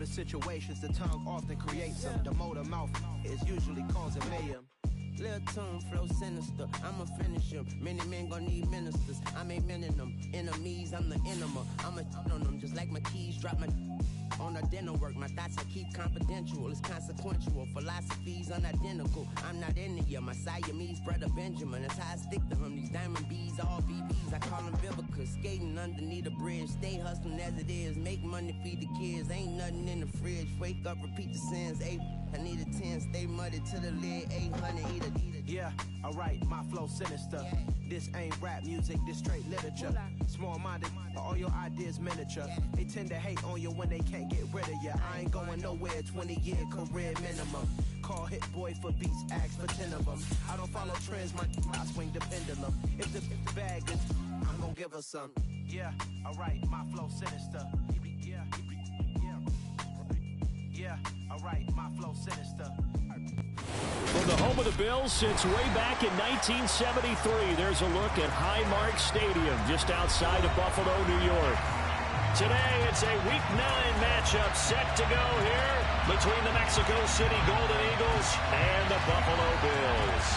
the situations, the tongue often creates them. The motor mouth is usually causing mayhem. Lil' tune, flow sinister, I'ma finish him. Many men gon' need ministers, I'm aiming them. Enemies, I'm the enema, I'ma on them. Just like my keys, drop my on a dental work. My thoughts I keep confidential, it's consequential. Philosophies unidentical, I'm not into you. My Siamese brother Benjamin, that's how I stick to him. These diamond bees, all BBs, I call them Vivica. Skating underneath a bridge, stay hustling as it is. Make money, feed the kids, ain't nothing in the fridge. Wake up, repeat the sins, I need a 10, stay muddy to the lid, 800, eat a. Yeah, alright, my flow sinister. Yeah. This ain't rap music, this straight literature. Small-minded, all your ideas miniature. Yeah. They tend to hate on you when they can't get rid of you. I ain't going nowhere, 20-year career minimum. Call Hit Boy for beats, ask for 10 of them. I don't follow trends, I swing the pendulum. If the bag is, I'm gonna give her some. Yeah, alright, my flow sinister. Yeah, alright, my flow sinister. From the home of the Bills since way back in 1973, there's a look at Highmark Stadium just outside of Buffalo, New York. Today, it's a Week 9 matchup set to go here between the Mexico City Golden Eagles and the Buffalo Bills.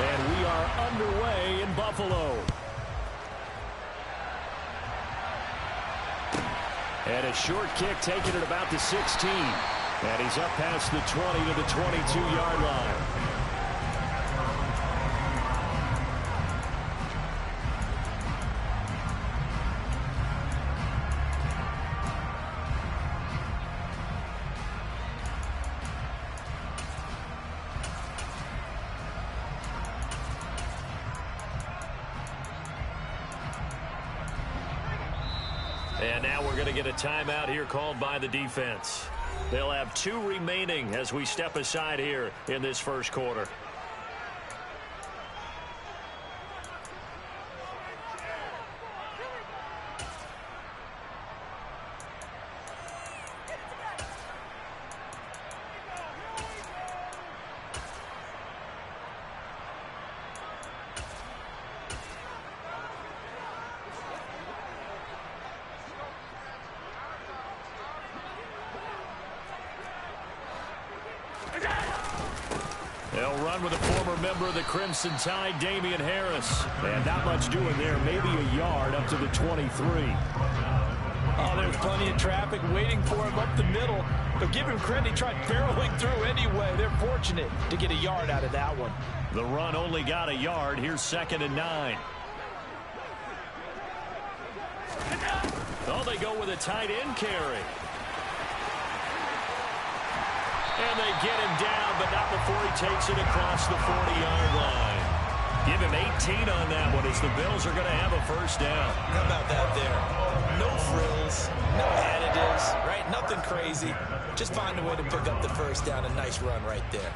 And we are underway in Buffalo. And a short kick taken at about the 16. And he's up past the 20 to the 22-yard line. And now we're going to get a timeout here called by the defense. They'll have 2 remaining as we step aside here in this first quarter. They'll run with a former member of the Crimson Tide, Damian Harris. And not much doing there, maybe a yard up to the 23. Oh, there's plenty of traffic waiting for him up the middle. But give him credit, he tried barreling through anyway. They're fortunate to get a yard out of that one. The run only got a yard. Here's 2nd and 9. Oh, they go with a tight end carry. And they get him down, but not before he takes it across the 40-yard line. Give him 18 on that one as the Bills are going to have a first down. How about that there? No frills, no additives, right? Nothing crazy. Just find a way to pick up the first down. A nice run right there.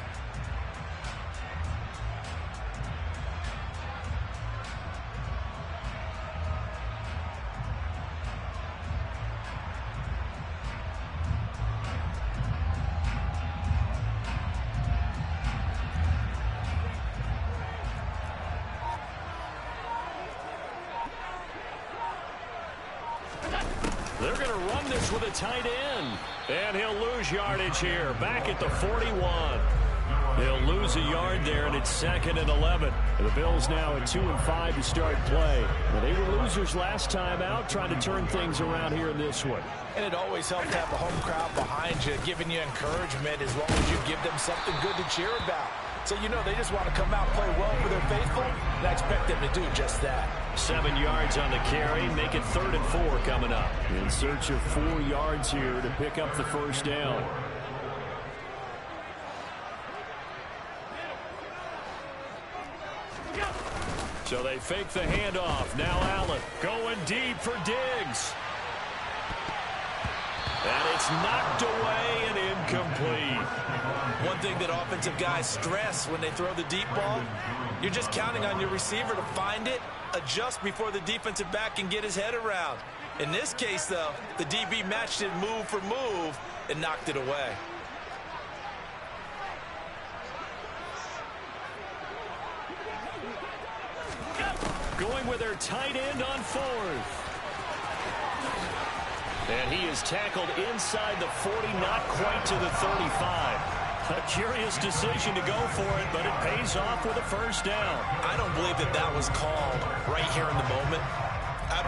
They're going to run this with a tight end. And he'll lose yardage here, back at the 41. He'll lose a yard there, and it's 2nd and 11. The Bills now at 2-5 to start play. Well, they were losers last time out, trying to turn things around here in this one. And it always helps to have a home crowd behind you, giving you encouragement as long as you give them something good to cheer about. So you know they just want to come out and play well for their faithful, and I expect them to do just that. 7 yards on the carry, make it 3rd and 4 coming up. In search of 4 yards here to pick up the first down. So they fake the handoff. Now Allen going deep for Diggs. And it's knocked away and incomplete. One thing that offensive guys stress when they throw the deep ball, you're just counting on your receiver to find it, adjust before the defensive back can get his head around. In this case, though, the DB matched it move for move and knocked it away. with their tight end on fourth. And he is tackled inside the 40, not quite to the 35. A curious decision to go for it, but it pays off with a first down. I don't believe that that was called right here in the moment. I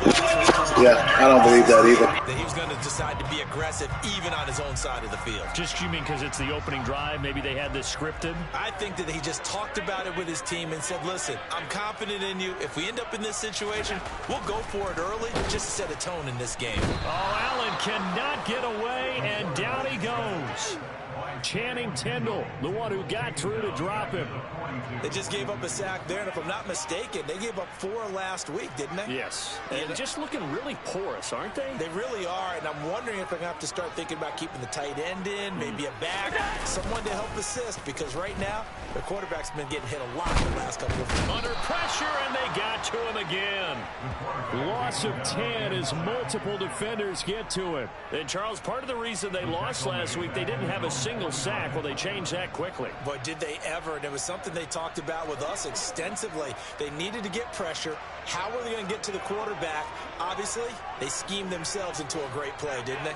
don't believe that either. That he was going to decide to be aggressive even on his own side of the field. Just you mean because it's the opening drive? Maybe they had this scripted? I think that he just talked about it with his team and said, listen, I'm confident in you. If we end up in this situation, we'll go for it early just to set a tone in this game. Oh, Allen cannot get away, and down he goes. Channing Tindall, the one who got through to drop him. They just gave up a sack there, and if I'm not mistaken, they gave up 4 last week, didn't they? Yes. And just looking really porous, aren't they? They really are, and I'm wondering if they're going to have to start thinking about keeping the tight end in, maybe a back, someone to help assist, because right now, their quarterback's been getting hit a lot the last couple of weeks. Under pressure, and they got to him again. Loss of 10 as multiple defenders get to him. And, Charles, part of the reason they lost last week, they didn't have a single sack. Well, they changed that quickly. But did they ever? And it was something they talked about with us extensively. They needed to get pressure. How were they going to get to the quarterback? Obviously, they schemed themselves into a great play, didn't they?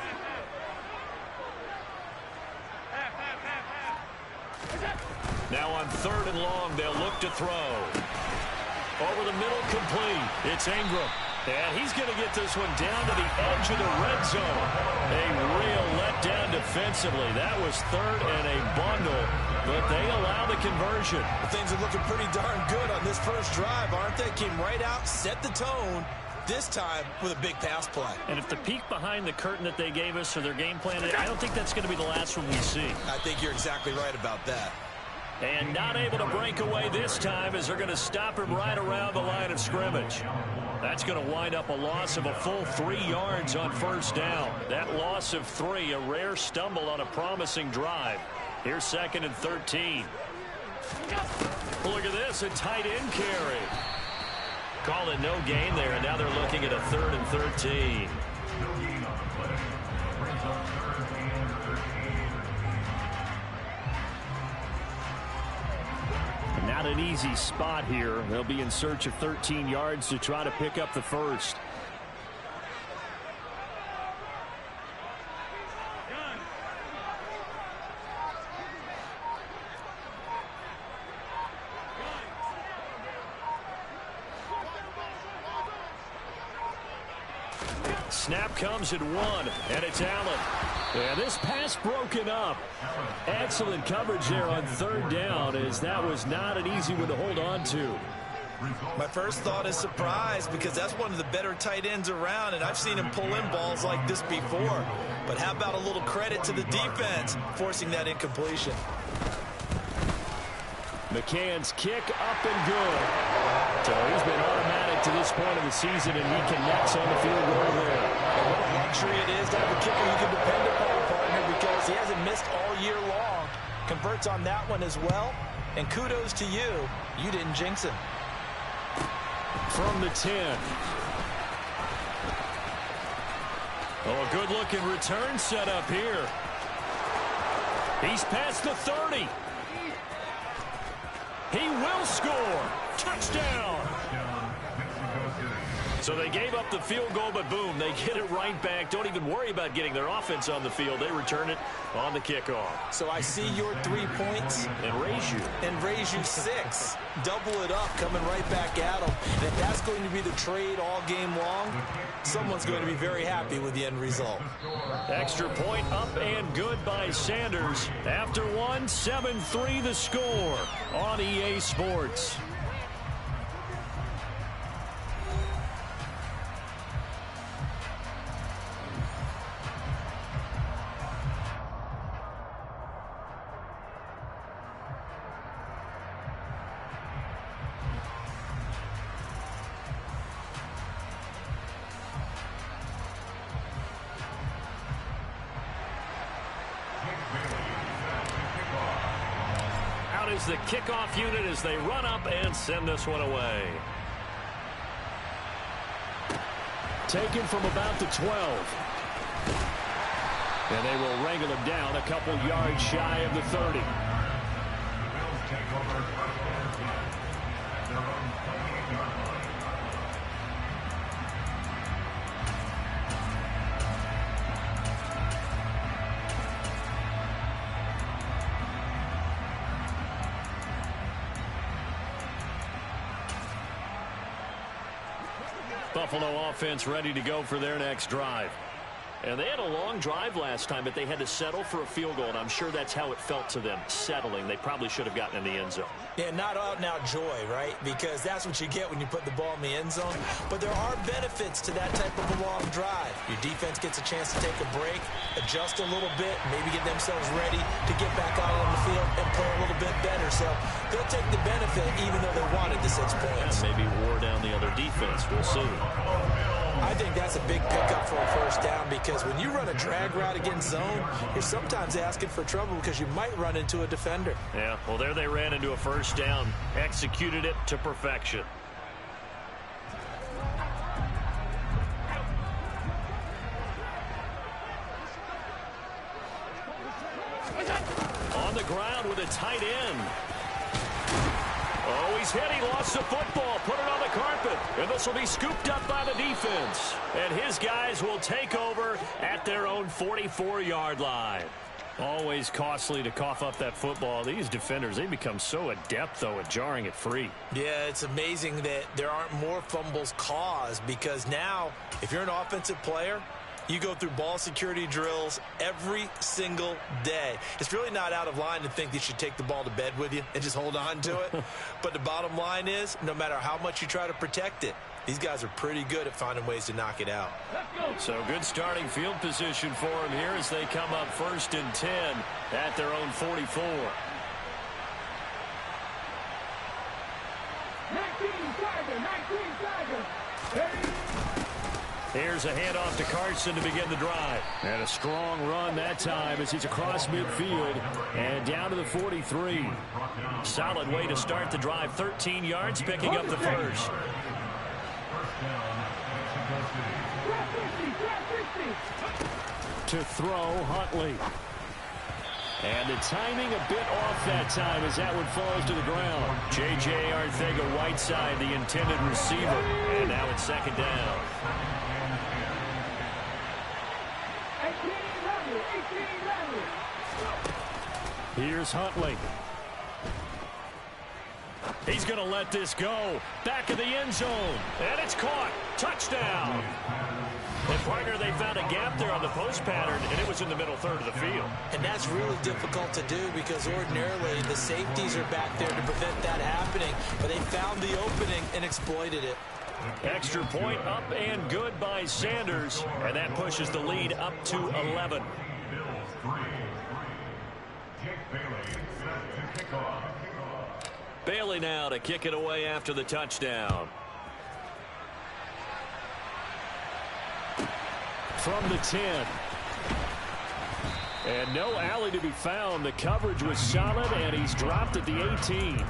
Now on 3rd and long, they'll look to throw. Over the middle, complete. It's Ingram. And he's going to get this one down to the edge of the red zone. A real letdown defensively. That was 3rd and a bundle, but they allow the conversion. Things are looking pretty darn good on this first drive, aren't they? Came right out, set the tone, this time with a big pass play. And if the peek behind the curtain that they gave us for their game plan, I don't think that's going to be the last one we see. I think you're exactly right about that. And not able to break away this time as they're going to stop him right around the line of scrimmage. That's going to wind up a loss of a full 3 yards on first down. That loss of 3, a rare stumble on a promising drive. Here's 2nd and 13. Look at this, a tight end carry. Call it no gain there, and now they're looking at a 3rd and 13. Not an easy spot here. They'll be in search of 13 yards to try to pick up the first. Snap comes at 1, and it's Allen. And this pass broken up. Excellent coverage there on 3rd down, as that was not an easy one to hold on to. My first thought is surprise, because that's one of the better tight ends around, and I've seen him pull in balls like this before. But how about a little credit to the defense forcing that incompletion? McCann's kick up and good. So he's been automatic to this point of the season, and he connects on the field goal there. And what a luxury it is to have a kicker you can depend upon, partner, because he hasn't missed all year long. Converts on that one as well. And kudos to you. You didn't jinx him. From the 10. Oh, a good-looking return set up here. He's past the 30. He will score. Touchdown. So they gave up the field goal, but boom, they get it right back. Don't even worry about getting their offense on the field. They return it on the kickoff. So I see your 3 points. And raise you 6. Double it up, coming right back at them. And if that's going to be the trade all game long, someone's going to be very happy with the end result. Extra point up and good by Sanders. After 1, 7-3 the score on EA Sports. The kickoff unit as they run up and send this one away. Taken from about the 12. And they will wrangle him down a couple yards shy of the 30. Buffalo offense ready to go for their next drive. And they had a long drive last time, but they had to settle for a field goal, and I'm sure that's how it felt to them, settling. They probably should have gotten in the end zone. Yeah, not out-and-out joy, right? Because that's what you get when you put the ball in the end zone. But there are benefits to that type of a long drive. Your defense gets a chance to take a break, adjust a little bit, maybe get themselves ready to get back out on the field and play a little bit better. So they'll take the benefit even though they wanted the 6 points. Yeah, maybe wore down the other defense. We'll see. I think that's a big pickup for a first down because when you run a drag route against zone, you're sometimes asking for trouble because you might run into a defender. Yeah, well, there they ran into a first down, executed it to perfection. On the ground with a tight end. Oh, he's hit. He lost the football. Put it on the carpet. And this will be scooped up by the defense. And his guys will take over at their own 44-yard line. Always costly to cough up that football. These defenders, they become so adept, though, at jarring it free. Yeah, it's amazing that there aren't more fumbles caused because now, if you're an offensive player, you go through ball security drills every single day. It's really not out of line to think that you should take the ball to bed with you and just hold on to it. But the bottom line is, no matter how much you try to protect it, these guys are pretty good at finding ways to knock it out. So good starting field position for them here as they come up 1st and 10 at their own 44. 19 Tiger. Here's a handoff to Carson to begin the drive. And a strong run that time as he's across midfield and down to the 43. Solid way to start the drive. 13 yards, picking up the first. To throw, Huntley. And the timing a bit off that time as that one falls to the ground. J.J. Arcega-Whiteside, the intended receiver. And now it's 2nd down. Here's Huntley. He's going to let this go. Back of the end zone. And it's caught. Touchdown. And partner, they found a gap there on the post pattern, and it was in the middle third of the field. And that's really difficult to do because ordinarily the safeties are back there to prevent that happening. But they found the opening and exploited it. Extra point up and good by Sanders. And that pushes the lead up to 11. Bailey now to kick it away after the touchdown. From the 10. And no alley to be found. The coverage was solid, and he's dropped at the 18.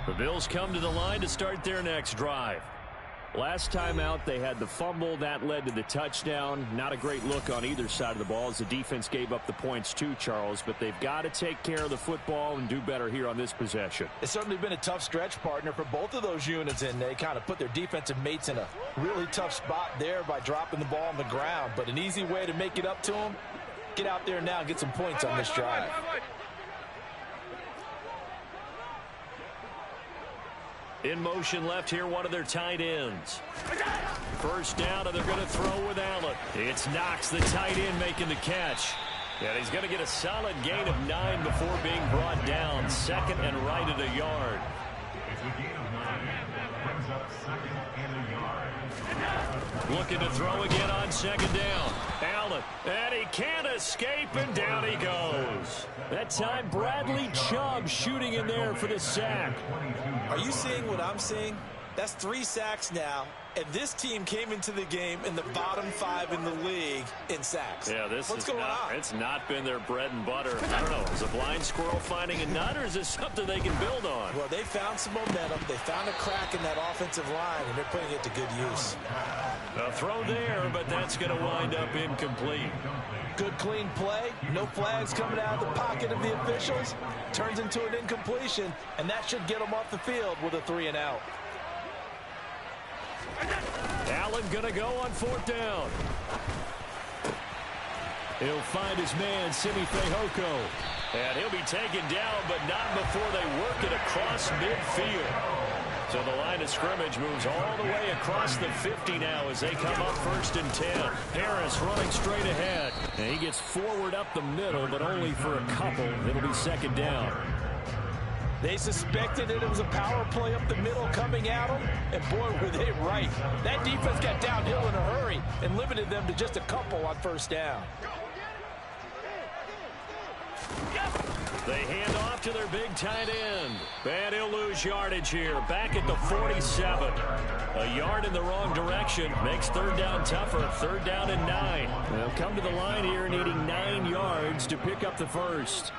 The Bills come to the line to start their next drive. Last time out, they had the fumble. That led to the touchdown. Not a great look on either side of the ball as the defense gave up the points too, Charles. But they've got to take care of the football and do better here on this possession. It's certainly been a tough stretch, partner, for both of those units, and they kind of put their defensive mates in a really tough spot there by dropping the ball on the ground. But an easy way to make it up to them, get out there now and get some points on this drive. In motion left here, one of their tight ends. First down, and they're going to throw with Allen. It's Knox, the tight end, making the catch. And he's going to get a solid gain of 9 before being brought down. 2nd and right at a yard. Looking to throw again on 2nd down. Allen, and he can't escape, and down he goes. That time, Bradley Chubb shooting in there for the sack. Are you seeing what I'm seeing? That's 3 sacks now, and this team came into the game in the bottom 5 in the league in sacks. Yeah, What's going on? It's not been their bread and butter. I don't know. Is a blind squirrel finding a nut, or is this something they can build on? Well, they found some momentum. They found a crack in that offensive line, and they're putting it to good use. A throw there, but that's going to wind up incomplete. Good, clean play. No flags coming out of the pocket of the officials. Turns into an incompletion, and that should get them off the field with a 3-and-out. Allen going to go on 4th down. He'll find his man, Simi Fehoko. And he'll be taken down, but not before they work it across midfield. So the line of scrimmage moves all the way across the 50 now as they come up 1st and 10. Harris running straight ahead. And he gets forward up the middle, but only for a couple. It'll be 2nd down. They suspected that it was a power play up the middle coming at them, and boy, were they right. That defense got downhill in a hurry and limited them to just a couple on 1st down. They hand off to their big tight end. And he'll lose yardage here. Back at the 47. A yard in the wrong direction. Makes 3rd down tougher. 3rd down and 9. They'll come to the line here needing 9 yards to pick up the 1st.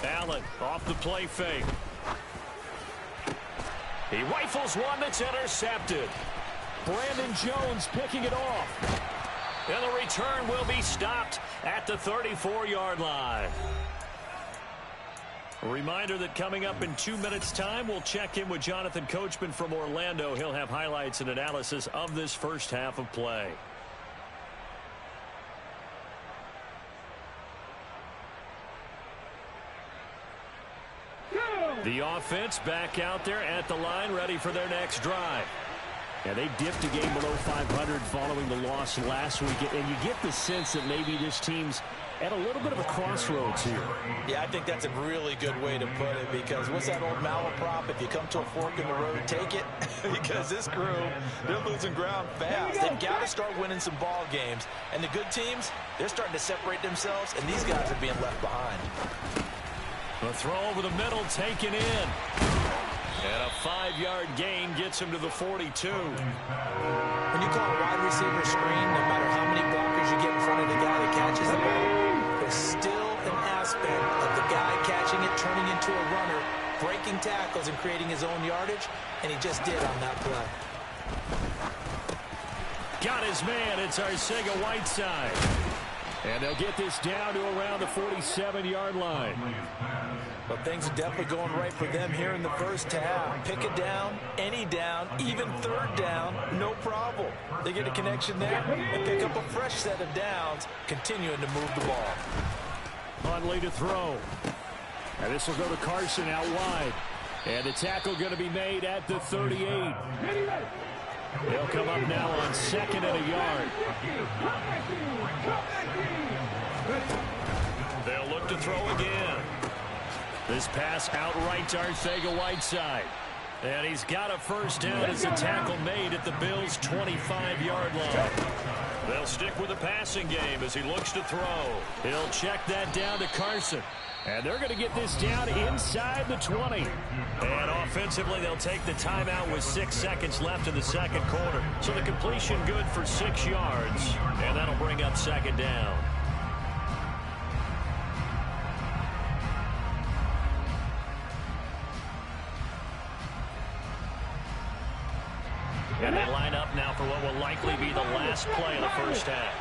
Allen off the play fake. He rifles one that's intercepted. Brandon Jones picking it off. And the return will be stopped at the 34-yard line. A reminder that coming up in 2 minutes' time, we'll check in with Jonathan Coachman from Orlando. He'll have highlights and analysis of this first half of play. The offense back out there at the line, ready for their next drive. Yeah, they dipped a game below 500 following the loss last week, and you get the sense that maybe this team's at a little bit of a crossroads here. Yeah, I think that's a really good way to put it, because what's that old malaprop? If you come to a fork in the road, take it. Because this crew, they're losing ground fast. They've got to start winning some ball games. And the good teams, they're starting to separate themselves, and these guys are being left behind. The throw over the middle taken in. And a 5-yard gain gets him to the 42. When you call a wide receiver screen, no matter how many blockers you get in front of the guy that catches the ball, there's still an aspect of the guy catching it, turning into a runner, breaking tackles and creating his own yardage, and he just did on that play. Got his man. It's Rgh Whiteside. And they'll get this down to around the 47-yard line. But things are definitely going right for them here in the first half. Pick it down, any down, even 3rd down, no problem. They get a connection there and pick up a fresh set of downs, continuing to move the ball. Huntley to throw. And this will go to Carson out wide. And the tackle going to be made at the 38. They'll come up now on 2nd and a yard. They'll look to throw again. This pass outright to Rgh Whiteside. And he's got a 1st down as the tackle made at the Bills' 25-yard line. They'll stick with the passing game as he looks to throw. He'll check that down to Carson. And they're going to get this down inside the 20. And offensively, they'll take the timeout with 6 seconds left in the 2nd quarter. So the completion good for 6 yards. And that'll bring up 2nd down. And they line up now for what will likely be the last play of the first half.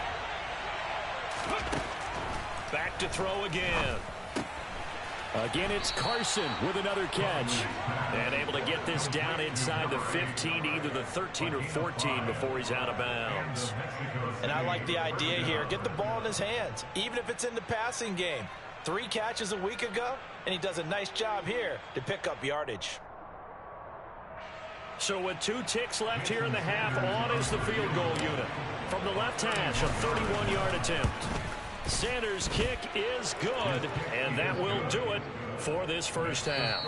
Back to throw again. Again, it's Carson with another catch. And able to get this down inside the 15, either the 13 or 14 before he's out of bounds. And I like the idea here. Get the ball in his hands, even if it's in the passing game. 3 catches a week ago, and he does a nice job here to pick up yardage. So with 2 ticks left here in the half, on is the field goal unit. From the left hash, a 31-yard attempt. Sanders' kick is good, and that will do it for this first half.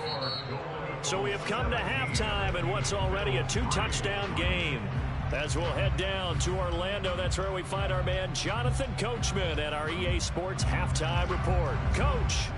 So we have come to halftime in what's already a 2-touchdown game. As we'll head down to Orlando, that's where we find our man Jonathan Coachman at our EA Sports Halftime Report. Coach.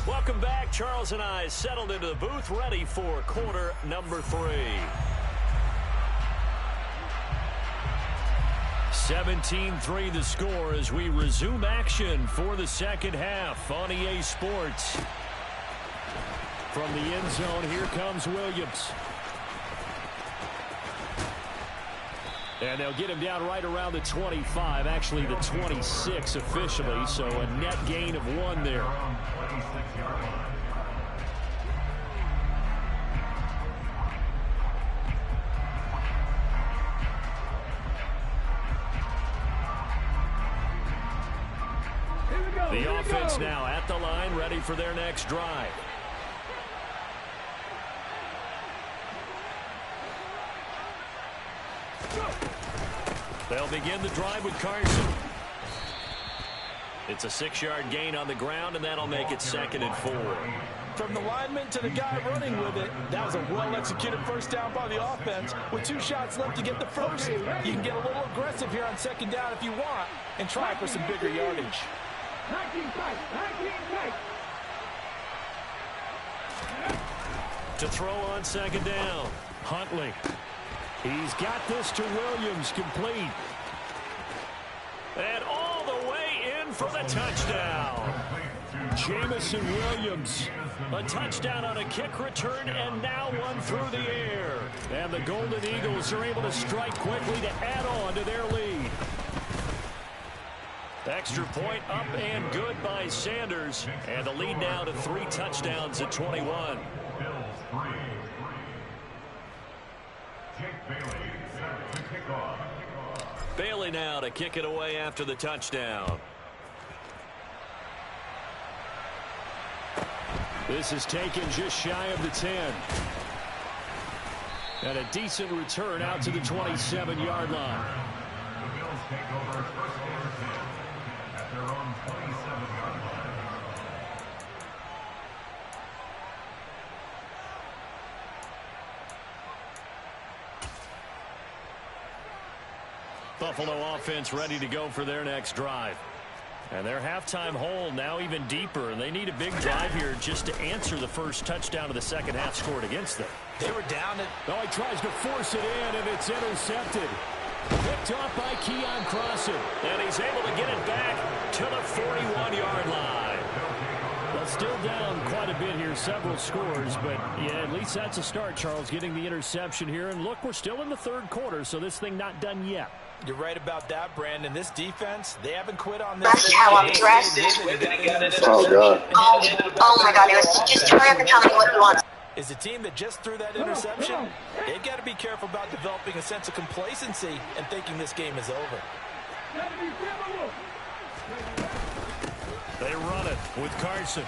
Welcome back. Charles and I settled into the booth, ready for quarter number 3. 17-3 the score as we resume action for the second half on EA Sports. From the end zone, here comes Williams. And they'll get him down right around the 25, actually the 26 officially, so a net gain of 1 there. The offense now at the line, ready for their next drive. They'll begin the drive with Carson. It's a 6-yard gain on the ground, and that'll make it 2nd and 4. From the lineman to the guy running with it, that was a well-executed first down by the offense. With 2 shots left to get the first, you can get a little aggressive here on 2nd down if you want and try for some bigger yardage. To throw on 2nd down, Huntley. He's got this to Williams, complete. And all the way in for the touchdown. Jamison Williams, a touchdown on a kick return, and now one through the air. And the Golden Eagles are able to strike quickly to add on to their lead. Extra point up and good by Sanders. And the lead now to 3 touchdowns at 21. Bailey now to kick it away after the touchdown. This is taken just shy of the 10. And a decent return out to the 27-yard line. The Bills take over 1st and 10 at their own 27-yard line. Buffalo offense ready to go for their next drive. And their halftime hole now even deeper, and they need a big drive here just to answer the first touchdown of the second half scored against them. They were down at... Oh, he tries to force it in, and it's intercepted. Picked off by Keon Crossan. And he's able to get it back to the 41-yard line. Well, still down quite a bit here, several scores, but yeah, at least that's a start, Charles, getting the interception here. And look, we're still in the 3rd quarter, so this thing not done yet. You're right about that, Brandon. This defense, they haven't quit on this. That's how I'm dressed. Oh, God. Oh, my God. It was just hurry up and tell me what you want. Is a team that just threw that interception, they've got to be careful about developing a sense of complacency and thinking this game is over. They run it with Carson.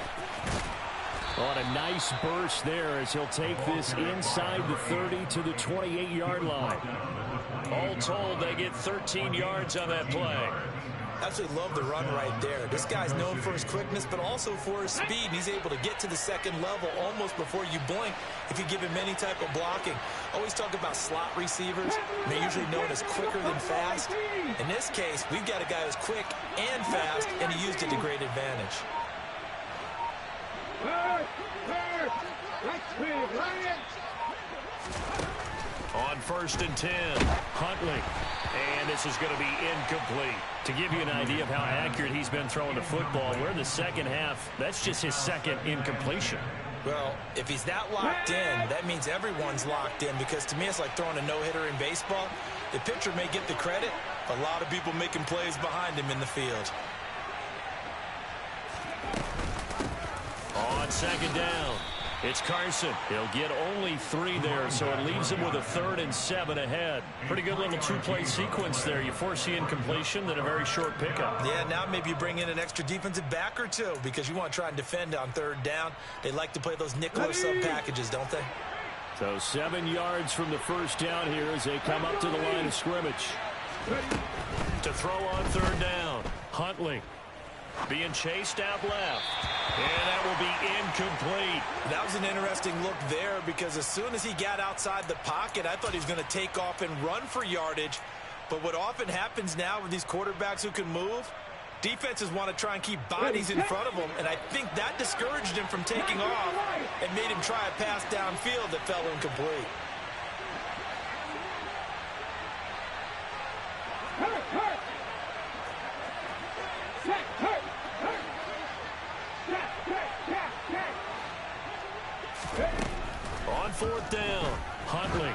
On a nice burst there as he'll take this inside the 30 to the 28-yard line. All told, they get 13 yards on that play. Absolutely love the run right there. This guy's known for his quickness, but also for his speed. He's able to get to the 2nd level almost before you blink if you give him any type of blocking. Always talk about slot receivers. They're usually known as quicker than fast. In this case, we've got a guy who's quick and fast, and he used it to great advantage. On 1st and 10, Huntley. And this is going to be incomplete. To give you an idea of how accurate he's been throwing the football, we're in the second half. That's just his 2nd incompletion. Well, if he's that locked in, that means everyone's locked in, because to me it's like throwing a no-hitter in baseball. The pitcher may get the credit, a lot of people making plays behind him in the field. On 2nd down, It's Carson. He'll get only 3 there, so it leaves him with a 3rd and 7 ahead. Pretty good little 2-play sequence there. You force the incompletion, then a very short pickup. Yeah, now maybe you bring in an extra defensive back or 2 because you want to try and defend on 3rd down. They like to play those nickel or sub packages, don't they? So 7 yards from the first down here as they come up to the line of scrimmage. To throw on 3rd down. Huntley being chased out left. And that will be incomplete. That was an interesting look there because as soon as he got outside the pocket, I thought he was going to take off and run for yardage. But what often happens now with these quarterbacks who can move, defenses want to try and keep bodies in front of them, and I think that discouraged him from taking off and made him try a pass downfield that fell incomplete. On 4th down, Huntley.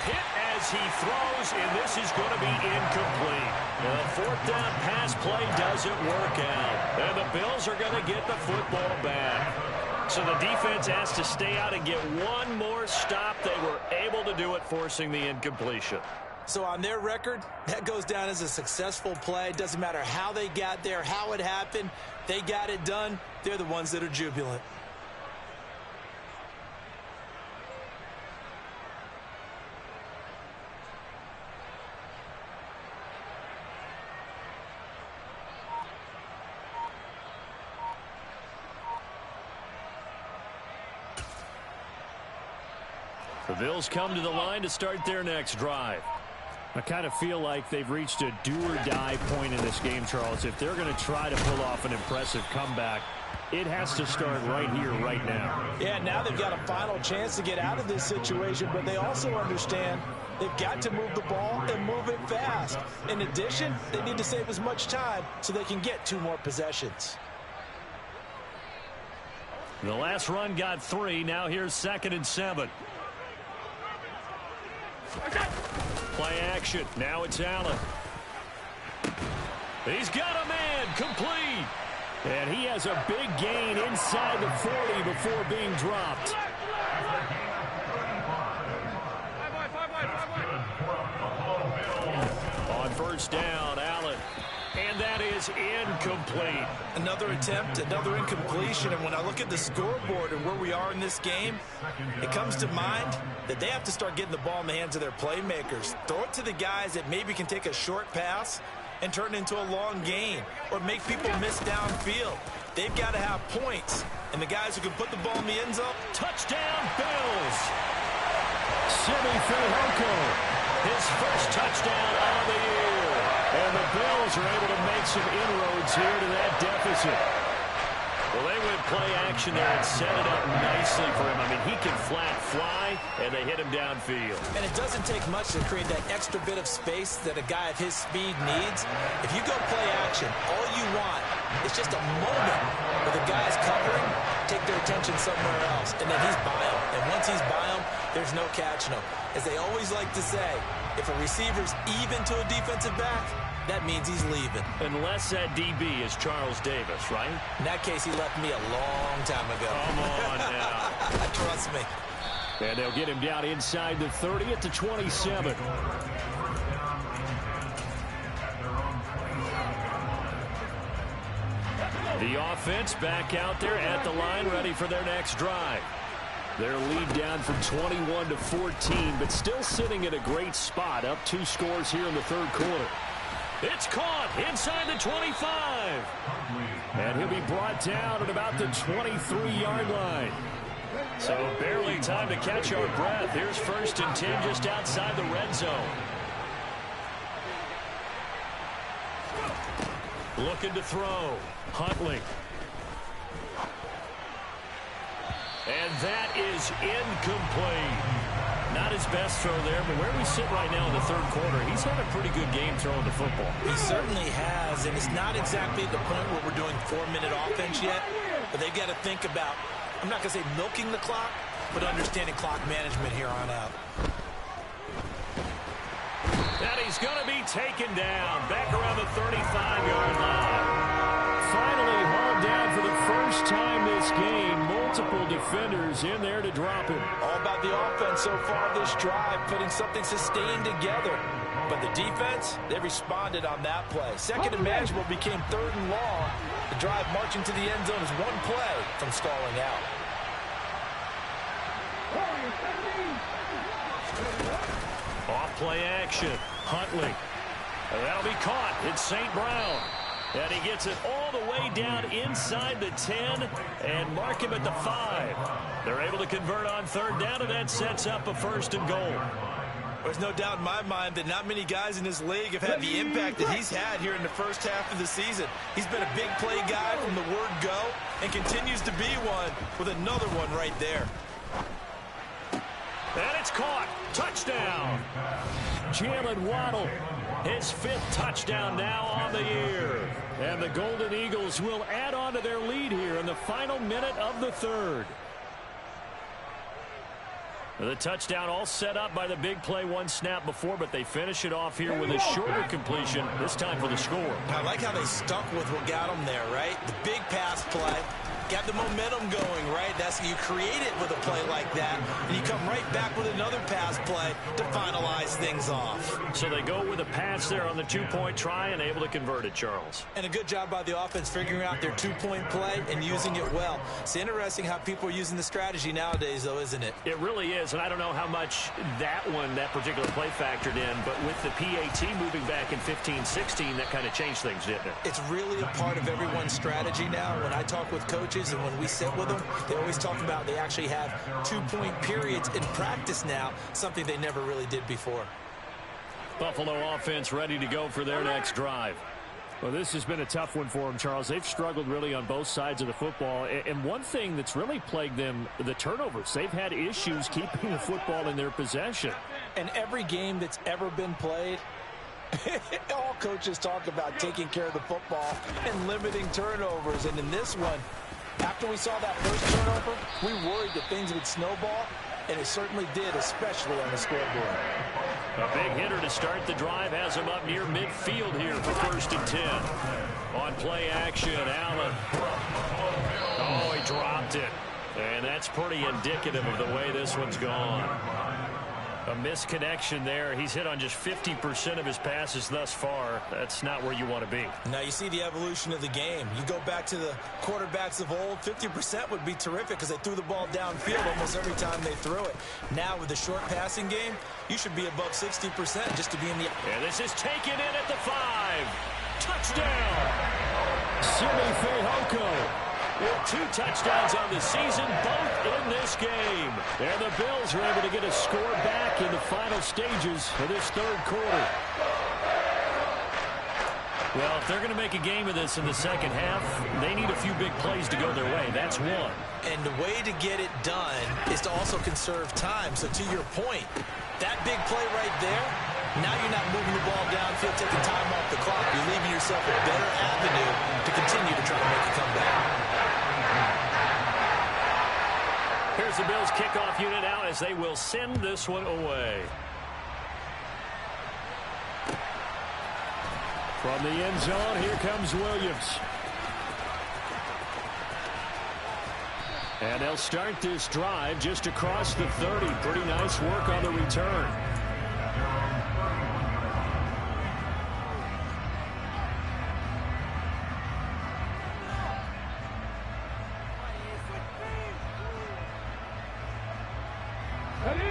Hit as he throws, and this is going to be incomplete. The 4th down pass play doesn't work out, and the Bills are going to get the football back. So the defense has to stay out and get one more stop. They were able to do it, forcing the incompletion. So on their record, that goes down as a successful play. Doesn't matter how they got there, how it happened. They got it done. They're the ones that are jubilant. The Bills come to the line to start their next drive. I kind of feel like they've reached a do-or-die point in this game, Charles. If they're going to try to pull off an impressive comeback, it has to start right here, right now. Yeah, now they've got a final chance to get out of this situation, but they also understand they've got to move the ball and move it fast. In addition, they need to save as much time so they can get 2 more possessions. The last run got 3. Now here's 2nd and 7. Play action. Now it's Allen. He's got a man. Complete. And he has a big gain inside the 40 before being dropped. On 1st down, Allen. And that is incomplete. Another attempt, another incompletion. And when I look at the scoreboard and where we are in this game, it comes to mind that they have to start getting the ball in the hands of their playmakers. Throw it to the guys that maybe can take a short pass and turn it into a long gain or make people miss downfield. They've got to have points. And the guys who can put the ball in the end zone. Touchdown, Bills. Simi Fehoko, his first touchdown of the year. And the Bills are able to make some inroads here to that deficit. Well, they went play action there and set it up nicely for him. I mean, he can flat fly, and they hit him downfield. And it doesn't take much to create that extra bit of space that a guy of his speed needs. If you go play action, all you want is just a moment where the guy's covering, take their attention somewhere else, and then he's by him. And once he's by him, there's no catching him. As they always like to say, if a receiver's even to a defensive back, that means he's leaving. Unless that DB is Charles Davis, right? In that case, he left me a long time ago. Come on now. Trust me. And they'll get him down inside the 30 at the 27. The offense back out there at the line, ready for their next drive. Their lead down from 21 to 14, but still sitting in a great spot, up 2 scores here in the 3rd quarter. It's caught inside the 25. And he'll be brought down at about the 23-yard line. So barely time to catch our breath. Here's 1st and 10 just outside the red zone. Looking to throw. Huntley. And that is incomplete. Not his best throw there, but where we sit right now in the 3rd quarter, he's had a pretty good game throwing the football. He certainly has, and it's not exactly the point where we're doing 4-minute offense yet, but they've got to think about, I'm not going to say milking the clock, but understanding clock management here on out. And he's going to be taken down back around the 35-yard line. Finally hauled down for the first time this game. multiple defenders in there to drop him. All about the offense so far this drive, putting something sustained together. But the defense, they responded on that play. Second and manageable became third and long. The drive marching to the end zone is one play from stalling out. Off play action. Huntley. That'll be caught. It's St. Brown. And he gets it all the way down inside the 10 and mark him at the 5. They're able to convert on third down, and that sets up a 1st and goal. There's no doubt in my mind that not many guys in this league have had the impact that he's had here in the first half of the season. He's been a big play guy from the word go and continues to be one with another one right there. And it's caught. Touchdown. Jalen Waddle, his 5th touchdown now on the year. And the Golden Eagles will add on to their lead here in the final minute of the 3rd. The touchdown all set up by the big play one snap before, but they finish it off here with a shorter completion, this time for the score. I like how they stuck with what got them there, right? The big pass play. Got the momentum going, right? That's you create it with a play like that, and you come right back with another pass play to finalize things off. So they go with a pass there on the 2-point try and able to convert it, Charles. And a good job by the offense figuring out their 2-point play and using it well. It's interesting how people are using the strategy nowadays, though, isn't it? It really is, and I don't know how much that particular play factored in, but with the PAT moving back in 15-16, that kind of changed things, didn't it? It's really a part of everyone's strategy now. When I talk with coaches and when we sit with them, they always talk about they actually have 2-point periods in practice now, something they never really did before. Buffalo offense ready to go for their next drive. Well, this has been a tough one for them, Charles. They've struggled really on both sides of the football. And one thing that's really plagued them, the turnovers. They've had issues keeping the football in their possession. And every game that's ever been played, all coaches talk about taking care of the football and limiting turnovers. And in this one, after we saw that first turnover, we worried that things would snowball, and it certainly did, especially on the scoreboard. A big hitter to start the drive has him up near midfield here for 1st and 10. On play action, Allen. Oh, he dropped it. And that's pretty indicative of the way this one's gone. A misconnection there. He's hit on just 50% of his passes thus far. That's not where you want to be. Now you see the evolution of the game. You go back to the quarterbacks of old, 50% would be terrific because they threw the ball downfield almost every time they threw it. Now with the short passing game, you should be above 60% just to be in the... And this is taken in at the 5. Touchdown! Simi Fehoko. With 2 touchdowns on the season, both in this game. And the Bills are able to get a score back in the final stages of this 3rd quarter. Well, if they're going to make a game of this in the second half, they need a few big plays to go their way. That's one. And the way to get it done is to also conserve time. So to your point, that big play right there, now you're not moving the ball downfield, taking time off the clock. You're leaving yourself a better avenue to continue to try to make a comeback. Here's the Bills kickoff unit out as they will send this one away. From the end zone, here comes Williams. And they'll start this drive just across the 30. Pretty nice work on the return.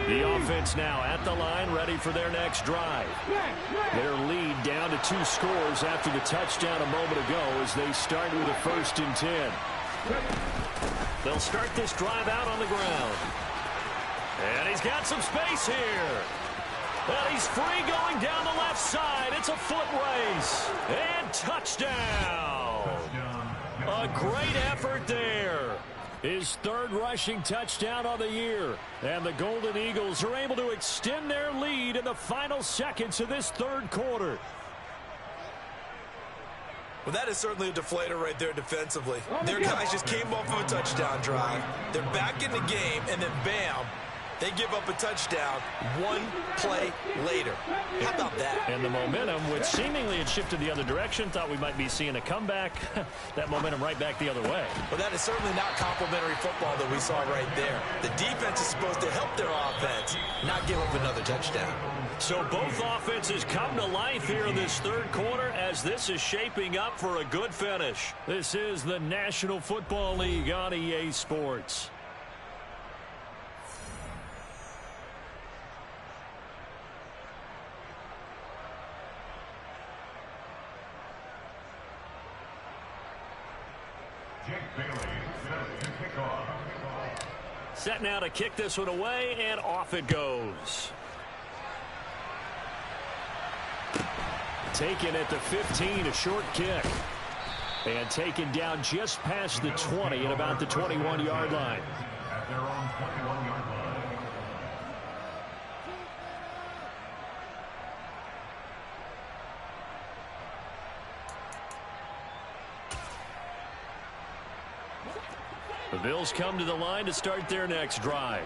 The offense now at the line, ready for their next drive. Their lead down to 2 scores after the touchdown a moment ago as they start with a 1st and 10. They'll start this drive out on the ground. And he's got some space here. And he's free going down the left side. It's a foot race. And touchdown. A great effort there. His 3rd rushing touchdown on the year. And the Golden Eagles are able to extend their lead in the final seconds of this 3rd quarter. Well, that is certainly a deflator right there defensively. Their guys just came off of a touchdown drive. They're back in the game, and then bam, They give up a touchdown one play later. How about that? And the momentum, which seemingly had shifted the other direction, thought we might be seeing a comeback. That momentum right back the other way. Well, that is certainly not complimentary football that we saw right there. The defense is supposed to help their offense, not give up another touchdown. So both offenses come to life here in this third quarter as this is shaping up for a good finish. This is the National Football League on EA Sports. Set now to kick this one away, and off it goes. Taken at the 15, a short kick. And taken down just past the 20 at about the 21-yard line. At their own 21-yard line. The Bills come to the line to start their next drive.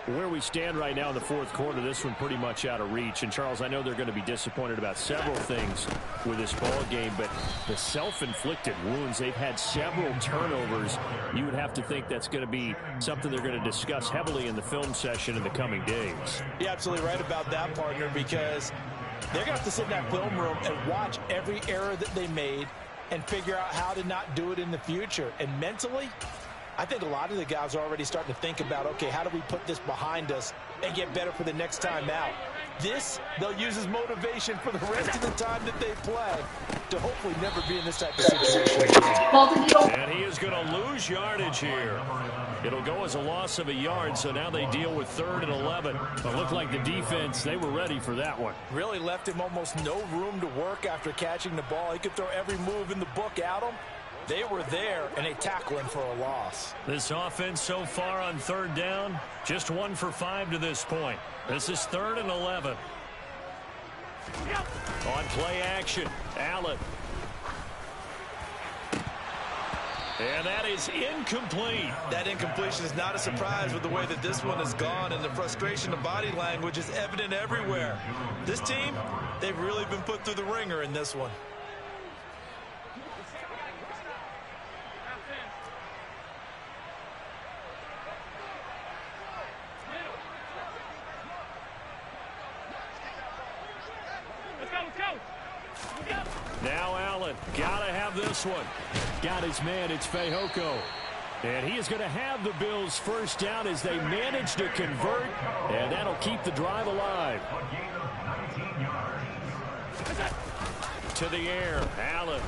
Where we stand right now in the fourth quarter, this one pretty much out of reach. And, Charles, I know they're going to be disappointed about several things with this ball game, but the self-inflicted wounds, they've had several turnovers. You would have to think that's going to be something they're going to discuss heavily in the film session in the coming days. You're absolutely right about that, partner, because they're going to have to sit in that film room and watch every error that they made and figure out how to not do it in the future. And mentally, I think a lot of the guys are already starting to think about, okay, how do we put this behind us and get better for the next time out? This, they'll use as motivation for the rest of the time that they play to hopefully never be in this type of situation. And he is going to lose yardage here. It'll go as a loss of a yard, so now they deal with 3rd and 11. It looked like the defense, they were ready for that one. Really left him almost no room to work after catching the ball. He could throw every move in the book at him. They were there, and they tackle him for a loss. This offense so far on 3rd down, just 1 for 5 to this point. This is 3rd and 11. On play action, Allen. And that is incomplete. That incompletion is not a surprise with the way that this one has gone, and the frustration of body language is evident everywhere. This team, they've really been put through the ringer in this one. Now Allen, gotta have this one. Got his man, it's Fehoko. And he is going to have the Bills first down as they manage to convert, and that'll keep the drive alive. To the air, Allen.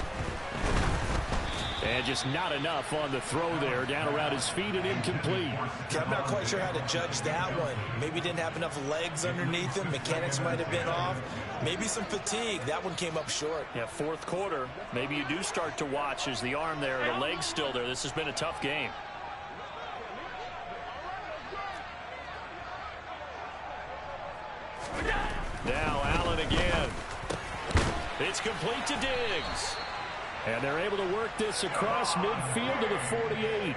And just not enough on the throw there, down around his feet and incomplete. Okay, I'm not quite sure how to judge that one. Maybe didn't have enough legs underneath him. Mechanics might have been off. Maybe some fatigue. That one came up short. Yeah, fourth quarter. Maybe you do start to watch as the arm there, the leg's still there. This has been a tough game. Now Allen again. It's complete to Diggs. And they're able to work this across midfield to the 48.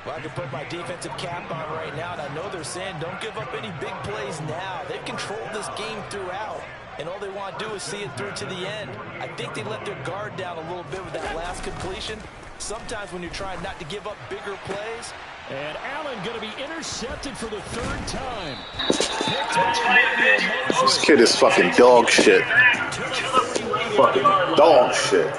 Well, I can put my defensive cap on right now, and I know they're saying don't give up any big plays now. They've controlled this game throughout, and all they want to do is see it through to the end. I think they let their guard down a little bit with that last completion. Sometimes when you're trying not to give up bigger plays. And Allen going to be intercepted for the 3rd time. This kid is fucking dog shit. Fucking dog shit.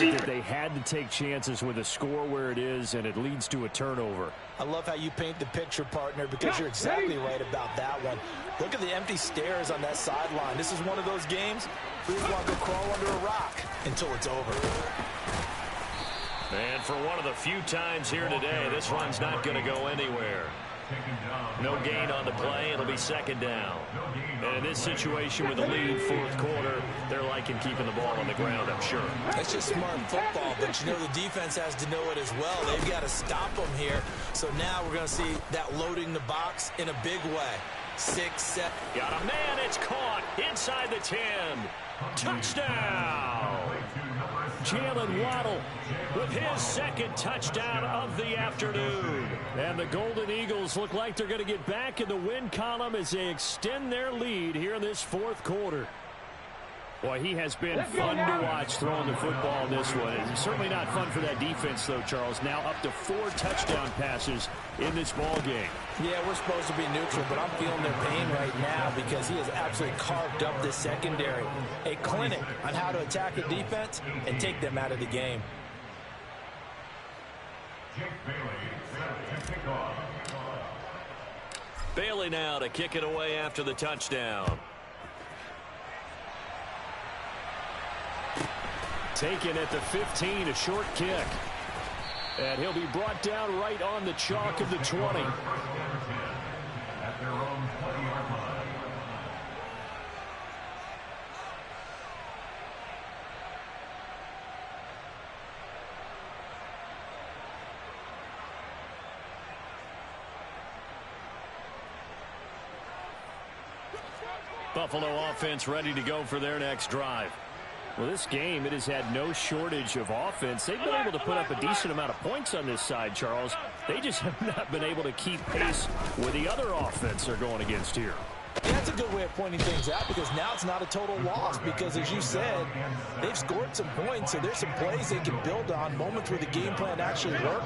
That they had to take chances with a score where it is, and it leads to a turnover. I love how you paint the picture, partner, because you're exactly right about that one. Look at the empty stares on that sideline. This is one of those games where you want to go crawl under a rock until it's over. And for one of the few times here today, this run's not going to go anywhere. No gain on the play. It'll be 2nd down. And in this situation with the lead, fourth quarter, they're liking keeping the ball on the ground, I'm sure. That's just smart football, but you know the defense has to know it as well. They've got to stop them here. So now we're going to see that loading the box in a big way. 6, 7. Got a man. It's caught inside the 10. Touchdown. Jalen Waddle with his second touchdown of the afternoon. And the Golden Eagles look like they're going to get back in the win column as they extend their lead here in this fourth quarter. Boy, he has been fun to watch throwing the football in this one. It's certainly not fun for that defense, though, Charles. Now up to 4 touchdown passes in this ball game. Yeah, we're supposed to be neutral, but I'm feeling their pain right now because he has absolutely carved up this secondary. A clinic on how to attack a defense and take them out of the game. Bailey now to kick it away after the touchdown. Taken at the 15, a short kick. And he'll be brought down right on the chalk of the 20. At their own 20-yard line. Buffalo offense ready to go for their next drive. Well, this game, it has had no shortage of offense. They've been able to put up a decent amount of points on this side, Charles. They just have not been able to keep pace with the other offense they're going against here. Yeah, that's a good way of pointing things out because now it's not a total loss because, as you said, they've scored some points, so there's some plays they can build on, moments where the game plan actually worked.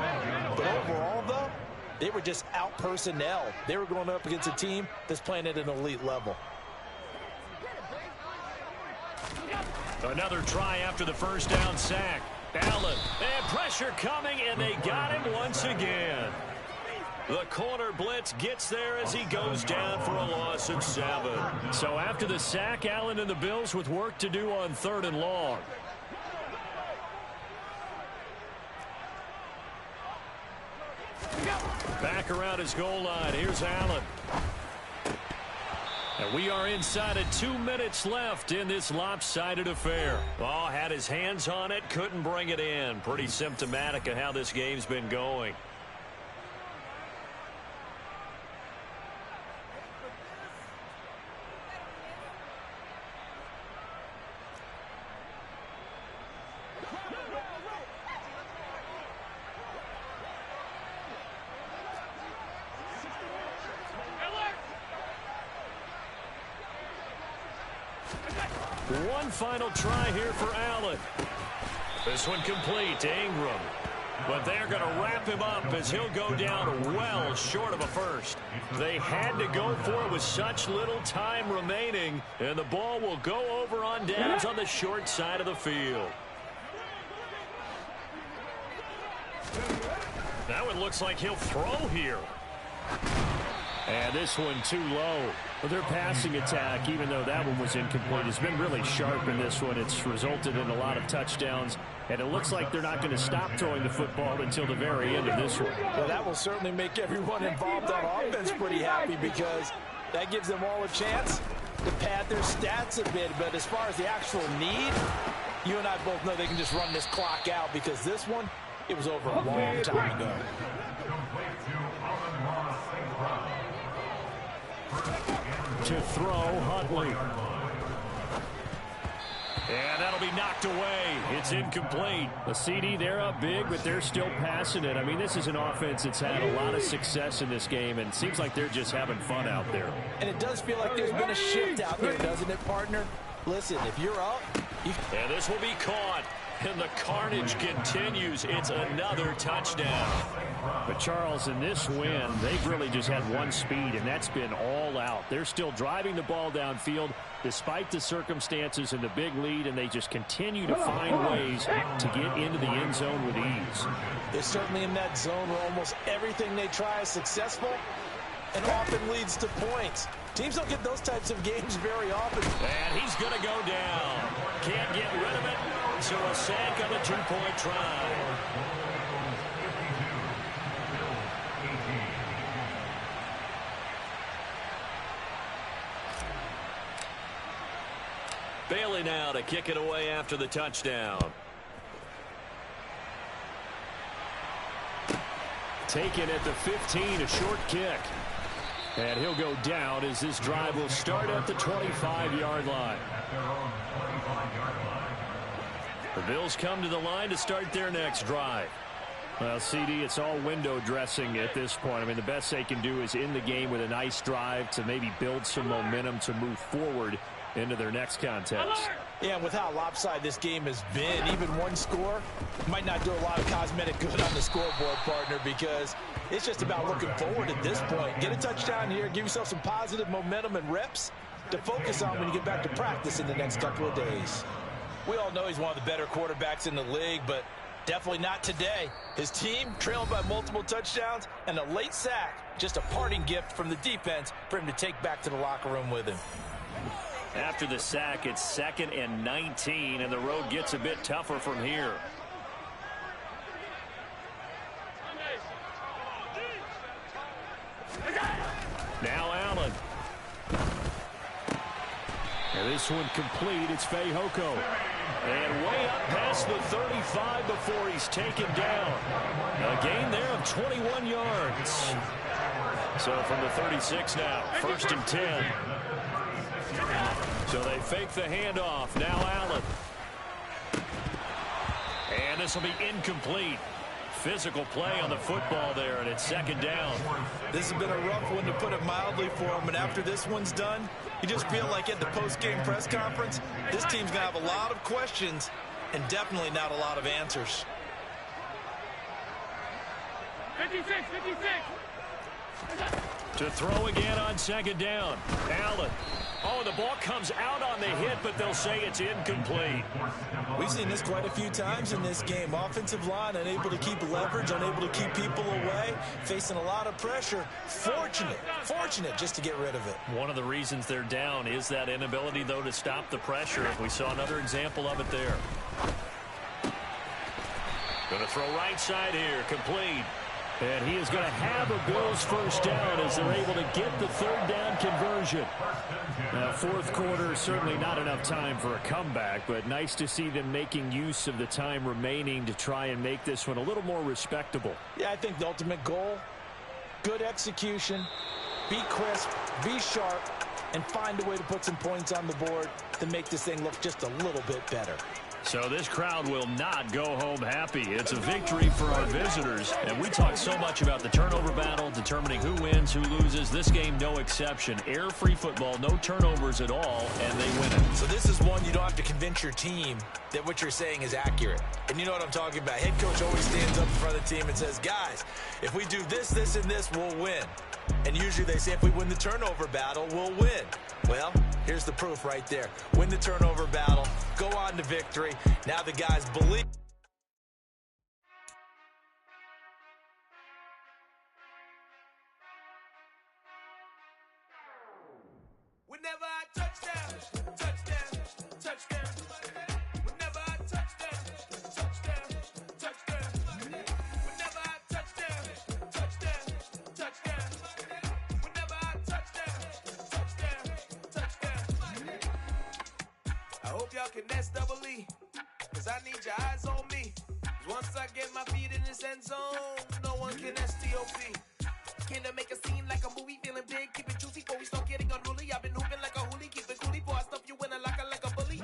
But overall, though, they were just out personnel. They were going up against a team that's playing at an elite level. Another try after the first down sack. Allen, and pressure coming, and they got him once again. The corner blitz gets there as he goes down for a loss of 7. So after the sack, Allen and the Bills with work to do on 3rd and long. Back around his goal line. Here's Allen. And we are inside of 2 minutes left in this lopsided affair. Oh, had his hands on it, couldn't bring it in. Pretty symptomatic of how this game's been going. One final try here for Allen. This one complete to Ingram. But they're going to wrap him up as he'll go down well short of a first. They had to go for it with such little time remaining. And the ball will go over on downs on the short side of the field. That one looks like he'll throw here. And this one too low. But their passing attack, even though that one was incomplete, has been really sharp in this one. It's resulted in a lot of touchdowns. And it looks like they're not going to stop throwing the football until the very end of this one. Well, that will certainly make everyone involved on offense pretty happy because that gives them all a chance to pad their stats a bit. But as far as the actual need, you and I both know they can just run this clock out because this one, it was over a long time ago. To throw, Huntley. And that'll be knocked away. It's incomplete. The CD, they're up big, but they're still passing it. I mean, this is an offense that's had a lot of success in this game, and it seems like they're just having fun out there. And it does feel like there's been a shift out there, doesn't it, partner? Listen, if you're up... And this will be caught. And the carnage continues. It's another touchdown. But, Charles, in this win, they've really just had one speed, and that's been all out. They're still driving the ball downfield despite the circumstances and the big lead, and they just continue to find ways to get into the end zone with ease. They're certainly in that zone where almost everything they try is successful and often leads to points. Teams don't get those types of games very often. And he's going to go down. Can't get rid of it. So a sack on a 2-point try. Bailey now to kick it away after the touchdown. Taken at the 15, a short kick. And he'll go down as this drive will start at the 25-yard line. The Bills come to the line to start their next drive. Well, CD, it's all window dressing at this point. I mean, the best they can do is in the game with a nice drive to maybe build some momentum to move forward into their next contest. Yeah, and with how lopsided this game has been, even one score might not do a lot of cosmetic good on the scoreboard, partner, because it's just about looking forward at this point. Get a touchdown here, give yourself some positive momentum and reps to focus on when you get back to practice in the next couple of days. We all know he's one of the better quarterbacks in the league, but definitely not today. His team trailing by multiple touchdowns and a late sack, just a parting gift from the defense for him to take back to the locker room with him. After the sack, it's 2nd and 19, and the road gets a bit tougher from here. Now Allen. And this one complete. It's Fehoko. And way up past the 35 before he's taken down. A gain there of 21 yards. So from the 36 now, 1st and 10. So they fake the handoff. Now Allen. And this will be incomplete. Physical play on the football there, and it's 2nd down. This has been a rough one, to put it mildly, for him. And after this one's done, you just feel like at the post-game press conference, this team's going to have a lot of questions and definitely not a lot of answers. 56. To throw again on 2nd down. Allen. Oh, the ball comes out on the hit, but they'll say it's incomplete. We've seen this quite a few times in this game. Offensive line unable to keep leverage, unable to keep people away, facing a lot of pressure. Fortunate just to get rid of it. One of the reasons they're down is that inability, though, to stop the pressure. We saw another example of it there. Going to throw right side here, complete. And he is going to have a Bills first down as they're able to get the 3rd down conversion. Now, 4th quarter, certainly not enough time for a comeback, but nice to see them making use of the time remaining to try and make this one a little more respectable. Yeah, I think the ultimate goal, good execution, be crisp, be sharp, and find a way to put some points on the board to make this thing look just a little bit better. So this crowd will not go home happy. It's a victory for our visitors. And we talk so much about the turnover battle, determining who wins, who loses. This game, no exception. Air-free football, no turnovers at all, and they win it. So this is one you don't have to convince your team that what you're saying is accurate. And you know what I'm talking about. Head coach always stands up in front of the team and says, guys, if we do this, this, and this, we'll win. And usually they say if we win the turnover battle, we'll win. Well, here's the proof right there. Win the turnover battle, go on to victory. Now the guys believe. Whenever I touchdown, touchdown, touchdown. Whenever I touchdown, touchdown, touchdown. Whenever I touchdown, touchdown, touchdown. Whenever I touchdown, touchdown. I hope y'all can nest double E, cause I need your eyes on me. Once I get my feet in this end zone, no one can STOP. Can I make a scene like a movie, feeling big, keep it juicy before we start getting unruly. I've been hooping like a hoolie, keep it coolie before I stuff you in a locker like a bully.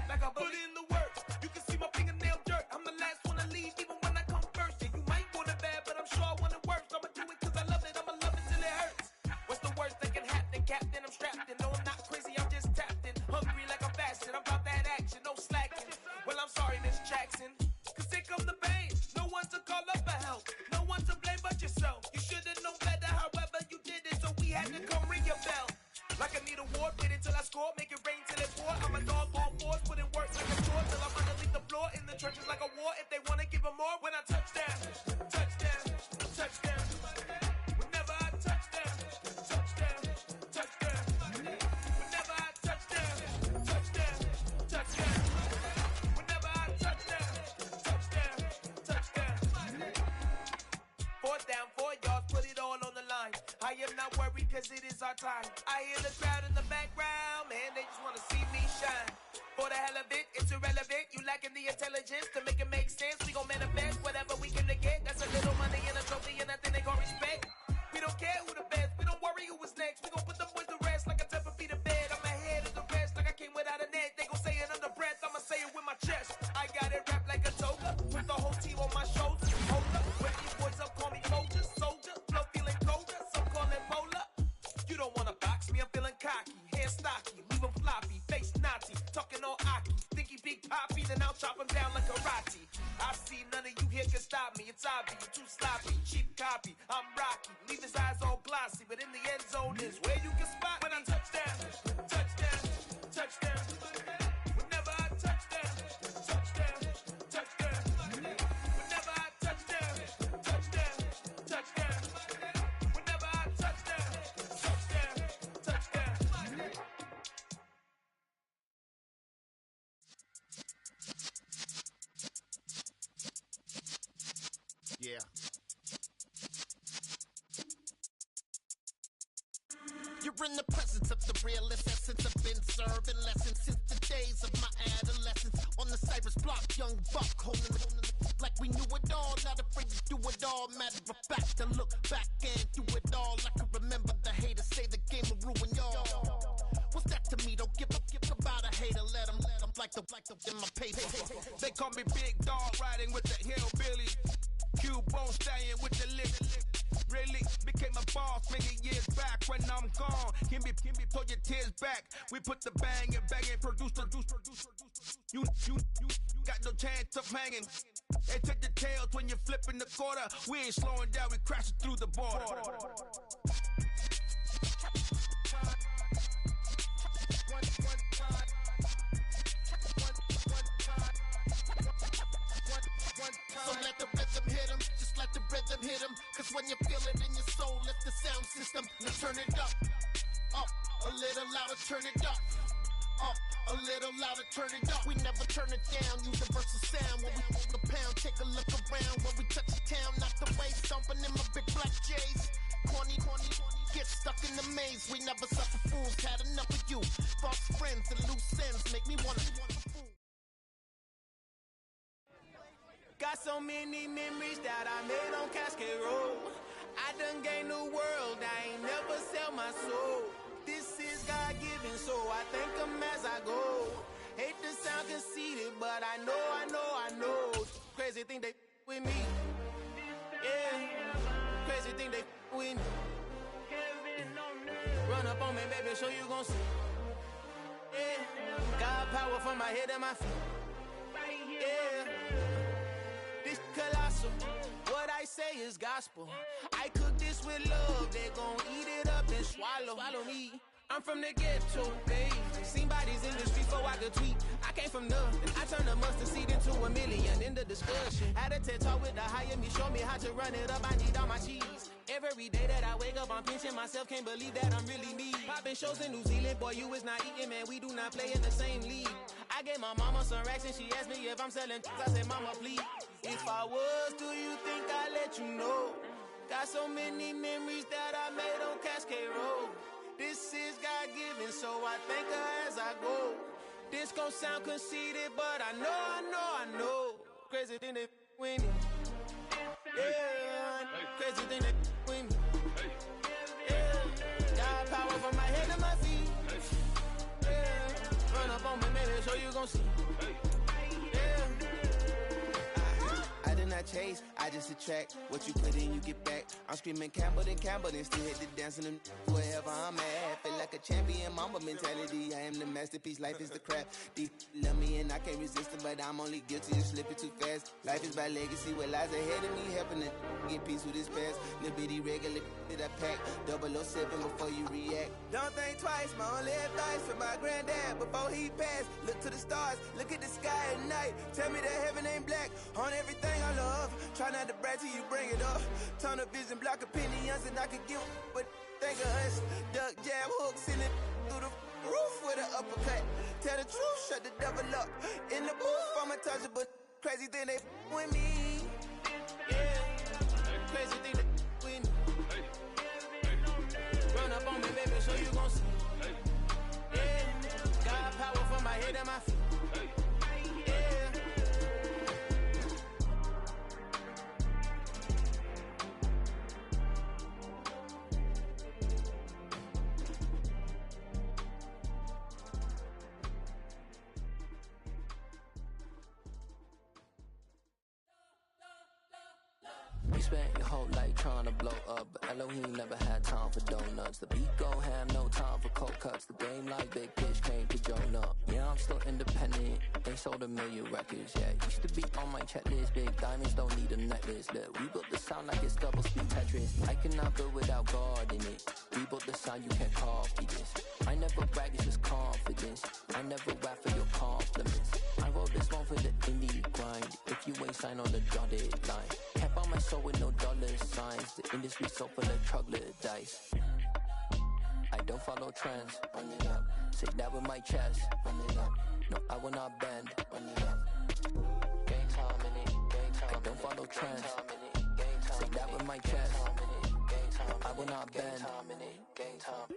Like a bully. Put in the work, you can see my fingernail dirt. I'm the last one to leave, even when I come first. Yeah, you might want it bad, but I'm sure I want it worse. I'ma do it cause I love it, I'ma love it till it hurts. What's the worst that can happen, Captain? I'm strapped in, no I'm not crazy, I'm just tapped in. Hungry like I'm fasting, I'm about that action, no slacking. Well, I'm sorry, Miss Jackson, cause here come the pain. No one to call up for help, no one to blame but yourself. You should've known better, however you did it, so we had to come ring your bell. Like I need a ward, wait until I score, make it rain till it pour. I'm a dog on fours, put in work like a chore till I'm underneath the floor, in the trenches like a war. If they wanna give them more, when I touchdown, touchdown, touchdown. Whenever I touchdown, touchdown, touchdown. Whenever I touchdown, touchdown, touchdown. Whenever I touchdown, touchdown, touchdown. 4th down, 4 yards, put it all on the line. I am not worried cause it is our time. I hear the crowd in the background, man, they just wanna see me shine. For the hell of it, it's irrelevant. You lacking the intelligence to make it make sense. We gon' manifest whatever we can to get. That's a little money and a trophy and nothing they gon' respect. We don't care who the best, we don't worry who was next. We gon' put them boys to rest like a 10 feet of bed. I'm ahead of the rest like I came without a net. They gon' say it under breath, I'ma say it with my chest. I got it You're in the presence of the realest essence. I've been serving lessons since the days of my adolescence. On the Cypress block, young buck holding it like we knew it all. Not afraid to do it all. Matter of fact, to look back and do it all. I can remember the haters say the game will ruin y'all. What's that to me? Don't give about a hater. Let them like the in my paper. They call me Big Dog, riding with the hillbilly. Q-Bone stallion with the lip. Really became a boss many years back. When I'm gone, can be pull your tears back. We put the bang and produce. You got no chance of hanging. They take the tails when you're flipping the quarter. We ain't slowing down, we crashing through the border. So let the rhythm hit him, just let the rhythm hit him. Cause when you feel it in your soul, let the sound system, now turn it up, a little louder, turn it up, a little louder, turn it up. We never turn it down, universal sound. When we move the pound, take a look around. When we touch the town, not the way, stomping in my big black J's. Corny, get stuck in the maze. We never suffer fools, had enough of you. False friends and loose ends make me wanna fool. Got so many memories that I made on Cascade Road. I done gained the world, I ain't never sell my soul. This is God-given, so I thank him as I go. Hate to sound conceited, but I know. Crazy thing they with me. Yeah, crazy thing they with me. Run up on me, baby, so you gon' see. Yeah, God power from my head to my feet. Yeah. This colossal, what I say is gospel. I cook this with love, they gon' eat it up and swallow me. I'm from the ghetto, babe. Seen bodies in the streets before I could tweet. I came from nothing. I turned a mustard seed into a million in the discussion. Had a TED talk with the higher me, show me how to run it up. I need all my cheese. Every day that I wake up, I'm pinching myself. Can't believe that I'm really me. Popping shows in New Zealand, boy, you is not eating, man. We do not play in the same league. I gave my mama some racks and she asked me if I'm selling. I said, mama, please. If I was, do you think I'd let you know? Got so many memories that I made on Cascade Road. This is God-given, so I thank her as I go. This gon' sound conceited, but I know. Crazy thing they with me. Yeah, crazy thing they with me. Yeah, got power from my head to my feet. Yeah, run up on me, baby, so you gon' see. I did not chase, I just attract. What you put in, you get back. I'm screaming Campbell, then still hit the dancing and wherever I'm at. Feel like a champion, mamba mentality. I am the masterpiece, life is the crap. Deep love me and I can't resist it, but I'm only guilty of slipping too fast. Life is by legacy, what lies ahead of me, helping to get peace with this past. Little bitty regular that I pack, 007 before you react. Don't think twice, my only advice for my granddad before he passed. Look to the stars, look at the sky at night. Tell me that heaven ain't black on everything I love. Try not to brag till you bring it up. Tunnel vision, block opinions, and I could give but think of us. Duck, jab, hook, send it through the roof with an uppercut. Tell the truth, shut the devil up. In the booth, I'm untouchable. Crazy thing they with me. Yeah, crazy thing they with me. Run up on me, baby, so you gon' see. Yeah, God power from my head and my feet. You spent your whole life trying to blow up, but Elohim never had time for donuts. The beat go ham, no time for cold cuts. The game like Big Pitch came to join up. Yeah, I'm still independent, they sold 1 million records, yeah. Used to be on my checklist, big diamonds don't need a necklace. Look, we built the sound like it's double speed Tetris. I cannot build without God in it. We built the sound, you can't copy this. I never brag, it's just confidence. I never rap for your compliments. I wrote this one for the indie grind. If you ain't signed on the dotted line, can't buy my soul with no dollar signs. The industry so full of troglodytes. I don't follow trends. Run it up. Say that with my chest. Run it up. No, I will not bend. Run it up. Gang time in it. Gang time. I don't follow trends. Say that with my chest. I will not bend. Gang time.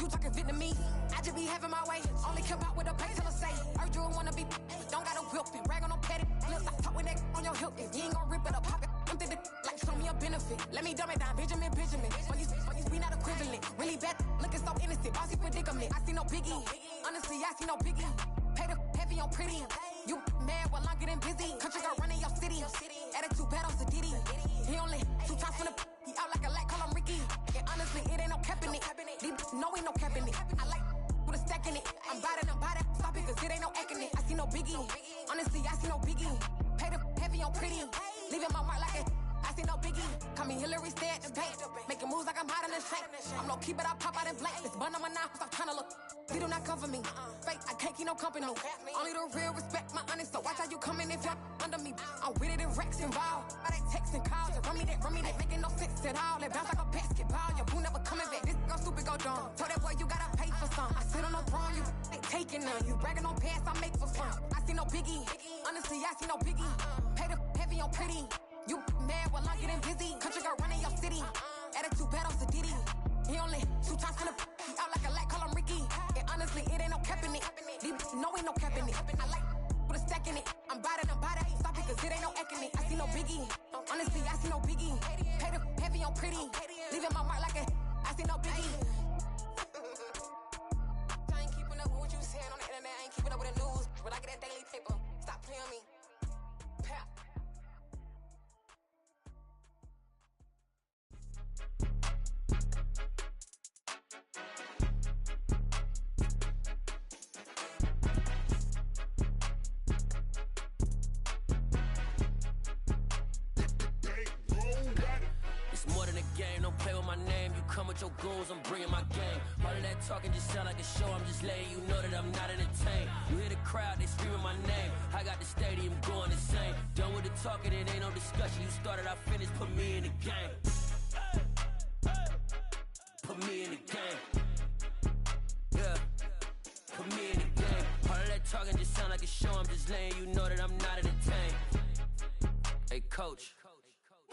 You talking Vietnamese? I just be having my way. Only care about what the payteller say. Rgh wanna be, don't got a whip and rag on no petty. Lips, I talk with that on your hip. If you ain't gon' rip it up, pop it. I'm thinking like show me a benefit. Let me dumb it down, Benjamin. We not equivalent. Really bad, looking so innocent. Bossy predicament. I see no biggie. Honestly, I see no biggie. Pay the heavy on pretty. You mad while I'm getting busy. Country girl running your city. Attitude bad on Sadiddy. He only 2 times from the he out like a lack, call him Ricky. And honestly, it ain't no cap in it. No, ain't no cap in it. I like with a stack in it. I'm about it. Stop it, cause it ain't no acting it. I see no biggie. Honestly, I see no biggie. Pay the heavy on pretty. Leaving my mark like it. I see no biggie. Call me Hillary, stay at the bank. Making moves like I'm hot in the shank. I'm low key, but I pop out in blank. This bun on my knife, stop trying to look. They do not come for me. Fake, I can't keep no company. Only the real respect my honest. So watch how you coming if you're under me. I'm with it in Rex involved. I they texting calls. Run me that. Making no sense at all. They bounce like a basketball. Your boo never coming back. This go stupid, go dumb. Told that boy you gotta pay for some. I sit on no throne, you ain't taking none. You bragging on pants, I make for fun. I see no biggie. Honestly, I see no biggie. Pay the heavy on pretty. You mad while I'm getting busy. Country girl running your city. Attitude bad on Sadiddy. He only 2 times from the he out like a lack, call him Ricky. And honestly, it ain't no cap in it. No, ain't no cap in it. I like with a stack in it. I'm about it. Stop it, cause it ain't no acting it. I see no biggie. Honestly, I see no biggie. Pay the heavy on pretty. Leaving my mark like a I see no biggie. I ain't keeping up with what you saying on the internet. I ain't keeping up with the news. But I get that daily paper. Stop playing me. Pap. With your goons, I'm bringing my game. All of that talking just sound like a show. I'm just letting you know that I'm not entertained. You hear the crowd, they screaming my name. I got the stadium going insane. Done with the talking, it ain't no discussion. You started, I finished, put me in the game. Put me in the game. Yeah, put me in the game. All of that talking just sound like a show. I'm just letting you know that I'm not entertained. Hey coach,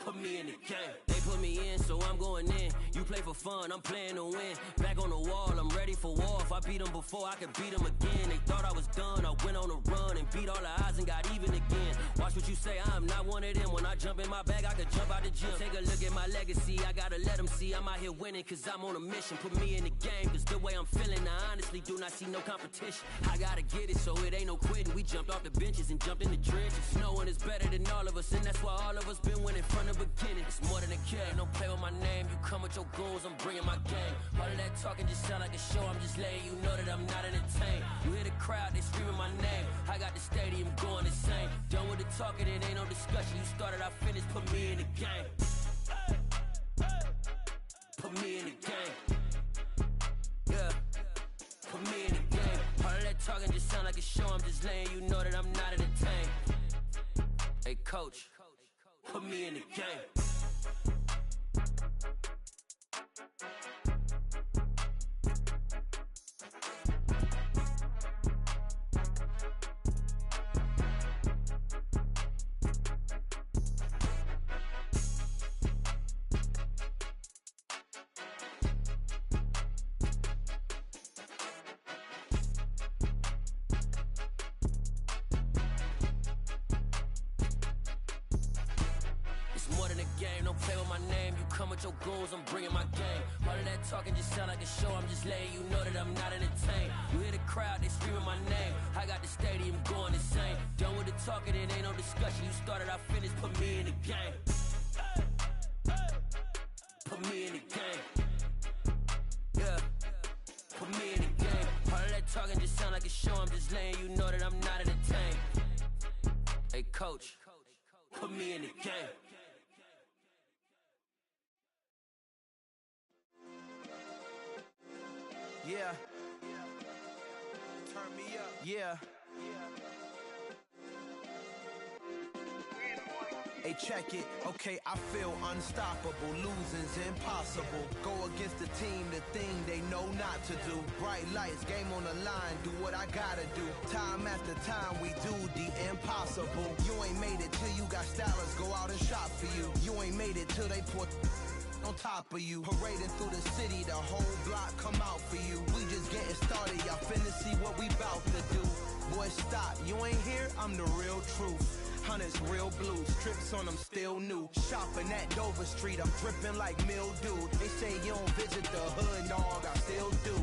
put me in the game. They put me in, so I'm going in. You play for fun, I'm playing to win. Back on the wall, I'm ready for war. If I beat them before, I can beat them again. They thought I was done, I went on a run and beat all the odds and got even again. Watch what you say, I'm not one of them. When I jump in my bag, I could jump out the gym. Take a look at my legacy, I gotta let them see I'm out here winning, cause I'm on a mission. Put me in the game, cause the way I'm feeling, I honestly do not see no competition. I gotta get it, so it ain't no quitting. We jumped off the benches and jumped in the trenches. No one is better than all of us, and that's why all of us been winning from the beginning. It's more than a game, don't play with my name. You come with your goons, I'm bringing my game. All of that talking just sound like a show. I'm just letting you know that I'm not entertained. You hear the crowd, they screaming my name. I got the stadium going insane. Done with the talking, it ain't no discussion. You started, I finished, put me in the game. Put me in the game. Yeah, put me in the game. All of that talking just sound like a show. I'm just letting you know that I'm not entertained. Hey coach, put me in the game. Your goals, I'm bringing my game. All of that talking just sound like a show. I'm just letting you know that I'm not entertained. You hear the crowd, they screaming my name. I got the stadium going insane. Done with the talking, it ain't no discussion. You started, I finished, put me in the game. Put me in the game. Yeah, put me in the game. All of that talking just sound like a show. I'm just letting you know that I'm not entertained. Hey coach, put me in the game. Yeah. Turn me up. Yeah. Hey, check it. Okay, I feel unstoppable. Losing's impossible. Go against the team, the thing they know not to do. Bright lights, game on the line, do what I gotta do. Time after time, we do the impossible. You ain't made it till you got stylers go out and shop for you. You ain't made it till they put on top of you. Parading through the city, the whole block come out for you. We just getting started, y'all finna see what we bout to do. Boy, stop, you ain't here, I'm the real truth. Hunters, real blue, strips on them still new. Shopping at Dover Street, I'm dripping like mildew. They say you don't visit the hood, dog, I still do.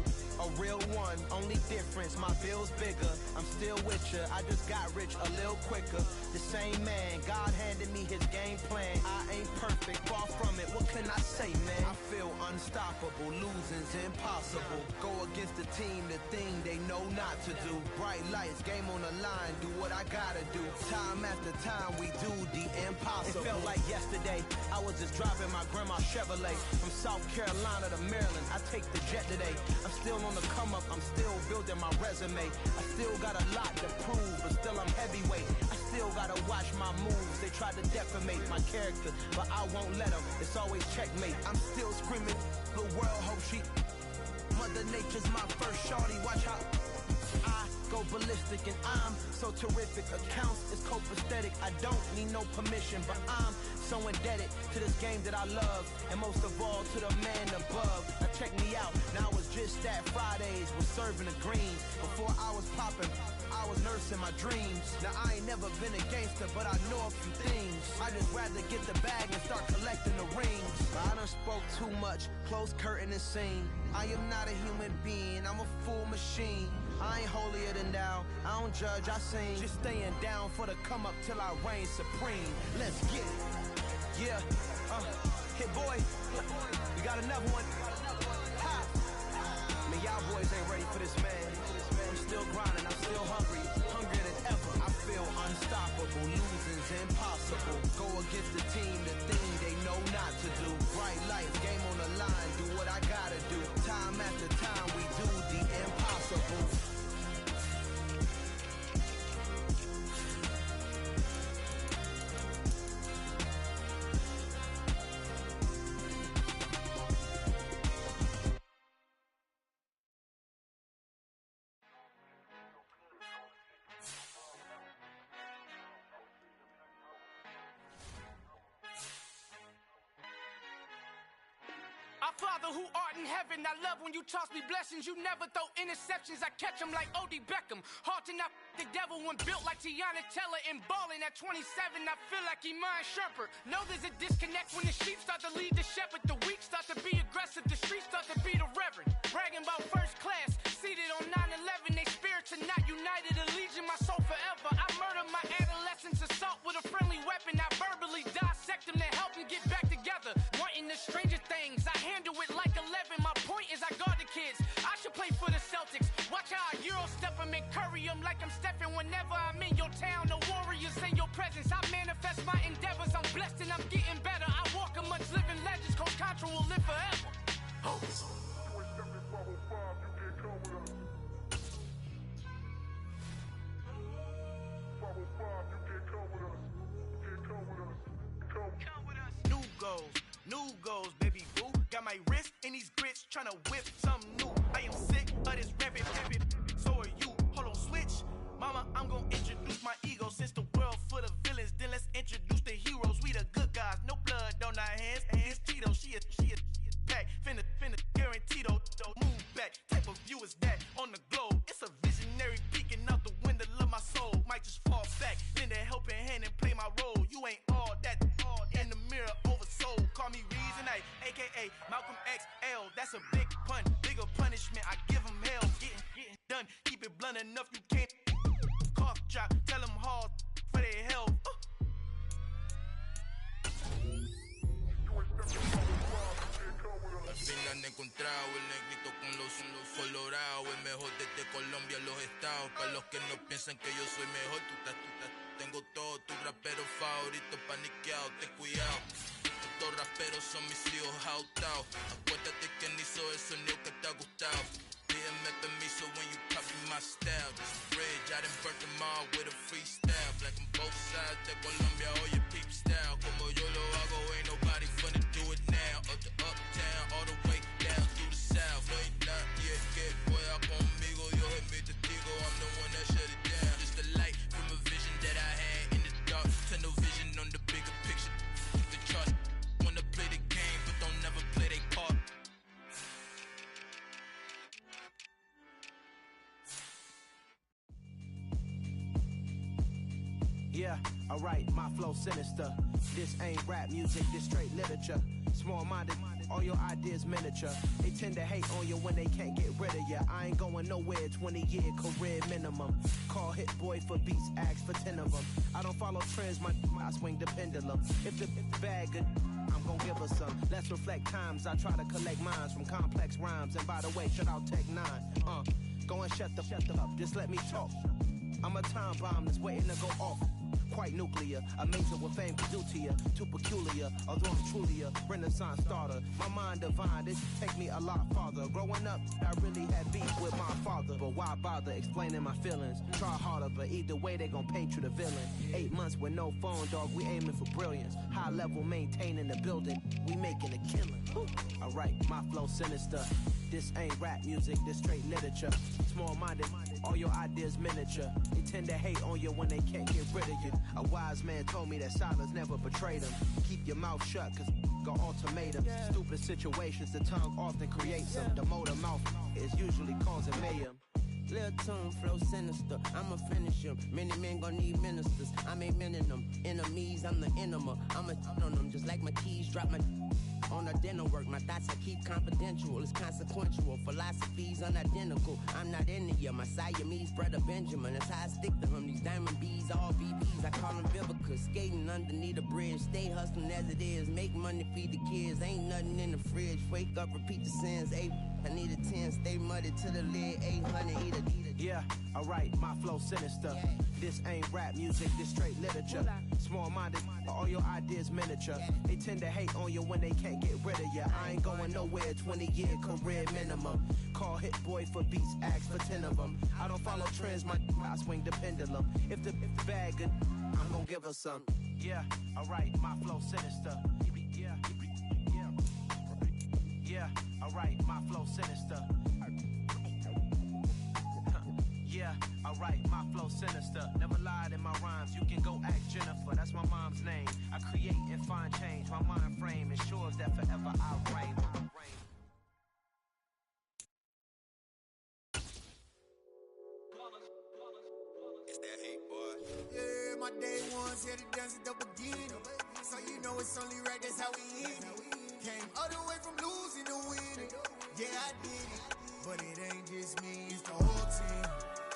A real one, only difference, my bill's bigger. I'm still with ya, I just got rich a little quicker. The same man, God handed me his game plan. I ain't perfect, far from it, what can I say, man? I feel unstoppable, losing's impossible. Go against the team, the thing they know not to do. Bright lights, game on the line, do what I gotta do. Time after time, we do the impossible. It felt like yesterday, I was just driving my grandma's Chevrolet. From South Carolina to Maryland, I take the jet today. I'm still on the come up, I'm still building my resume. I still got a lot to prove, but still I'm heavyweight. I still gotta watch my moves. They try to defamate my character, but I won't let them. It's always checkmate. I'm still screaming, the world hope she. Mother Nature's my first shorty, watch how I go ballistic and I'm so terrific. Accounts is copacetic, I don't need no permission, but I'm so indebted to this game that I love, and most of all to the man above. Now check me out, now it was just that Fridays was serving the greens. Before I was popping, I was nursing my dreams. Now I ain't never been a gangster, but I know a few things. I just rather get the bag and start collecting the rings. But I done spoke too much, close curtain and scene. I am not a human being, I'm a full machine. I ain't holier than thou, I don't judge, I sing. Just staying down for the come up till I reign supreme. Let's get it. Yeah, hit boy, we got another one. Ha. Man, y'all boys ain't ready for this, man. I'm still grinding, I'm still hungry, hungrier than ever. I feel unstoppable, losing's impossible. Go against the team, the thing they know not to do. Bright lights, game on the line, do what I gotta do. Time after time, we do the impossible. Our Father who art in heaven, I love when you toss me blessings. You never throw interceptions, I catch them like O.D. Beckham. Hard to not the devil when built like Tiana Teller and balling at 27. I feel like Iman Shumpert. Know there's a disconnect when the sheep start to lead the shepherd. The weak start to be aggressive, the streets start to be the reverend. Bragging about first class, seated on 9/11. They spirits are not united, a legion, my soul forever. I murder my adolescence, assault with a friendly weapon. I verbally dissect them to help them get back together. Wanting the stranger things, I handle it like 11. My point is I guard the kids. I should play for the Celtics. Watch how I Euro step them and curry them like I'm Stephen. Whenever I'm in your town, the Warriors in your presence. I manifest my endeavors. I'm blessed and I'm getting better. I walk amongst living legends. Coach Contra will live forever. Oh. New goals, baby boo. Got my wrist in these grits, tryna whip something new. I am sick of this rabbit. So are you. Hold on, switch. Mama, I'm gonna introduce my ego. Since the world full of villains, then let's introduce the heroes. We the good guys, no blood on our hands. It's Tito, she a pack. Finna guaranteed move back. Type of view is that on the globe? It's a visionary peeking out the window of my soul. Might just fall back, lend a helping hand and play my role. You ain't all that. In the mirror, oversold. Call me Reason A, aka Malcolm XL. That's a big pun, bigger punishment. I give him hell. Getting done. Keep it blunt enough, you can't. Cough drop, tell them hard for their health. Al fin han encontrado el negrito con los colorados, el mejor desde Colombia, los estados. Para los que no piensan que yo soy mejor, tengo todo, tus raperos favoritos paniqueados, ten cuidado. Estos raperos son mis hijos adoptados. Acuérdate quién hizo el sonido que te ha gustado. Pídeme permiso when you copy my style. This bridge, I done burnt them all with a freestyle. Black on both sides de Colombia, oye peep style. Como yo lo hago, ain't nobody finna do it now. Up to uptown, all the way down through the south. No hay nadie que pueda conmigo, Dios es mi testigo. I'm the one that shut it down. Just the light from a vision that I had in the dark. Tunnel vision on the bigger picture. The trust, wanna play the game, but don't never Yeah, alright, my flow sinister. This ain't rap music, this straight literature. Small-minded, all your ideas miniature. They tend to hate on you when they can't get rid of you. I ain't going nowhere, 20-year career minimum. Call Hit Boy for beats, ask for 10 of them. I don't follow trends, I swing the pendulum. If the bag good, I'm gon' give her some. Let's reflect times, I try to collect minds from complex rhymes. And by the way, shout out Tech 9. Go and shut the up, just let me talk. I'm a time bomb that's waiting to go off. Quite nuclear, amazing what fame can do to you. Too peculiar, although I'm truly a renaissance starter. My mind divine, this take me a lot farther. Growing up, I really had beef with my father. But why bother explaining my feelings? Try harder, but either way they gon' paint you the villain. 8 months with no phone, dog, we aiming for brilliance. High level maintaining the building, we making a killing. Alright, my flow sinister. This ain't rap music, this straight literature. Small-minded, all your ideas miniature. They tend to hate on you when they can't get rid of you. A wise man told me that silence never betrayed him. Keep your mouth shut, cause got ultimatums. Stupid situations, the tongue often creates them. The motor mouth is usually causing mayhem. Lil tune, flow sinister, I'ma finish him. Many men gon' need ministers, I'm a men in them. Enemies, I'm the enema. I'ma on them, just like my keys, drop my on the dinner work. My thoughts I keep confidential, it's consequential. Philosophies unidentical, I'm not into you. My Siamese brother Benjamin, that's how I stick to him. These diamond bees, all BBs, I call them Vivica. Skating underneath the bridge, stay hustling as it is. Make money, feed the kids, ain't nothing in the fridge. Wake up, repeat the sins, I need a 10, stay muddy to the lid, 800, eat a. Yeah, alright, my flow sinister. This ain't rap music, this straight literature. Small-minded, all your ideas miniature. They tend to hate on you when they can't get rid of you. I ain't going nowhere, 20-year career minimum. Call Hit Boy for beats, ask for 10 of them. I don't follow trends, I swing the pendulum. If the bag good, I'm gon' give her some. Yeah, alright, my flow sinister. Yeah, alright, my flow sinister. Yeah, alright, my flow sinister. Never lied in my rhymes, you can go ask Jennifer. That's my mom's name. I create and find change. My mind frame ensures that forever I reign. It's that hate, boy. Yeah, my day one's here to dance at the beginning. So you know it's only right, that's how we end it. Came all the way from losing to winning. Yeah, I did it. But it ain't just me, it's the whole team.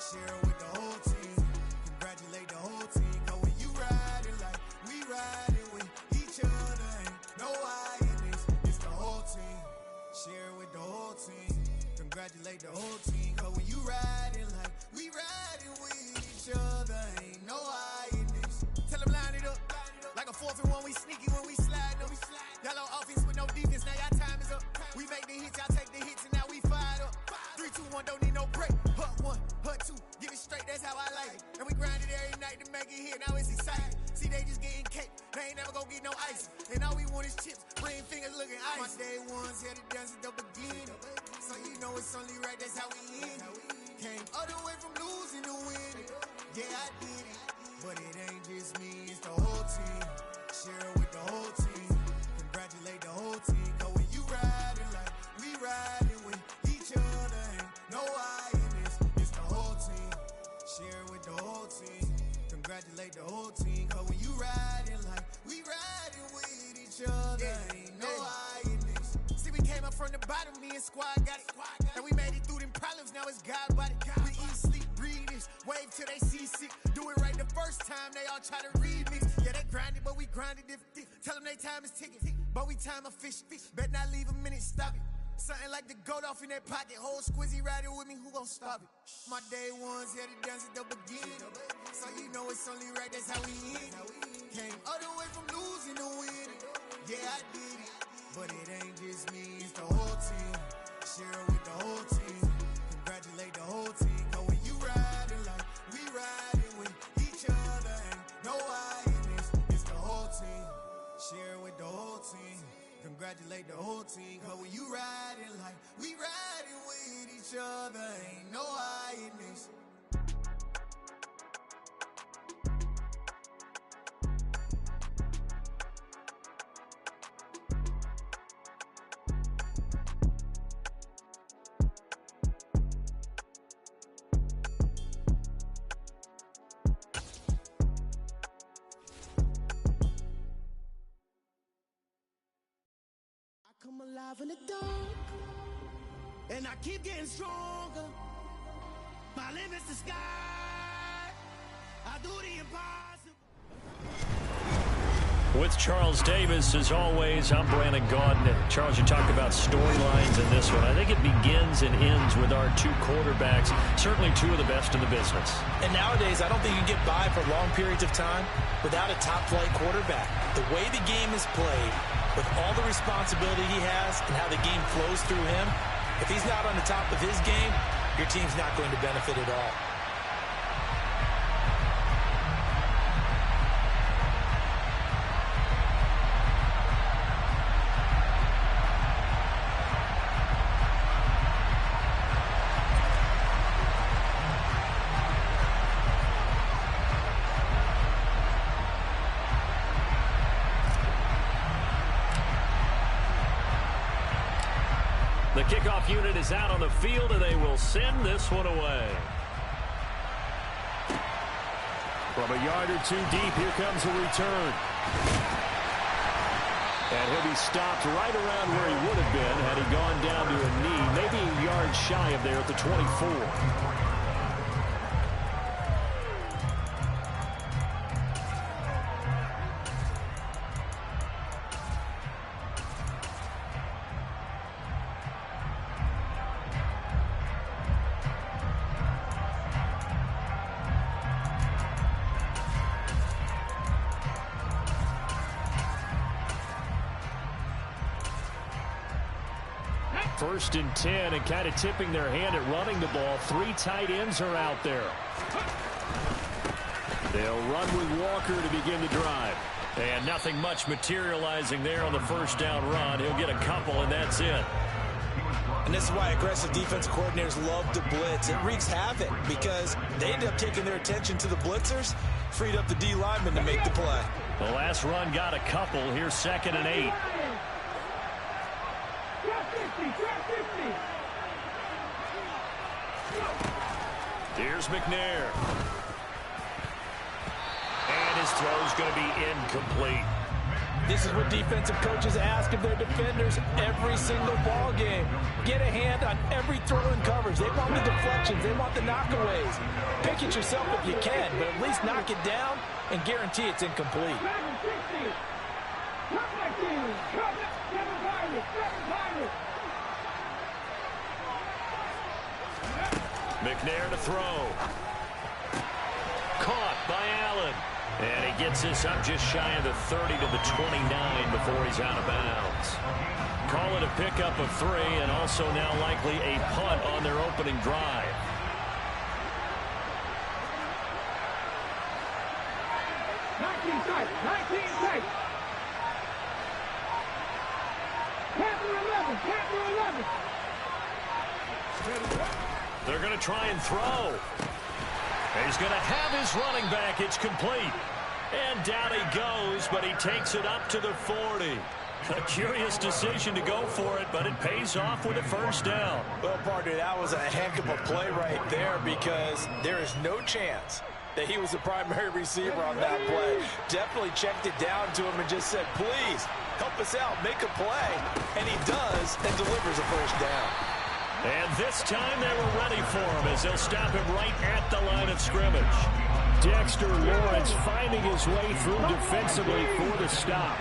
Share with the whole team. Congratulate the whole team. Cause when you riding like we riding with each other, ain't no I in this. It's the whole team. Share with the whole team. Congratulate the whole team. Cause when you riding like we riding with each other, ain't no I in this. Tell them line it up. Like a 4th and 1, we sneaky when we slide them. Y'all on offense with no defense, now y'all time is up. We make the hits, y'all take the hits, and now we fired up. 3, 2, 1, don't need no break. Hut 1, hut 2, give it straight, that's how I like it. And we grind it every night to make it here, now it's exciting. See, they just getting cake, they ain't never gonna get no ice. And all we want is chips, ring fingers looking ice. My day one's here to dance at the beginning. So you know it's only right, that's how we end it. Came all the way from losing to winning. Yeah, I did it. But it ain't just me, it's the whole team. Share with the whole team. Congratulate the whole team. Cause when you riding like we riding with each other, ain't no I in this. It's the whole team. Share with the whole team. Congratulate the whole team. Cause when you riding like we riding with each other, ain't no I in this. See, we came up from the bottom, me and squad got it. And we made it through them problems, now it's God body. We eat, sleep, breathe this, wave till they seasick. Do it right the first time, they all try to remix. Yeah, they grinded, but we grinded different. Tell them they time is ticking, but we time a fish. Bet not leave a minute, stop it. Something like the goat off in that pocket. Whole squizzy riding with me, who gon' stop it? My day one's here to dance at the beginning. So you know it's only right, that's how we end it. Came all the way from losing to winning. Yeah, I did it. But it ain't just me, it's the whole team. Share with the whole team. Congratulate the whole team. Cause when you riding like we riding with each other, ain't no I in this. It's the whole team. Share with the whole team. Congratulate the whole team. Cause when you riding like we riding with each other, ain't no I in this. myself in the dark, and I keep getting stronger. My limit's the sky. I do the impossible. With Charles Davis, as always, I'm Brandon Gaudin. Charles, you talk about storylines in this one. I think it begins and ends with our two quarterbacks, certainly two of the best in the business. And nowadays, I don't think you can get by for long periods of time without a top-flight quarterback. The way the game is played, with all the responsibility he has and how the game flows through him, if he's not on the top of his game, your team's not going to benefit at all. The kickoff unit is out on the field, and they will send this one away. From a yard or two deep, here comes a return. And he'll be stopped right around where he would have been had he gone down to a knee, maybe a yard shy of there at the 24. First and 10, and kind of tipping their hand at running the ball. Three tight ends are out there. They'll run with Walker to begin the drive. And nothing much materializing there on the first down run. He'll get a couple, and that's it. And this is why aggressive defensive coordinators love to blitz. It wreaks havoc because they end up taking their attention to the blitzers, freed up the D lineman to make the play. The last run got a couple. Here's 2nd and 8. Here's McNair. And his throw's going to be incomplete. This is what defensive coaches ask of their defenders every single ball game. Get a hand on every throw in coverage. They want the deflections. They want the knockaways. Pick it yourself if you can, but at least knock it down and guarantee it's incomplete. McNair to throw. Caught by Allen. And he gets this up just shy of the 30 to the 29 before he's out of bounds. Call it a pickup of 3, and also now likely a punt on their opening drive. They're going to try and throw. He's going to have his running back. It's complete. And down he goes, but he takes it up to the 40. A curious decision to go for it, but it pays off with a first down. Well, partner, that was a heck of a play right there because there is no chance that he was the primary receiver on that play. Definitely checked it down to him and just said, please, help us out, make a play. And he does and delivers a first down. And this time they were ready for him as they'll stop him right at the line of scrimmage. Dexter Lawrence finding his way through defensively for the stop.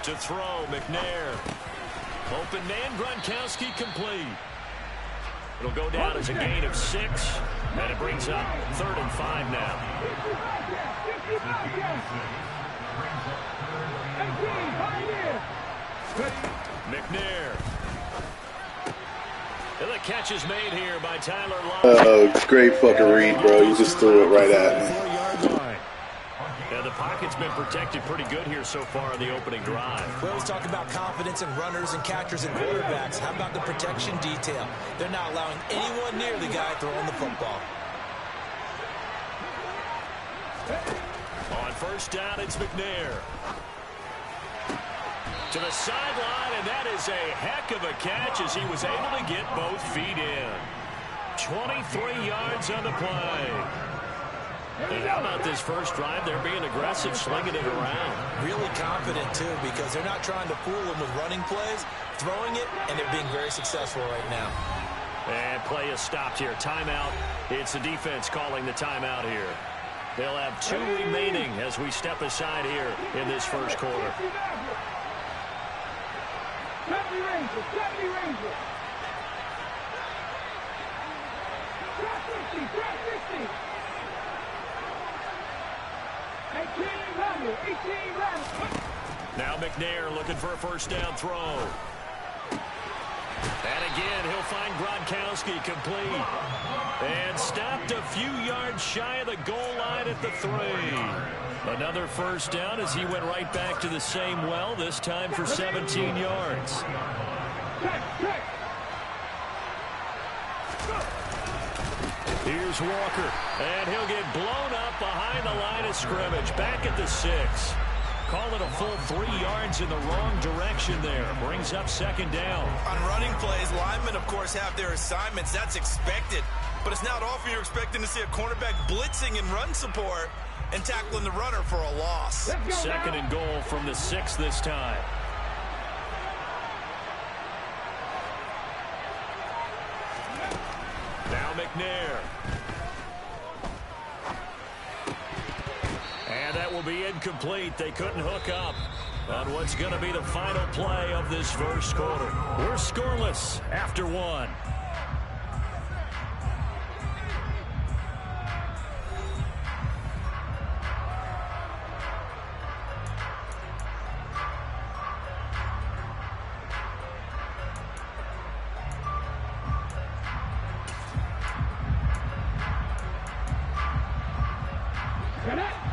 To throw, McNair. Open man, Gronkowski complete. It'll go down as a gain of 6, and it brings up 3rd and 5 now. McNair. And the catch is made here by Tyler Lockett. Oh, great fucking read, bro. You just threw it right at me. Yeah, the pocket's been protected pretty good here so far in the opening drive. We always talk about confidence in runners and catchers and quarterbacks. How about the protection detail? They're not allowing anyone near the guy throwing the football. On first down, it's McNair. To the sideline, and that is a heck of a catch as he was able to get both feet in. 23 yards on the play. And how about this first drive? They're being aggressive, slinging it around. Really confident, too, because they're not trying to fool them with running plays, throwing it, and they're being very successful right now. And play is stopped here. Timeout. It's the defense calling the timeout here. They'll have 2 remaining as we step aside here in this first quarter. Now McNair looking for a first down throw. And again, he'll find Gronkowski complete. And stopped a few yards shy of the goal line at the 3. Another first down as he went right back to the same well, this time for 17 yards. Here's Walker, and he'll get blown up behind the line of scrimmage, back at the 6. Call it a full 3 yards in the wrong direction there. Brings up second down. On running plays, linemen, of course, have their assignments. That's expected. But it's not often you're expecting to see a cornerback blitzing in run support and tackling the runner for a loss. Second and goal from the 6 this time. Now McNair. And that will be incomplete. They couldn't hook up on what's going to be the final play of this first quarter. We're scoreless after 1.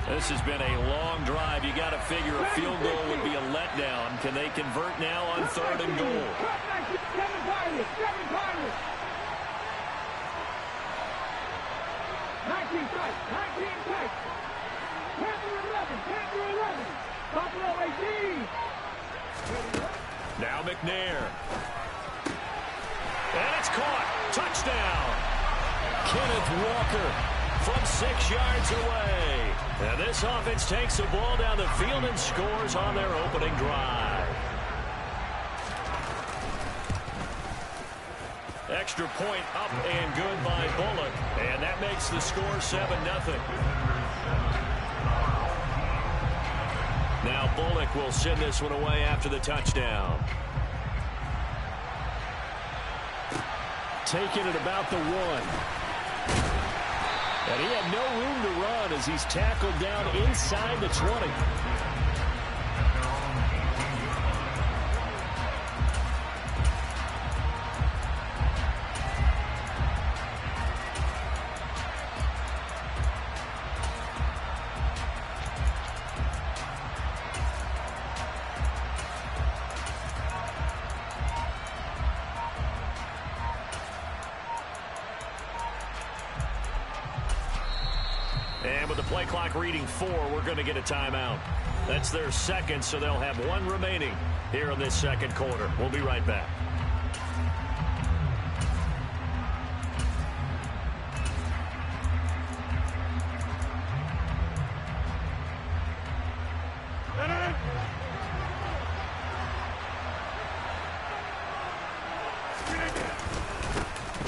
This has been a long drive. You got to figure a field goal would be a letdown. Can they convert now on 3rd and goal? Now McNair. And it's caught. Touchdown. Kenneth Walker from 6 yards away. And this offense takes the ball down the field and scores on their opening drive. Extra point up and good by Bullock. And that makes the score 7-0. Now Bullock will send this one away after the touchdown. Taking it about the 1. And he had no room to run as he's tackled down inside the 20. And with the play clock reading 4, we're going to get a timeout. That's their second, so they'll have 1 remaining here in this second quarter. We'll be right back.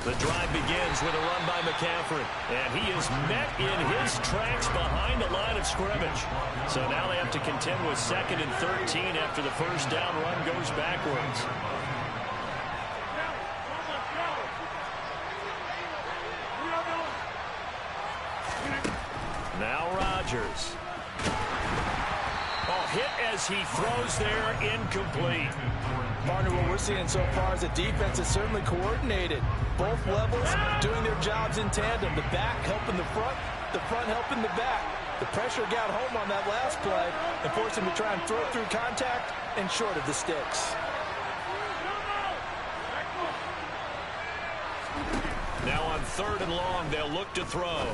The drive begins with a run by McCaffrey, and he is met in his tracks behind the line of scrimmage. So now they have to contend with 2nd and 13 after the first down run goes backwards. Now Rodgers. Oh, hit as he throws there, incomplete. Partner, what we're seeing so far is the defense is certainly coordinated. Both levels doing their jobs in tandem. The back helping the front helping the back. The pressure got home on that last play and forced him to try and throw through contact and short of the sticks. Now on 3rd and long, they'll look to throw.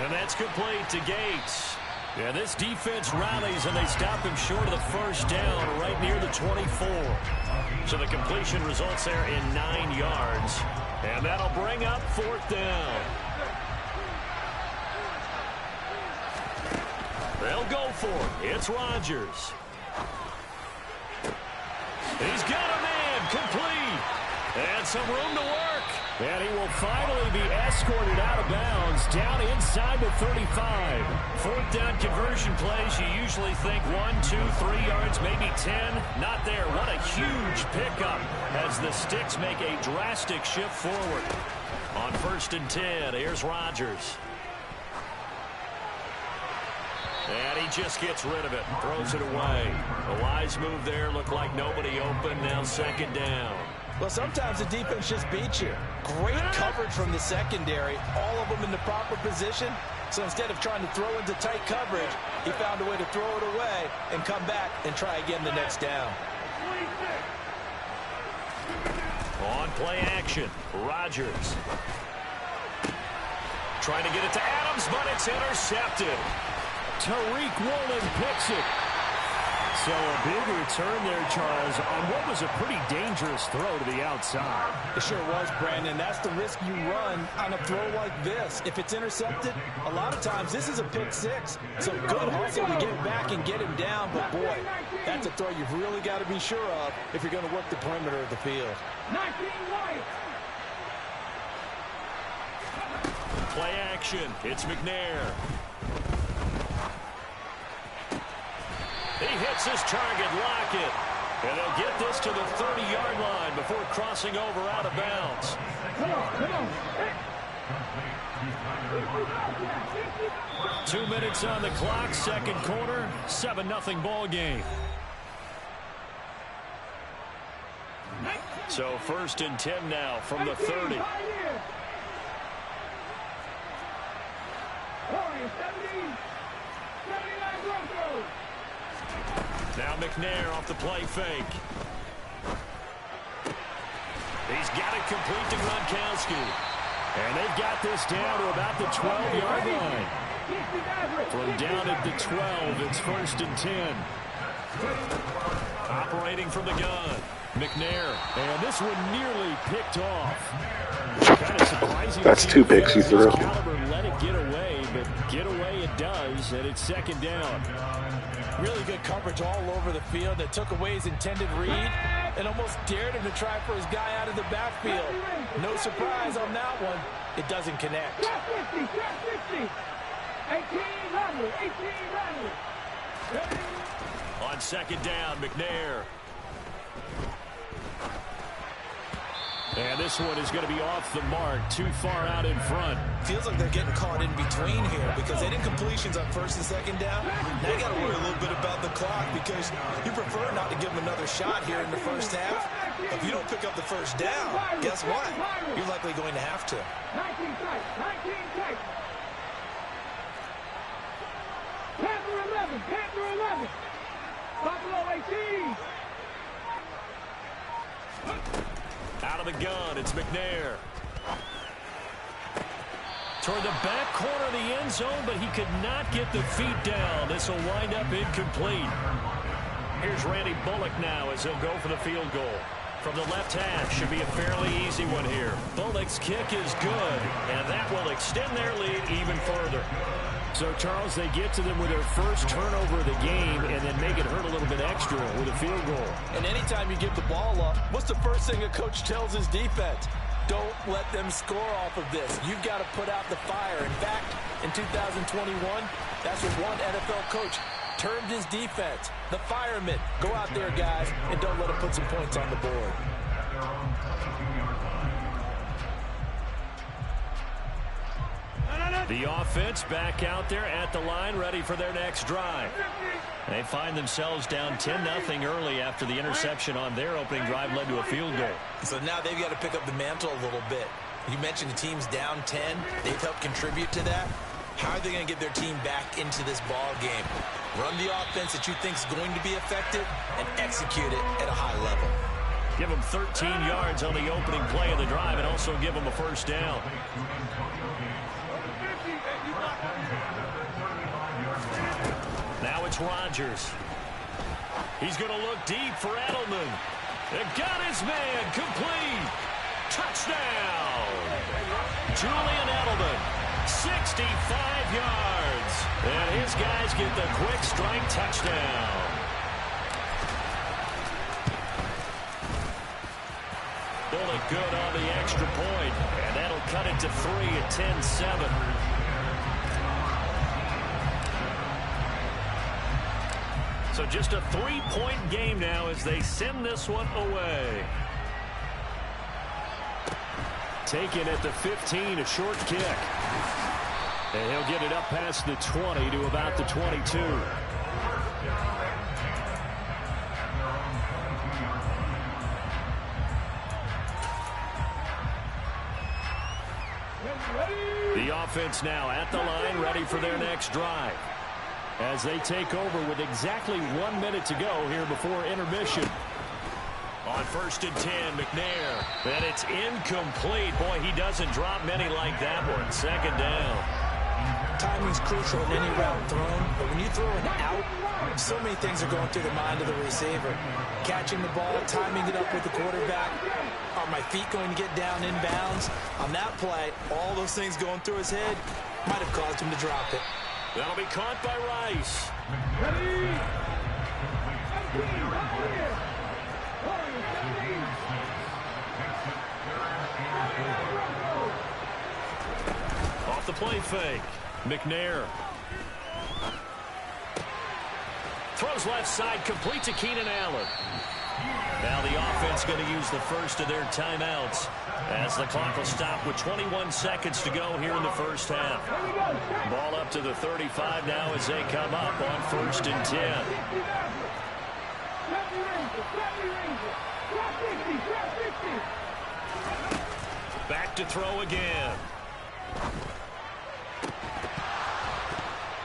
And that's complete to Gates. Yeah, this defense rallies, and they stop him short of the first down right near the 24. So the completion results there in 9 yards. And that'll bring up 4th down. They'll go for it. It's Rodgers. He's got a man complete. And some room to work. And he will finally be escorted out of bounds down inside the 35. 4th down conversion plays, you usually think 1, 2, 3 yards, maybe 10. Not there. What a huge pickup as the Sticks make a drastic shift forward. On 1st and 10, here's Rodgers. And he just gets rid of it, throws it away. A wise move there, looked like nobody open, now 2nd down. Well, sometimes the defense just beats you. Great coverage from the secondary, all of them in the proper position. So instead of trying to throw into tight coverage, he found a way to throw it away and come back and try again the next down. On play action, Rodgers. Trying to get it to Adams, but it's intercepted. Tariq Woolen picks it. So a big return there, Charles, on what was a pretty dangerous throw to the outside. It sure was, Brandon. That's the risk you run on a throw like this. If it's intercepted, a lot of times this is a pick 6. So good hustle to get back and get him down. But, boy, that's a throw you've really got to be sure of if you're going to work the perimeter of the field. Play action. It's McNair. He hits his target, Lockett. And they'll get this to the 30-yard line before crossing over out of bounds. 2 minutes on the clock, 2nd quarter, 7-0 ball game. So 1st and 10 now from the 30. Now McNair off the play fake. He's got it complete to Gronkowski. And they've got this down to about the 12-yard line. From down at the 12, it's 1st and 10. Operating from the gun, McNair. And this one nearly picked off. Kind of surprising. That's 2 picks he threw. Let it get away, but get away it does, and it's 2nd down. Really good coverage all over the field that took away his intended read and almost dared him to try for his guy out of the backfield. No surprise on that one. It doesn't connect. 18 on 2nd down, McNair. And this one is going to be off the mark, too far out in front. Feels like they're getting caught in between here because they did completions on 1st and 2nd down. Now you got to worry a little bit about the clock because you prefer not to give them another shot here in the 1st half. If you don't pick up the 1st down, guess what? You're likely going to have to. 19 takes. Panther 11. Buffalo 18. Out of the gun, it's McNair. Toward the back corner of the end zone, but he could not get the feet down. This will wind up incomplete. Here's Randy Bullock now as he'll go for the field goal. From the left half, should be a fairly easy one here. Bullock's kick is good, and that will extend their lead even further. So, Charles, they get to them with their first turnover of the game and then make it hurt a little bit extra with a field goal. And anytime you give the ball up, what's the first thing a coach tells his defense? Don't let them score off of this. You've got to put out the fire. In fact, in 2021, that's what one NFL coach termed his defense. The firemen. Go out there, guys, and don't let them put some points on the board. The offense back out there at the line, ready for their next drive. They find themselves down 10-0 early after the interception on their opening drive led to a field goal. So now they've got to pick up the mantle a little bit. You mentioned the team's down 10. They've helped contribute to that. How are they going to get their team back into this ball game? Run the offense that you think is going to be effective and execute it at a high level. Give them 13 yards on the opening play of the drive and also give them a 1st down. Now it's Rodgers. He's going to look deep for Edelman. They got his man complete. Touchdown! Julian Edelman, 65 yards. And his guys get the quick strike touchdown. Bullet good on the extra point, and that'll cut it to 3 at 10-7. So just a 3-point game now as they send this one away. Taken at the 15, a short kick. And he'll get it up past the 20 to about the 22. The offense now at the line, ready for their next drive. As they take over with exactly 1 minute to go here before intermission. On 1st and 10, McNair. And it's incomplete. Boy, he doesn't drop many like that one. 2nd down. Timing's crucial in any route thrown, but when you throw an out, so many things are going through the mind of the receiver. Catching the ball, timing it up with the quarterback. Are my feet going to get down inbounds? On that play, all those things going through his head might have caused him to drop it. That'll be caught by Rice. Off the play fake. McNair. Throws left side, complete to Keenan Allen. Now the offense going to use the first of their timeouts as the clock will stop with 21 seconds to go here in the first half. Ball up to the 35 now as they come up on 1st and 10. Back to throw again.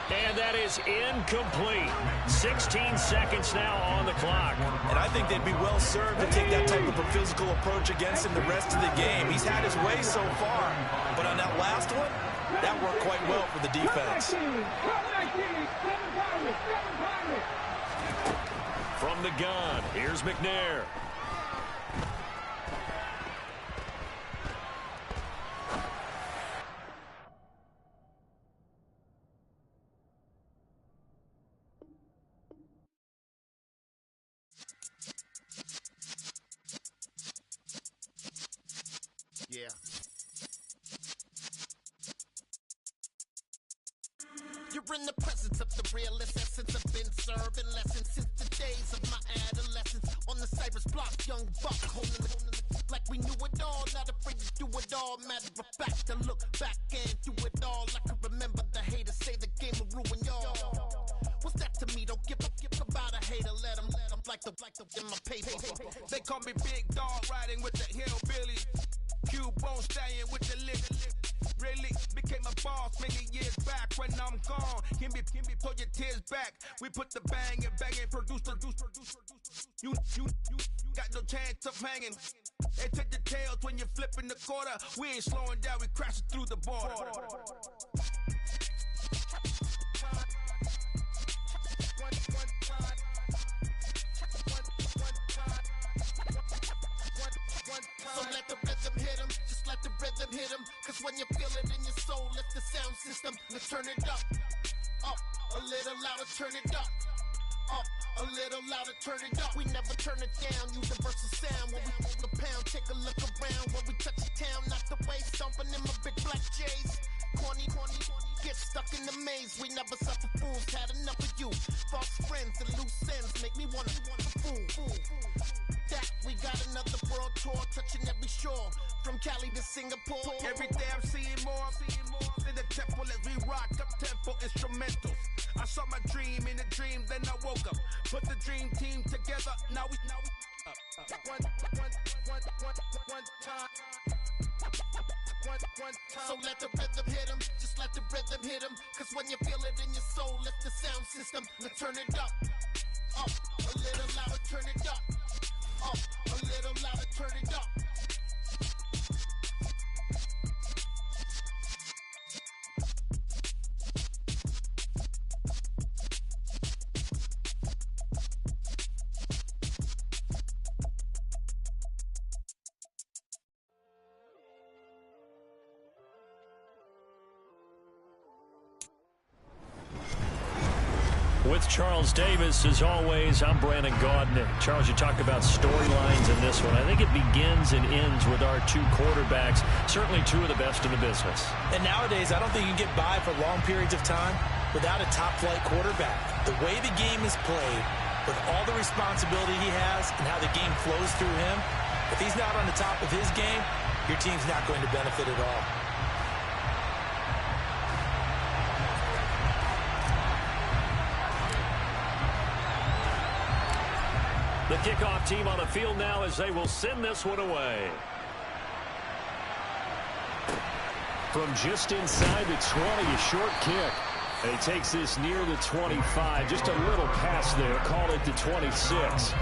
And that is incomplete. 16 seconds now on the clock. And I think they'd be well served to take that type of a physical approach against him the rest of the game. He's had his way so far, but on that last one, that worked quite well for the defense. From the gun, here's McNair. Yeah. You're in the presence of the realest essence. I've been serving lessons since the days of my adolescence. On the Cypress block, young buck holding the like we knew it all. Not afraid to do it all. Matter of fact, to look back and do it all. I can remember the haters say the game will ruin y'all. What's that to me? Don't give about a hater. Let them like the in my paper. They call me Big Dog, riding with the hillbilly. Q-Bone staying with the lick. Really became a boss many years back. When I'm gone, can be pull your tears back. We put the bang and produce. You got no chance of hanging. And take the tails when you're flipping the quarter. We ain't slowing down, we crashing through the border. So let the rhythm hit him, just let the rhythm hit him. Cause when you feel it in your soul, lift the sound system. Let's turn it up, a little louder, turn it up, a little louder, turn it up. We never turn it down, universal sound. When we hold the pound, take a look around. When we touch the town, not the way, stomping in my big black J's. Corny, get stuck in the maze. We never suffer fools, had enough of you. False friends and loose ends make me wanna fool. That we got another world tour, touching every shore, from Cali to Singapore. Every day I'm seeing more in the temple as we rock up tempo instrumentals. I saw my dream in a dream, then I woke up. Put the dream team together. Now we one time. So let the rhythm hit him, just let the rhythm hit him. Cause when you feel it in your soul, lift the sound system. Let's turn it up, a little louder, turn it up, a little louder, turn it up. With Charles Davis, as always, I'm Brandon Gaudin. Charles, you talked about storylines in this one. I think it begins and ends with our two quarterbacks, certainly two of the best in the business. And nowadays, I don't think you can get by for long periods of time without a top-flight quarterback. The way the game is played, with all the responsibility he has and how the game flows through him, if he's not on the top of his game, your team's not going to benefit at all. The kickoff team on the field now as they will send this one away. From just inside the 20, a short kick. And he takes this near the 25. Just a little pass there. Call it the 26.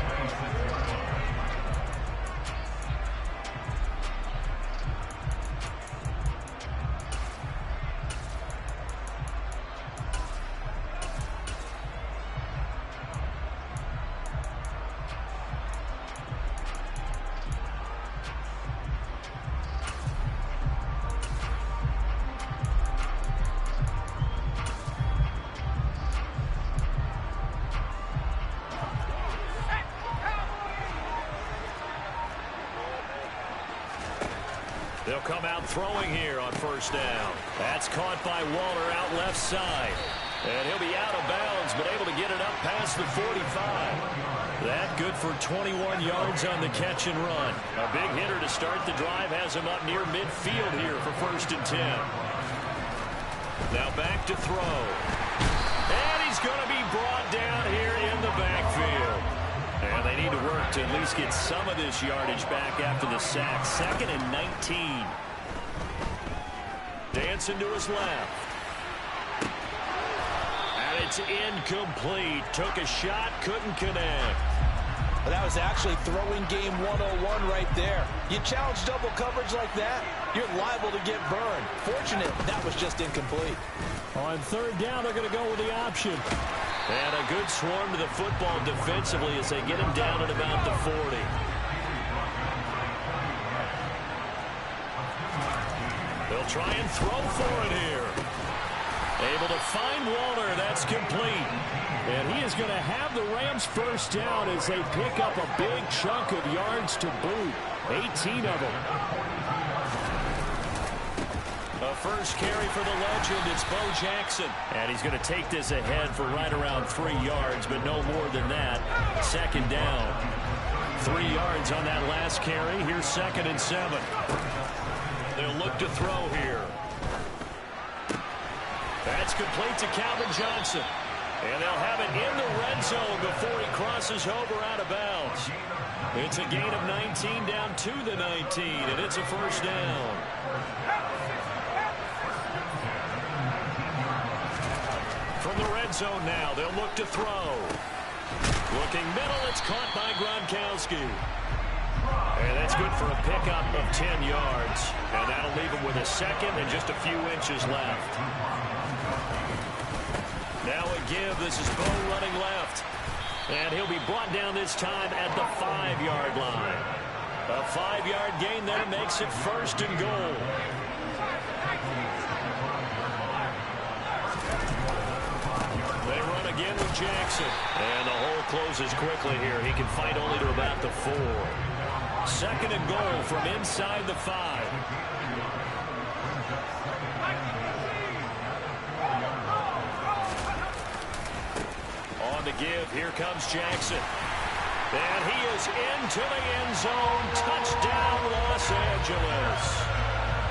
They'll come out throwing here on first down. That's caught by Waller out left side. And he'll be out of bounds, but able to get it up past the 45. That good for 21 yards on the catch and run. A big hitter to start the drive has him up near midfield here for 1st and 10. Now back to throw. And he's going to be brought down here in the backfield. And they need to work to at least get some of this yardage back after the sack. 2nd and 19. Dancing to his left. And it's incomplete. Took a shot, couldn't connect. Well, that was actually throwing game 101 right there. You challenge double coverage like that, you're liable to get burned. Fortunate, that was just incomplete. On 3rd down, they're going to go with the option. And a good swarm to the football defensively as they get him down at about the 40. They'll try and throw for it here. Able to find Waller. That's complete. And he is going to have the Rams first down as they pick up a big chunk of yards to boot. 18 of them. A first carry for the legend. It's Bo Jackson. And he's going to take this ahead for right around 3 yards, but no more than that. 2nd down. 3 yards on that last carry. Here's 2nd and 7. They'll look to throw here. That's complete to Calvin Johnson. And they'll have it in the red zone before he crosses over out of bounds. It's a gain of 19 down to the 19, and it's a first down. From the red zone now, they'll look to throw. Looking middle, it's caught by Gronkowski. And that's good for a pickup of 10 yards. And that'll leave him with a 2nd and just a few inches left. Now a give. This is Bo running left. And he'll be brought down this time at the 5-yard line. A 5-yard gain there makes it 1st and goal. They run again with Jackson. And the hole closes quickly here. He can fight only to about the 4. 2nd and goal from inside the 5. On the give, here comes Jackson. And he is into the end zone. Touchdown, Los Angeles.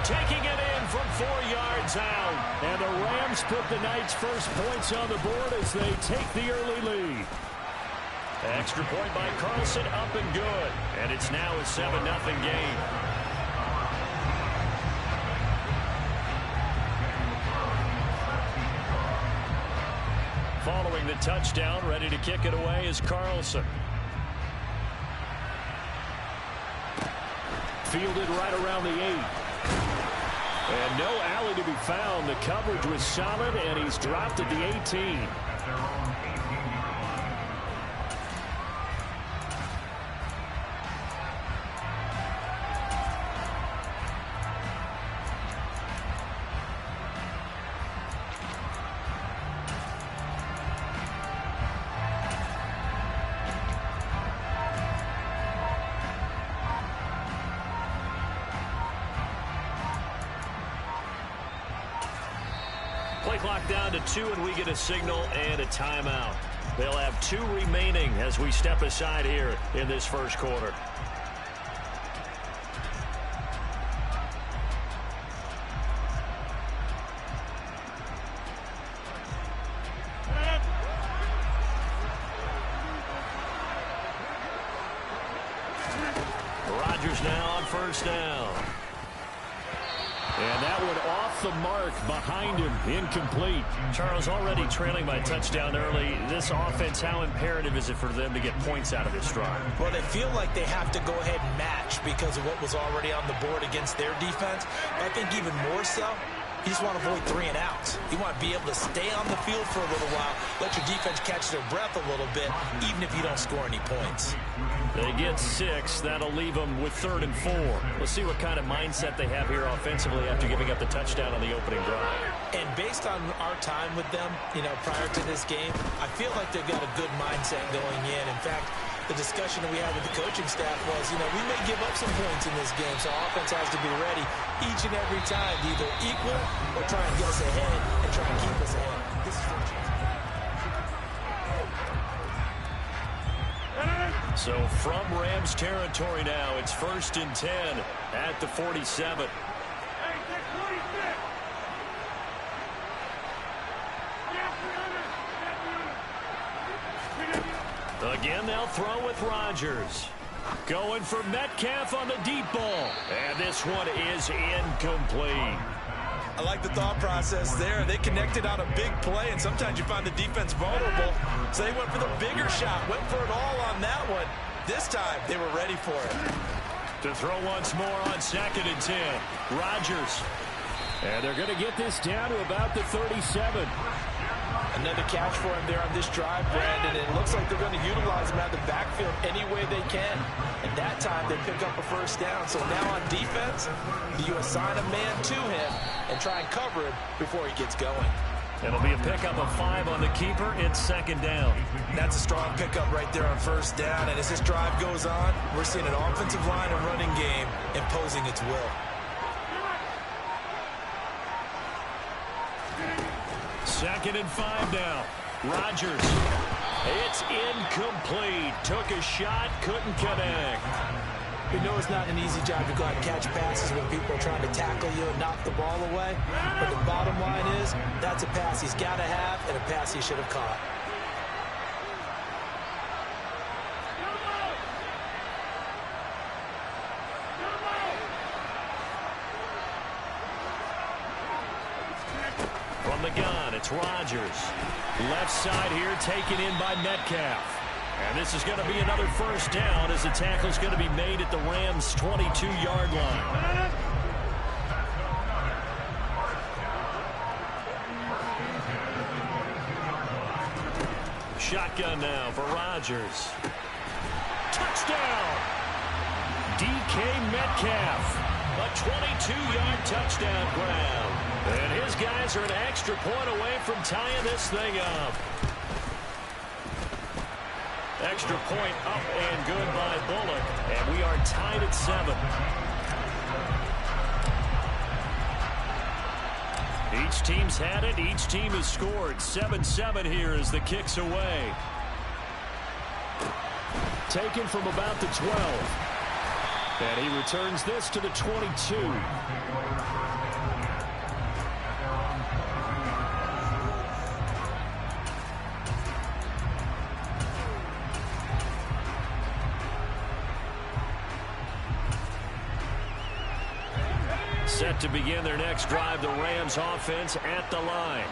Taking it in from 4 yards out. And the Rams put the Knights' first points on the board as they take the early lead. Extra point by Carlson, up and good. And it's now a 7-0 game. Following the touchdown, ready to kick it away is Carlson. Fielded right around the 8. And no alley to be found. The coverage was solid, and he's dropped at the 18. Play clock down to 2, and we get a signal and a timeout. They'll have 2 remaining as we step aside here in this first quarter. Rodgers now on first down. And that one off the mark behind him, incomplete. Charles, already trailing by touchdown early. This offense, how imperative is it for them to get points out of this drive? Well, they feel like they have to go ahead and match because of what was already on the board against their defense. But I think even more so, you just want to avoid 3 and outs. You want to be able to stay on the field for a little while, let your defense catch their breath a little bit, even if you don't score any points. They get 6. That'll leave them with 3rd and 4. We'll see what kind of mindset they have here offensively after giving up the touchdown on the opening drive. And based on our time with them, prior to this game, I feel like they've got a good mindset going in. In fact, the discussion that we had with the coaching staff was, we may give up some points in this game, so offense has to be ready each and every time to either equal or try and get us ahead and try and keep us ahead. This is their chance. So from Rams territory now, it's 1st and 10 at the 47. Again, they'll throw with Rodgers. Going for Metcalf on the deep ball. And this one is incomplete. I like the thought process there. They connected on a big play, and sometimes you find the defense vulnerable. So they went for the bigger shot, went for it all on that one. This time, they were ready for it. To throw once more on 2nd and 10. Rodgers. And they're going to get this down to about the 37. Another catch for him there on this drive, Brandon. It looks like they're going to utilize him out of the backfield any way they can. And that time, they pick up a first down. So now on defense, you assign a man to him and try and cover him before he gets going. It'll be a pickup of 5 on the keeper. It's 2nd down. That's a strong pickup right there on first down. And as this drive goes on, we're seeing an offensive line and running game imposing its will. 2nd and 5 now. Rodgers. It's incomplete. Took a shot, couldn't connect. We know it's not an easy job to go out and catch passes when people are trying to tackle you and knock the ball away. But the bottom line is, that's a pass he's got to have and a pass he should have caught. From the gun, it's Rodgers. Left side here, taken in by Metcalf. And this is going to be another first down as the tackle is going to be made at the Rams' 22-yard line. Shotgun now for Rodgers. Touchdown! DK Metcalf. A 22-yard touchdown grab. And his guys are an extra point away from tying this thing up. Extra point up and good by Bullock. And we are tied at 7. Each team's had it. Each team has scored. 7-7 here as the kick's away. Taken from about the 12. And he returns this to the 22. Set to begin their next drive, the Rams offense at the line.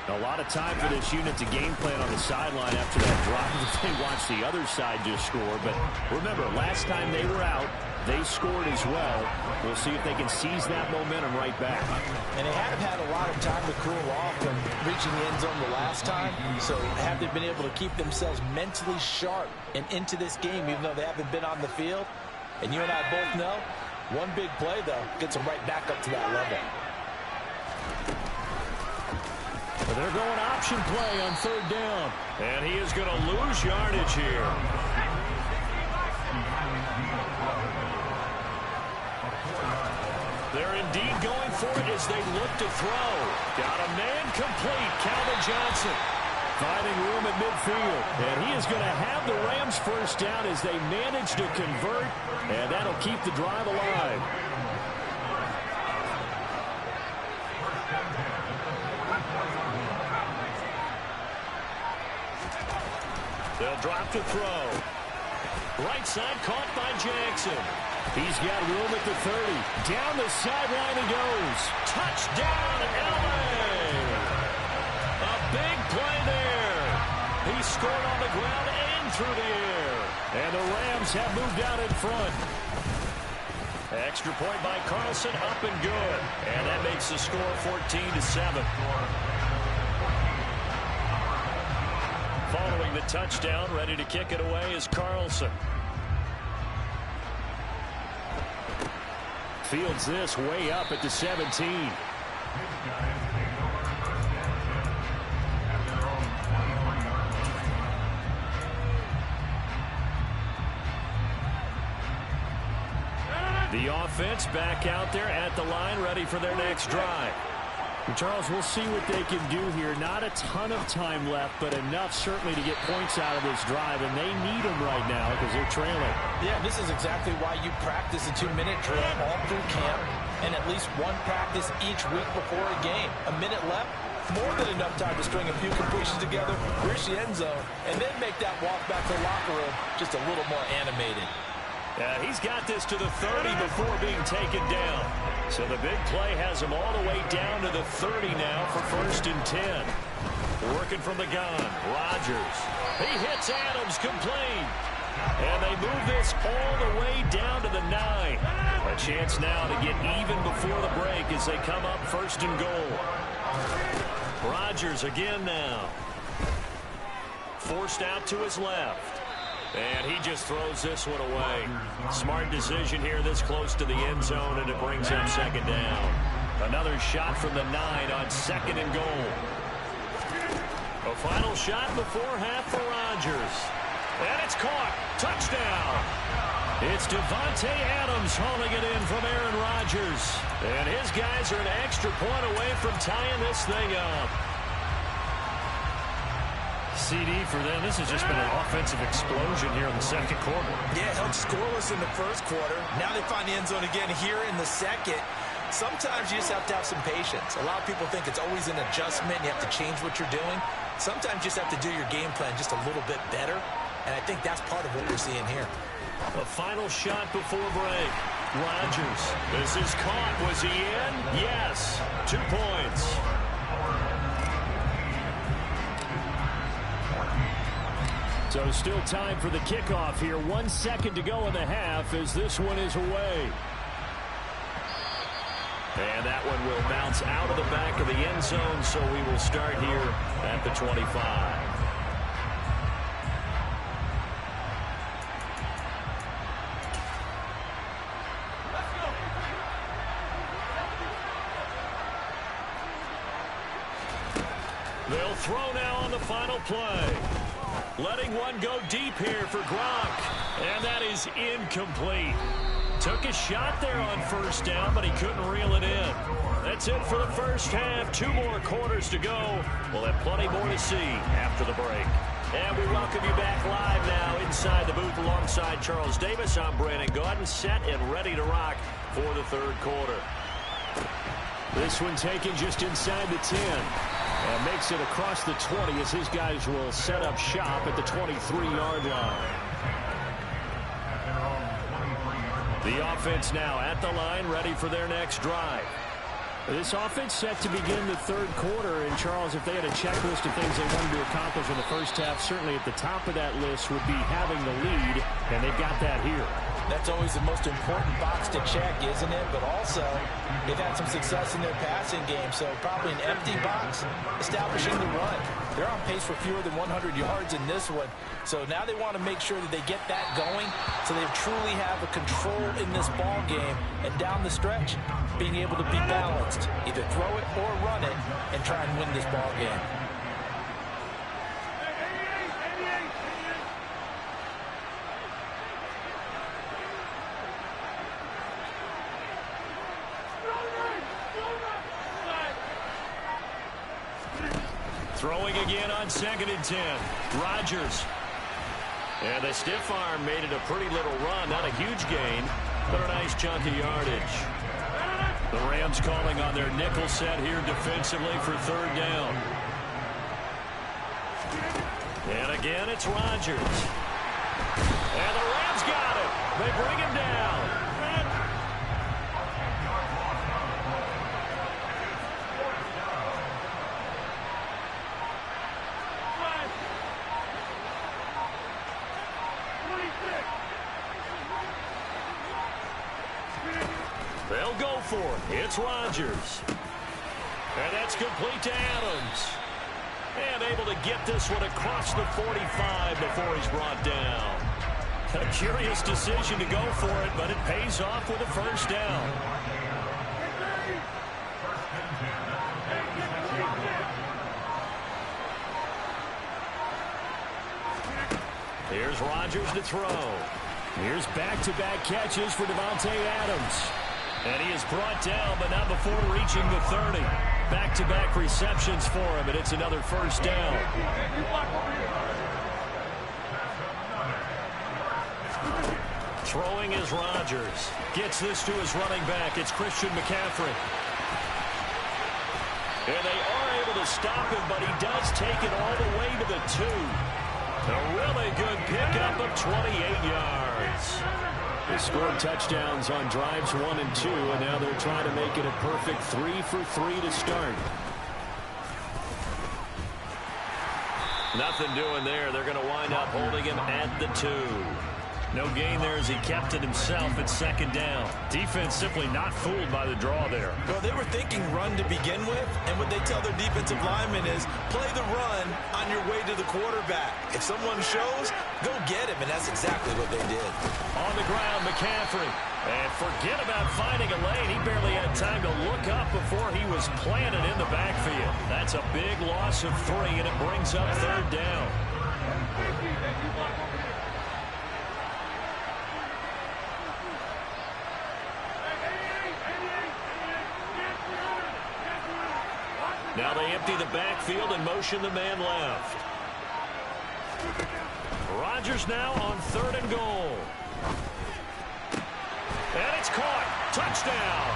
A lot of time for this unit to game plan on the sideline after that drive. They watched the other side just score. But remember, last time they were out, they scored as well. We'll see if they can seize that momentum right back. And they have had a lot of time to cool off from reaching the end zone the last time. So have they been able to keep themselves mentally sharp and into this game, even though they haven't been on the field? And you and I both know, one big play, though, gets them right back up to that level. But they're going option play on 3rd down. And he is going to lose yardage here. They're indeed going for it as they look to throw. Got a man complete, Calvin Johnson. Finding room at midfield. And he is going to have the Rams first down as they manage to convert. And that'll keep the drive alive. They'll drop to throw. Right side caught by Jackson. He's got room at the 30. Down the sideline he goes. Touchdown, LA! A big play there. He scored on the ground and through the air. And the Rams have moved out in front. Extra point by Carlson, up and good. And that makes the score 14-7. Following the touchdown, ready to kick it away is Carlson. Fields this way up at the 17. The offense back out there at the line, ready for their next drive. Charles, we'll see what they can do here. Not a ton of time left, but enough certainly to get points out of this drive, and they need them right now because they're trailing. Yeah, this is exactly why you practice a 2-minute drill all through camp and at least one practice each week before a game. A minute left, more than enough time to string a few completions together, reach the end zone, and then make that walk back to the locker room just a little more animated. He's got this to the 30 before being taken down. So the big play has him all the way down to the 30 now for 1st and 10. Working from the gun, Rodgers. He hits Adams, complete. And they move this all the way down to the 9. A chance now to get even before the break as they come up 1st and goal. Rodgers again now. Forced out to his left. And he just throws this one away. Smart decision here this close to the end zone, and it brings up 2nd down. Another shot from the 9 on 2nd and goal. A final shot before half for Rodgers. And it's caught. Touchdown. It's Devontae Adams hauling it in from Aaron Rodgers. And his guys are an extra point away from tying this thing up. CD for them. This has just been an offensive explosion here in the 2nd quarter. Yeah, held scoreless in the 1st quarter. Now they find the end zone again here in the 2nd. Sometimes you just have to have some patience. A lot of people think it's always an adjustment. You have to change what you're doing. Sometimes you just have to do your game plan just a little bit better. And I think that's part of what we're seeing here. A final shot before break. Rodgers. This is caught. Was he in? Yes. 2 points. So still time for the kickoff here. 1 second to go in the half as this one is away. And that one will bounce out of the back of the end zone, so we will start here at the 25. They'll throw now on the final play. Letting one go deep here for Gronk. And that is incomplete. Took a shot there on 1st down, but he couldn't reel it in. That's it for the 1st half. 2 more quarters to go. We'll have plenty more to see after the break. And we welcome you back live now inside the booth alongside Charles Davis. I'm Brandon Gaudin, set and ready to rock for the 3rd quarter. This one taken just inside the 10. And makes it across the 20 as his guys will set up shop at the 23-yard line. The offense now at the line, ready for their next drive. This offense set to begin the 3rd quarter. And, Charles, if they had a checklist of things they wanted to accomplish in the 1st half, certainly at the top of that list would be having the lead, and they've got that here. That's always the most important box to check, isn't it? But also, they've had some success in their passing game, so probably an empty box establishing the run. They're on pace for fewer than 100 yards in this one, so now they want to make sure that they get that going so they truly have a control in this ball game, and down the stretch, being able to be balanced, either throw it or run it, and try and win this ball game. Throwing again on 2nd and 10. Rodgers. And the stiff arm made it a pretty little run. Not a huge gain, but a nice chunk of yardage. The Rams calling on their nickel set here defensively for 3rd down. And again, it's Rodgers. And the Rams got it. They bring him down. They'll go for it. It's Rodgers. And that's complete to Adams. And able to get this one across the 45 before he's brought down. A curious decision to go for it, but it pays off with a 1st down. Here's Rodgers to throw. Here's back-to-back catches for Davante Adams. And he is brought down, but not before reaching the 30. Back-to-back receptions for him, and it's another 1st down. Throwing is Rodgers. Gets this to his running back. It's Christian McCaffrey. And they are able to stop him, but he does take it all the way to the 2. A really good pickup of 28 yards. They scored touchdowns on drives 1 and 2, and now they're trying to make it a perfect 3 for 3 to start. Nothing doing there. They're going to wind up holding him at the 2. No gain there as he kept it himself at 2nd down. Defense simply not fooled by the draw there. Well, they were thinking run to begin with, and what they tell their defensive linemen is play the run on your way to the quarterback. If someone shows, go get him, and that's exactly what they did. On the ground, McCaffrey. And forget about finding a lane. He barely had time to look up before he was planted in the backfield. That's a big loss of 3, and it brings up 3rd down. Now they empty the backfield and motion the man left. Rodgers now on 3rd and goal. And it's caught. Touchdown.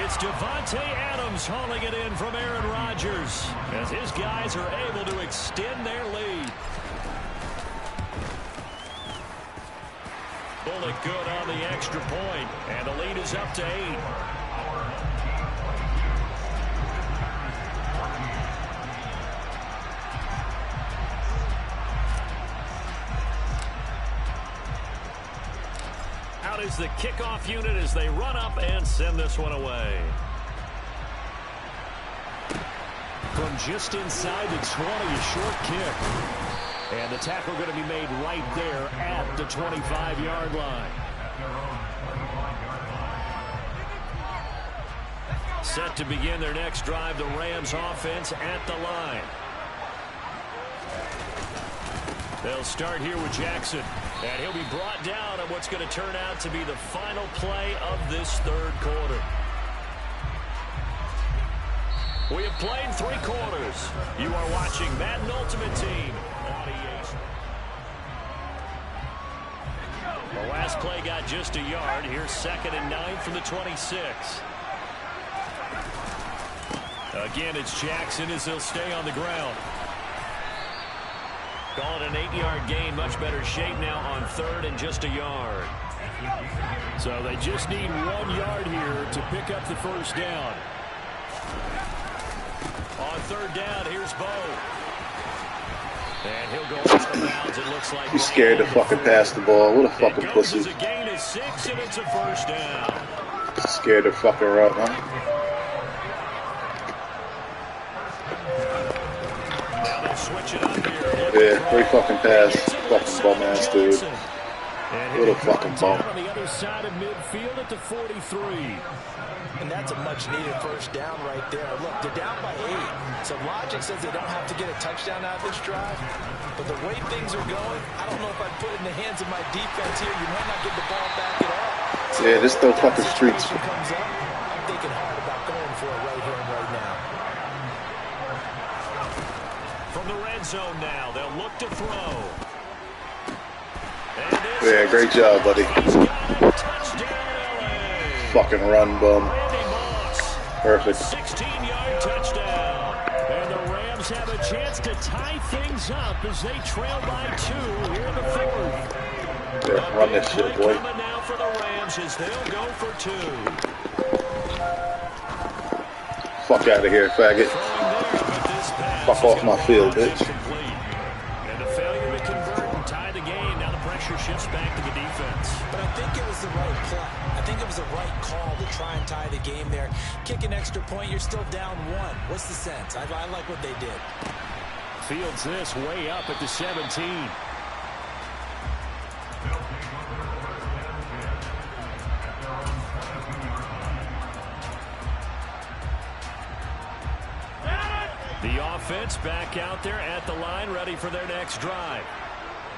It's Davante Adams hauling it in from Aaron Rodgers as his guys are able to extend their lead. Bullet good on the extra point, and the lead is up to 8. Out is the kickoff unit as they run up and send this one away. From just inside the 20, a short kick. And the tackle going to be made right there at the 25-yard line. Set to begin their next drive, the Rams offense at the line. They'll start here with Jackson. And he'll be brought down on what's going to turn out to be the final play of this 3rd quarter. We have played 3 quarters. You are watching Madden Ultimate Team on EA. The last play got just a yard. Here's 2nd and 9 from the 26. Again, it's Jackson as he'll stay on the ground. Call it an 8-yard gain. Much better shape now on 3rd and just a yard. So they just need 1 yard here to pick up the 1st down. On 3rd down, here's Bo. And he'll go out of bounds. It looks like he's scared to fucking pass the ball. What a fucking pussy. It's a gain of 6, and it's a 1st down. Scared to fucking run, huh? Now they'll switch it up here. Yeah, great fucking pass. Fucking bum ass dude. What a fucking bum. On the other side of midfield at the 43. And that's a much-needed 1st down right there. Look, they're down by 8. So logic says they don't have to get a touchdown out of this drive. But the way things are going, I don't know if I'd put it in the hands of my defense here. You might not get the ball back at all. So yeah, this still fucking streets. Comes up, I'm thinking hard about going for it right here and right now. from the red zone now. They'll look to throw. Yeah, great job, buddy. Fucking run, bum. Perfect. 16-yard touchdown. And the Rams have a chance to tie things up as they trail by 2 here in the fourth. Yeah, run this shit, boy. Coming now for the Rams as they'll go for 2. Fuck out of here, faggot. Fuck off my field, bitch. And a failure to convert and tie the game. Now the pressure shifts back to the defense. But I think it was the right play. I think it was the right call to try and tie the game there. Kick an extra point, you're still down 1. What's the sense? I like what they did. Fields this way up at the 17. The offense back out there at the line, ready for their next drive.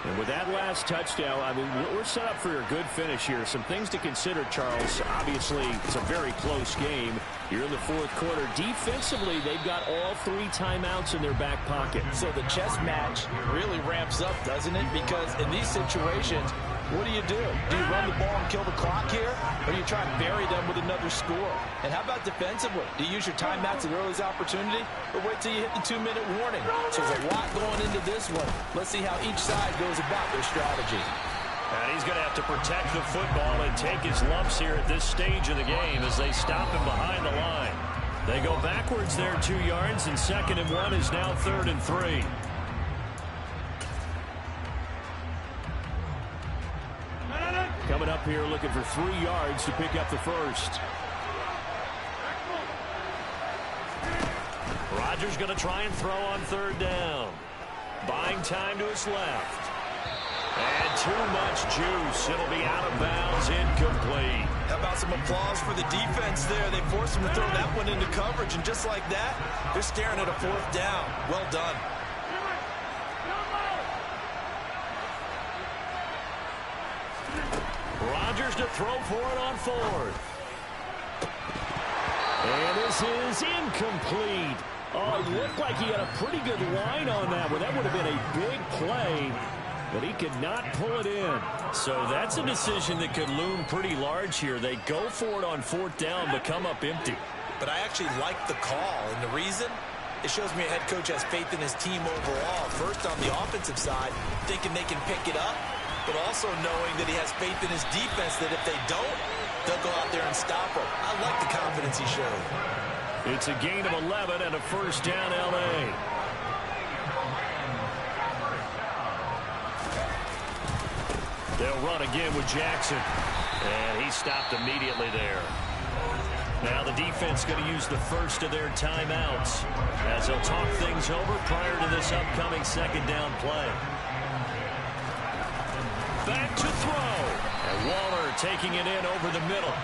And with that last touchdown, I mean, we're set up for a good finish here. Some things to consider, Charles. Obviously, it's a very close game. You're in the fourth quarter. Defensively, they've got all 3 timeouts in their back pocket. So the chess match really ramps up, doesn't it? Because in these situations, what do? Do you run the ball and kill the clock here? Or do you try and bury them with another score? And how about defensively? Do you use your timeouts at the earliest opportunity? Or wait till you hit the 2-minute warning? So there's a lot going into this one. Let's see how each side goes about their strategy. And he's going to have to protect the football and take his lumps here at this stage of the game as they stop him behind the line. They go backwards there 2 yards, and 2nd and 1 is now 3rd and 3. Coming up here looking for 3 yards to pick up the first. Rodgers going to try and throw on 3rd down. Buying time to his left. And too much juice. It'll be out of bounds, incomplete. How about some applause for the defense there? They forced him to throw that one into coverage, and just like that, they're staring at a 4th down. Well done. Rodgers to throw for it on 4th. And this is incomplete. Oh, it looked like he had a pretty good line on that one. That would have been a big play, but he could not pull it in. So that's a decision that could loom pretty large here. They go for it on 4th down, but come up empty. But I actually like the call, and the reason? It shows me a head coach has faith in his team overall. First, on the offensive side, thinking they can pick it up, but also knowing that he has faith in his defense that if they don't, they'll go out there and stop him. I like the confidence he showed. It's a gain of 11 and a 1st down, L.A. They'll run again with Jackson. And he stopped immediately there. Now the defense going to use the first of their timeouts as they'll talk things over prior to this upcoming 2nd down play. Back to throw. And Waller taking it in over the middle.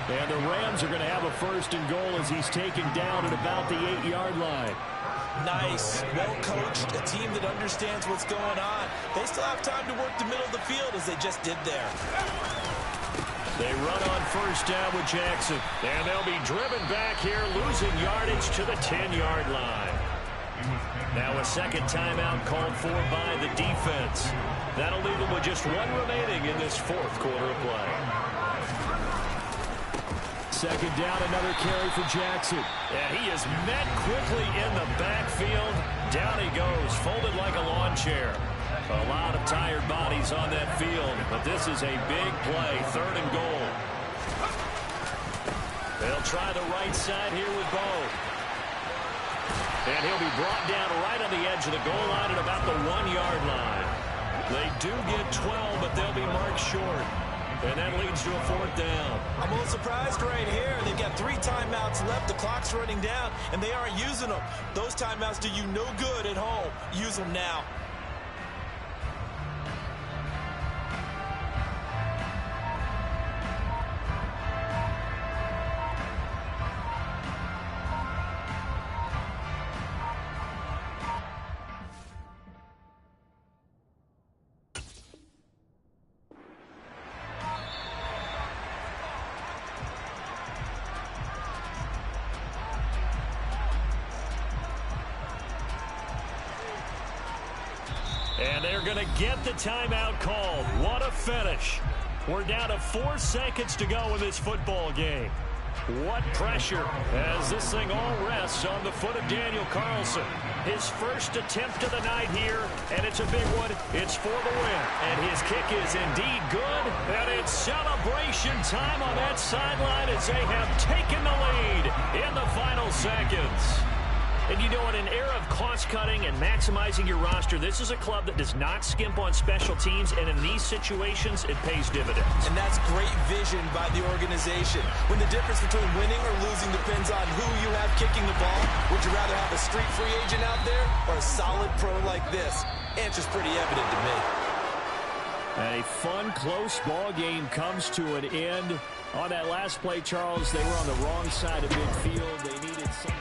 And the Rams are going to have a 1st and goal as he's taken down at about the 8-yard line. Nice, well coached, a team that understands what's going on. They still have time to work the middle of the field as they just did there. They run on 1st down with Jackson. And they'll be driven back here, losing yardage to the 10-yard line. Now a 2nd timeout called for by the defense. That'll leave them with just 1 remaining in this 4th quarter of play. 2nd down, another carry for Jackson. And he is met quickly in the backfield. Down he goes, folded like a lawn chair. A lot of tired bodies on that field, but this is a big play, 3rd and goal. They'll try the right side here with Bo. And he'll be brought down right on the edge of the goal line at about the 1-yard line. They do get 12, but they'll be marked short. And that leads to a 4th down. I'm a little surprised right here. They've got 3 timeouts left. The clock's running down, and they aren't using them. Those timeouts do you no good at home. Use them now. And they're going to get the timeout called. What a finish. We're down to 4 seconds to go in this football game. What pressure as this thing all rests on the foot of Daniel Carlson. His first attempt of the night here, and it's a big one. It's for the win, and his kick is indeed good, and it's celebration time on that sideline as they have taken the lead in the final seconds. And you know, in an era of cost-cutting and maximizing your roster, this is a club that does not skimp on special teams, and in these situations, it pays dividends. And that's great vision by the organization. When the difference between winning or losing depends on who you have kicking the ball, would you rather have a street free agent out there or a solid pro like this? Answer's pretty evident to me. A fun, close ball game comes to an end. On that last play, Charles, they were on the wrong side of midfield. They needed something.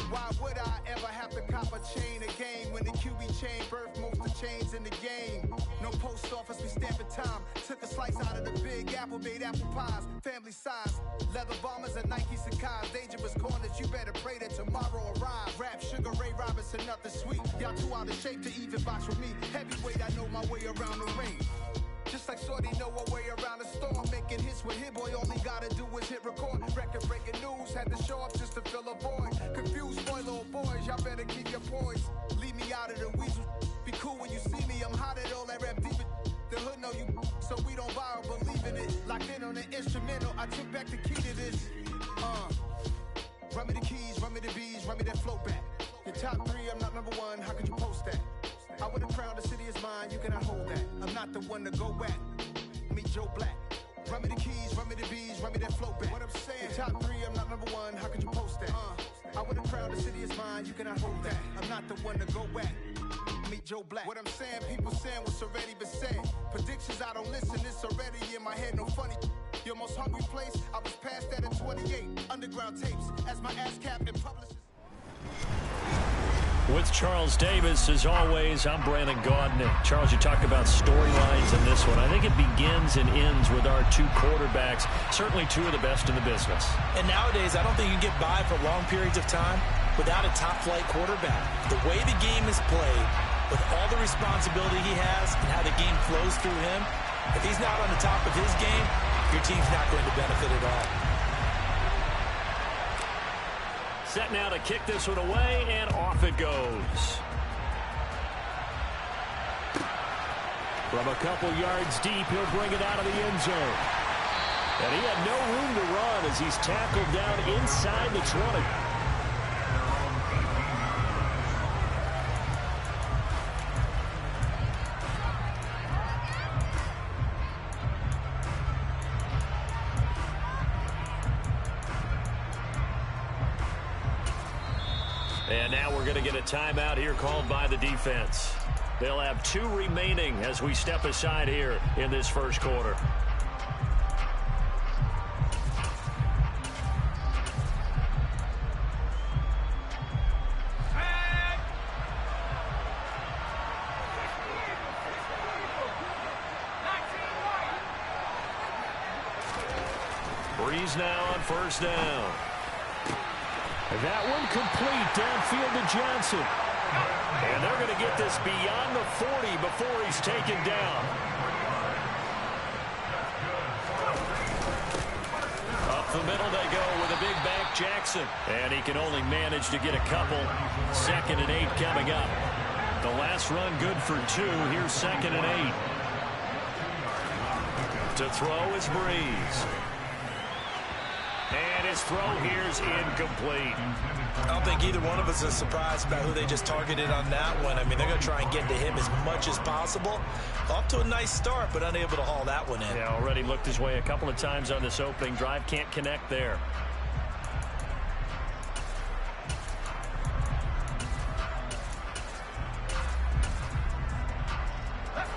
Why would I ever have to cop a chain again when the QB chain birthed most of the chains in the game? No post office, we stamping time. Took a slice out of the big apple, made apple pies, family size. Leather bombers and Nike Sacai's, dangerous corners, you better pray that tomorrow arrives. Rap Rgh Ray Robinson, nothing sweet. Y'all too out of shape to even box with me. Heavyweight, I know my way around the ring. Just like Shorty know her way around the storm. Making hits with Hit Boy, all he gotta do is hit record. Record-breaking news, had to show up just to fill a void. Confused, spoiled little boys, y'all better keep your poise. Leave me out of the weasel. Be cool when you see me, I'm hot at all that rap deep. The hood know you, so we don't borrow, believe in it. Locked in on the instrumental, I took back the key to this. Run me the keys, run me the bees, run me that flow back. Your top 3, I'm not number 1, how could you post that? I would have crowned the city is mine, you cannot hold that. I'm not the one to go back. Meet Joe Black. Run me the keys, run me the bees, run me that flow back. What I'm saying, your top 3, I'm not number 1, how could you post that? I would have crowned the city is mine, you cannot hold that. I'm not the one to go back. Meet Joe Black. What I'm saying, people saying what's already been said. Predictions, I don't listen, it's already in my head, no funny. Your most hungry place, I was past that at 28. Underground tapes, as my ass cap and publishers. With Charles Davis, as always, I'm Brandon Gaudin. Charles, you talk about storylines in this one. I think it begins and ends with our 2 quarterbacks, certainly 2 of the best in the business. And nowadays, I don't think you can get by for long periods of time without a top-flight quarterback. The way the game is played, with all the responsibility he has and how the game flows through him, if he's not on the top of his game, your team's not going to benefit at all. Set now to kick this one away, and off it goes. From a couple yards deep, he'll bring it out of the end zone. And he had no room to run as he's tackled down inside the 20. And now we're going to get a timeout here called by the defense. They'll have 2 remaining as we step aside here in this first quarter. Breeze now on first down. That one complete downfield to Johnson. And they're going to get this beyond the 40 before he's taken down. Up the middle they go with a big back Jackson. And he can only manage to get a couple. 2nd and 8 coming up. The last run good for 2. Here's 2nd and 8. To throw is Breeze. And his throw here is incomplete. I don't think either one of us is surprised about who they just targeted on that one. I mean, they're going to try and get to him as much as possible. Off to a nice start, but unable to haul that one in. Yeah, already looked his way a couple of times on this opening drive. Can't connect there.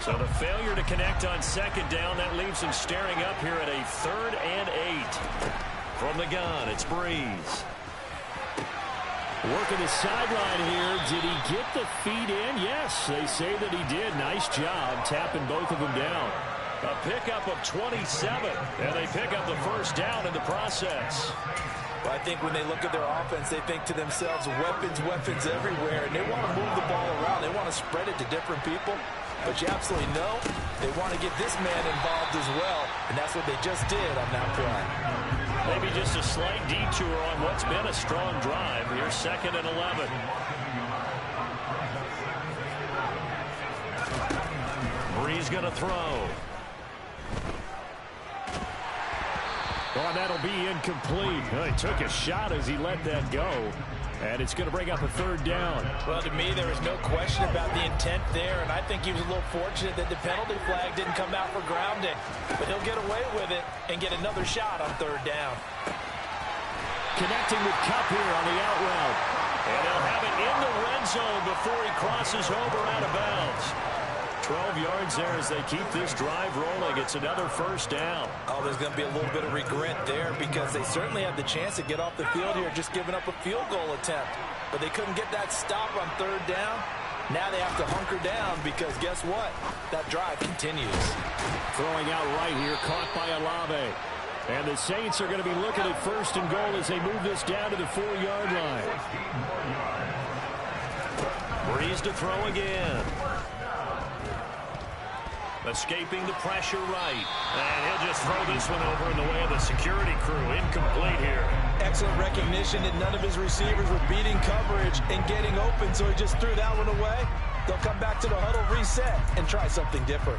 So the failure to connect on 2nd down, that leaves him staring up here at a 3rd and 8. From the gun, it's Breeze. Working the sideline here. Did he get the feet in? Yes, they say that he did. Nice job tapping both of them down. A pickup of 27, and they pick up the first down in the process. Well, I think when they look at their offense, they think to themselves, weapons everywhere, and they want to move the ball around. They want to spread it to different people. But you absolutely know they want to get this man involved as well, and that's what they just did on that play. Maybe just a slight detour on what's been a strong drive. Here's 2nd and 11. Bree's going to throw. Oh, that'll be incomplete. He took a shot as he let that go. And it's going to bring up a 3rd down. Well, to me, there was no question about the intent there, and I think he was a little fortunate that the penalty flag didn't come out for grounding. But he'll get away with it and get another shot on 3rd down. Connecting with Kupp here on the out route. And they'll have it in the red zone before he crosses over out of bounds. 12 yards there as they keep this drive rolling. It's another 1st down. Oh, there's going to be a little bit of regret there because they certainly had the chance to get off the field here, just giving up a field goal attempt. But they couldn't get that stop on 3rd down. Now they have to hunker down because guess what? That drive continues. Throwing out right here, caught by Lge. And the Saints are going to be looking at 1st and goal as they move this down to the 4-yard line. Brees to throw again. Escaping the pressure right. And he'll just throw this one over in the way of the security crew. Incomplete here. Excellent recognition that none of his receivers were beating coverage and getting open, so he just threw that one away. They'll come back to the huddle, reset, and try something different.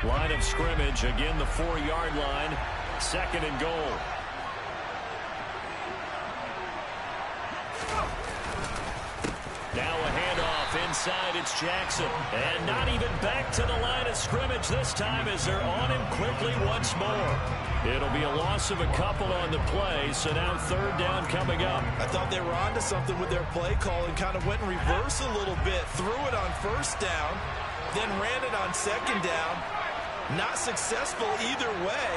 Line of scrimmage, again the 4-yard line. 2nd and goal. Now a handoff inside, it's Jackson. And not even back to the line of scrimmage this time as they're on him quickly once more. It'll be a loss of a couple on the play, so now 3rd down coming up. I thought they were onto something with their play call and kind of went in reverse a little bit. Threw it on 1st down, then ran it on 2nd down. Not successful either way.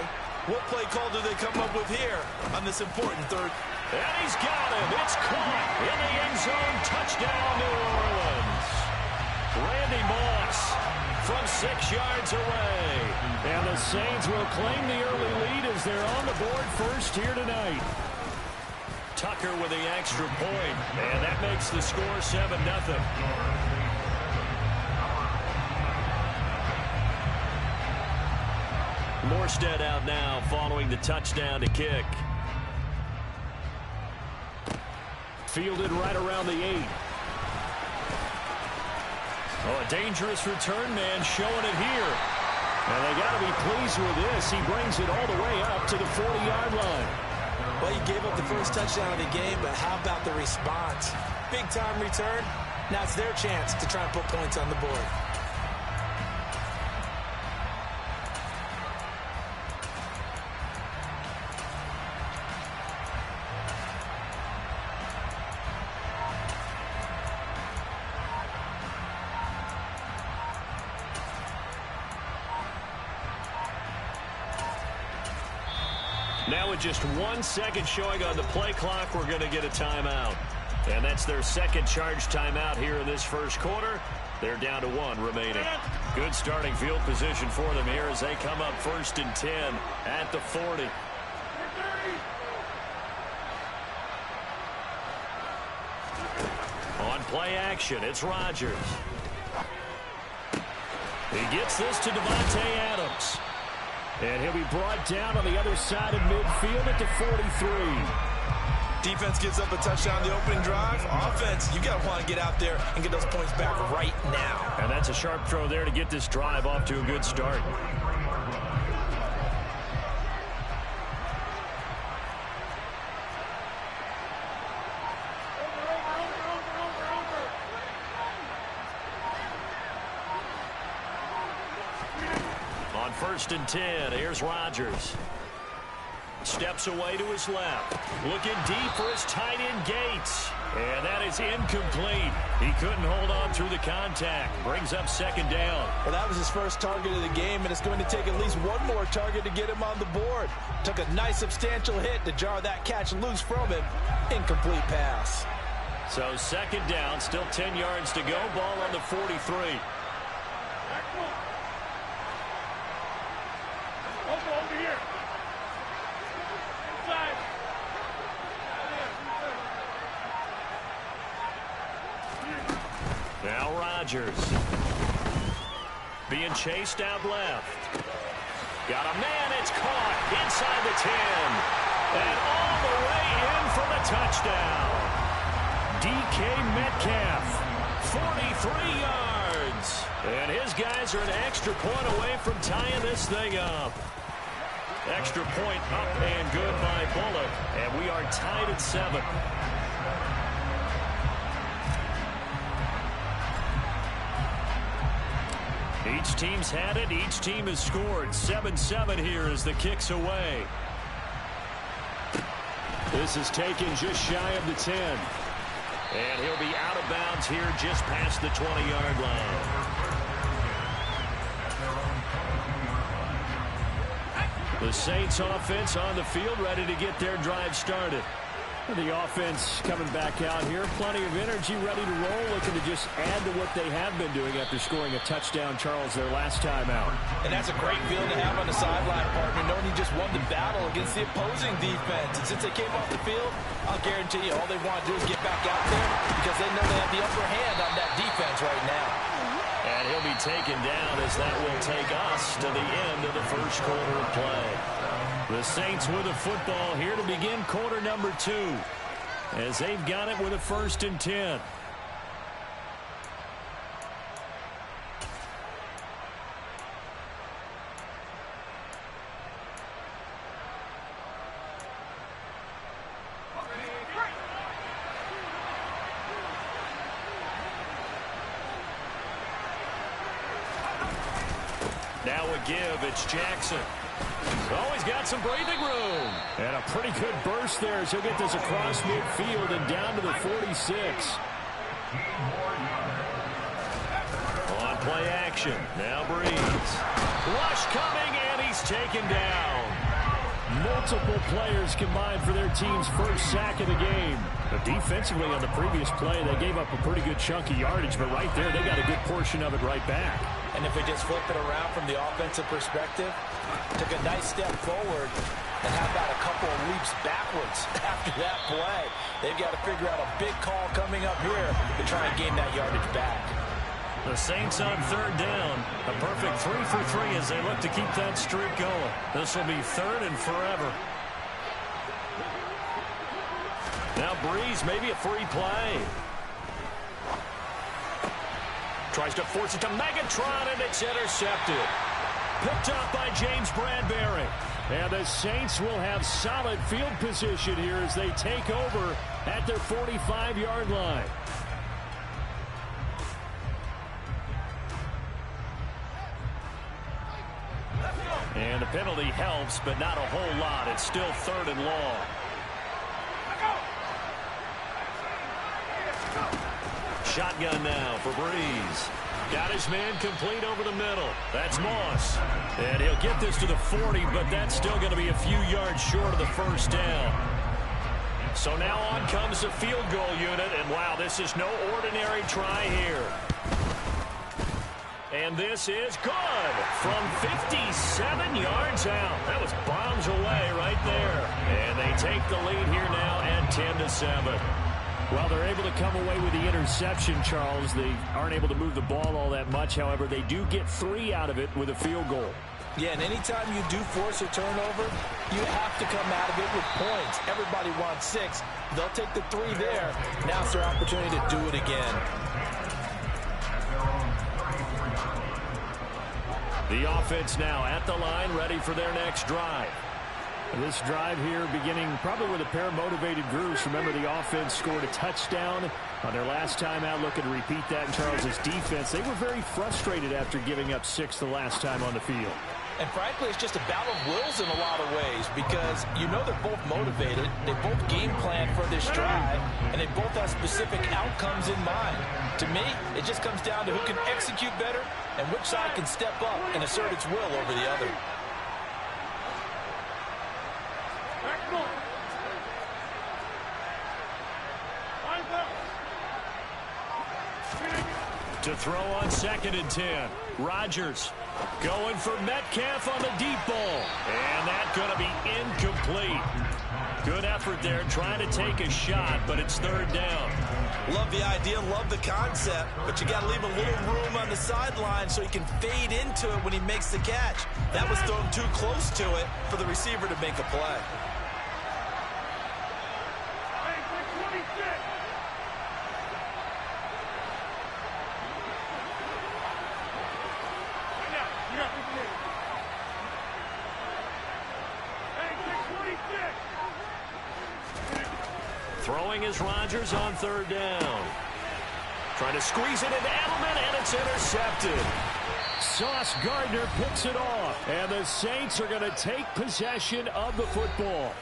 What play call do they come up with here on this important 3rd? And he's got him. It's caught in the end zone. Touchdown, New Orleans. Randy Moss from 6 yards away. And the Saints will claim the early lead as they're on the board first here tonight. Tucker with the extra point. And that makes the score 7-0. Morstead out now following the touchdown to kick. Fielded right around the 8. Oh, a dangerous return man showing it here. And they got to be pleased with this. He brings it all the way up to the 40-yard line. Well, he gave up the first touchdown of the game, but how about the response? Big-time return. Now it's their chance to try and put points on the board. Now with just 1 second showing on the play clock, we're going to get a timeout. And that's their 2nd charge timeout here in this 1st quarter. They're down to 1 remaining. Good starting field position for them here as they come up 1st and 10 at the 40. On play action, it's Rodgers. He gets this to Devontae Adams. And he'll be brought down on the other side of midfield at the 43. Defense gives up a touchdown the opening drive. Offense, you got to want to get out there and get those points back right now. And that's a sharp throw there to get this drive off to a good start. On 1st and 10, here's Rodgers. Steps away to his left. Looking deep for his tight end, Gates. And that is incomplete. He couldn't hold on through the contact. Brings up second down. Well, that was his first target of the game, and it's going to take at least one more target to get him on the board. Took a nice substantial hit to jar that catch loose from him. Incomplete pass. So second down, still 10 yards to go. Ball on the 43. Over here. Inside. Now Rodgers. Being chased out left. Got a man, it's caught inside the 10. And all the way in for the touchdown. DK Metcalf, 43 yards. And his guys are an extra point away from tying this thing up. Extra point up and good by Bullock. And we are tied at 7. Each team's had it. Each team has scored. 7-7 here as the kick's away. This is taken just shy of the 10. And he'll be out of bounds here just past the 20-yard line. The Saints offense on the field, ready to get their drive started. The offense coming back out here. Plenty of energy, ready to roll, looking to just add to what they have been doing after scoring a touchdown, Charles, their last time out. And that's a great feeling to have on the sideline, partner, knowing you just won the battle against the opposing defense. And since they came off the field, I'll guarantee you all they want to do is get back out there because they know they have the upper hand on that defense right now. And he'll be taken down as that will take us to the end of the first quarter of play. The Saints with the football here to begin quarter number 2 as they've got it with a 1st and 10. Now a give, it's Jackson. Always got some breathing room. And a pretty good burst there as he'll get this across midfield and down to the 46. On play action. Now Breeze. Rush coming, and he's taken down. Multiple players combined for their team's first sack of the game. But defensively on the previous play, they gave up a pretty good chunk of yardage, but right there, they got a good portion of it right back. And if we just flip it around from the offensive perspective, took a nice step forward, and how about a couple of leaps backwards after that play? They've got to figure out a big call coming up here to try and gain that yardage back. The Saints on 3rd down. A perfect 3 for 3 as they look to keep that streak going. This will be 3rd and forever. Now Breeze, maybe a free play. Tries to force it to Megatron, and it's intercepted. Picked up by James Bradbury. And the Saints will have solid field position here as they take over at their 45-yard line. And the penalty helps, but not a whole lot. It's still 3rd and long. Shotgun now for Breeze. Got his man complete over the middle. That's Moss. And he'll get this to the 40, but that's still going to be a few yards short of the 1st down. So now on comes the field goal unit, and wow, this is no ordinary try here. And this is good from 57 yards out. That was bombs away right there. And they take the lead here now at 10-7. Well, they're able to come away with the interception, Charles. They aren't able to move the ball all that much. However, they do get 3 out of it with a field goal. Yeah, and anytime you do force a turnover, you have to come out of it with points. Everybody wants 6. They'll take the 3 there. Now it's their opportunity to do it again. The offense now at the line, ready for their next drive. This drive here beginning probably with a pair of motivated groups. Remember, the offense scored a touchdown on their last time out. Looking to repeat that in Charles's defense. They were very frustrated after giving up 6 the last time on the field. And frankly, it's just a battle of wills in a lot of ways because you know they're both motivated, they both game plan for this drive, and they both have specific outcomes in mind. To me, it just comes down to who can execute better and which side can step up and assert its will over the other. To throw on 2nd and 10. Rodgers going for Metcalf on the deep ball. And that's going to be incomplete. Good effort there trying to take a shot, but it's 3rd down. Love the idea, love the concept, but you got to leave a little room on the sideline so he can fade into it when he makes the catch. That was thrown too close to it for the receiver to make a play. Throwing is Rodgers on 3rd down. Trying to squeeze it into Edelman, and it's intercepted. Sauce Gardner picks it off, and the Saints are going to take possession of the football.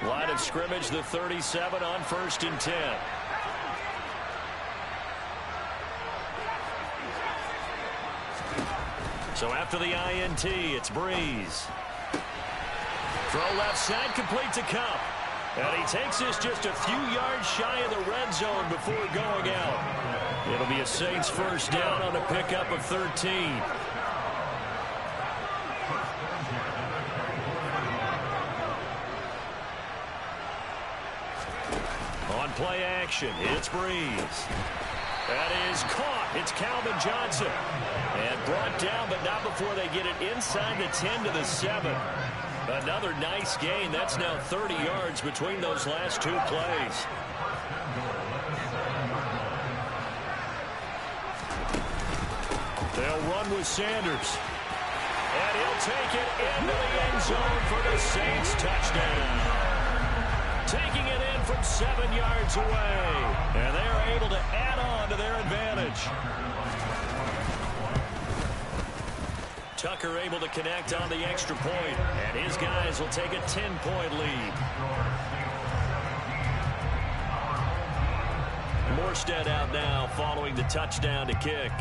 Line of scrimmage, the 37 on 1st and 10. So after the INT, it's Breeze. Throw left side, complete to Cup. And he takes this just a few yards shy of the red zone before going out. It'll be a Saints 1st down on a pickup of 13. On play action, it's Breeze. That is caught. It's Calvin Johnson. And brought down, but not before they get it inside the 10 to the 7. Another nice gain. That's now 30 yards between those last 2 plays. They'll run with Sanders. And he'll take it into the end zone for the Saints touchdown. Taking it in from 7 yards away. And they are able to add on to their advantage. Tucker able to connect on the extra point. And his guys will take a 10-point lead. Morstead out now following the touchdown to kick.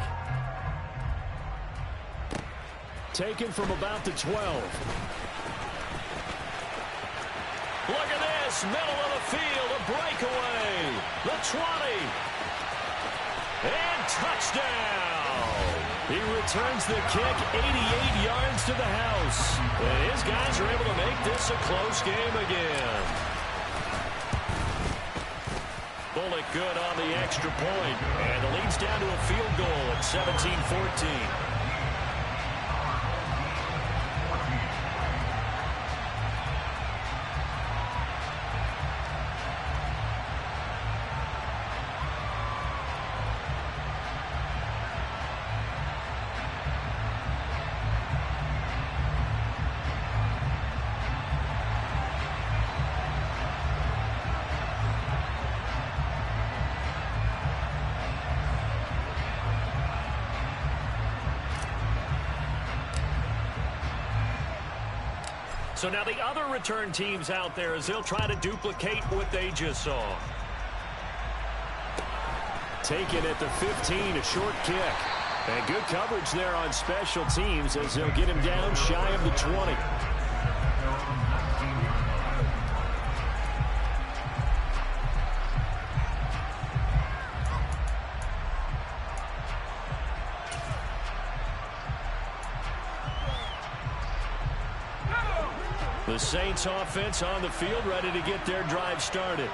Taken from about the 12. Look at this, middle of the field, a breakaway. The 20. And touchdown. He returns the kick 88 yards to the house. And his guys are able to make this a close game again. Bullock good on the extra point. And it leads down to a field goal at 17-14. So now the other return teams out there as they'll try to duplicate what they just saw. Taken at the 15, a short kick. And good coverage there on special teams as they'll get him down shy of the 20. The Saints offense on the field ready to get their drive started.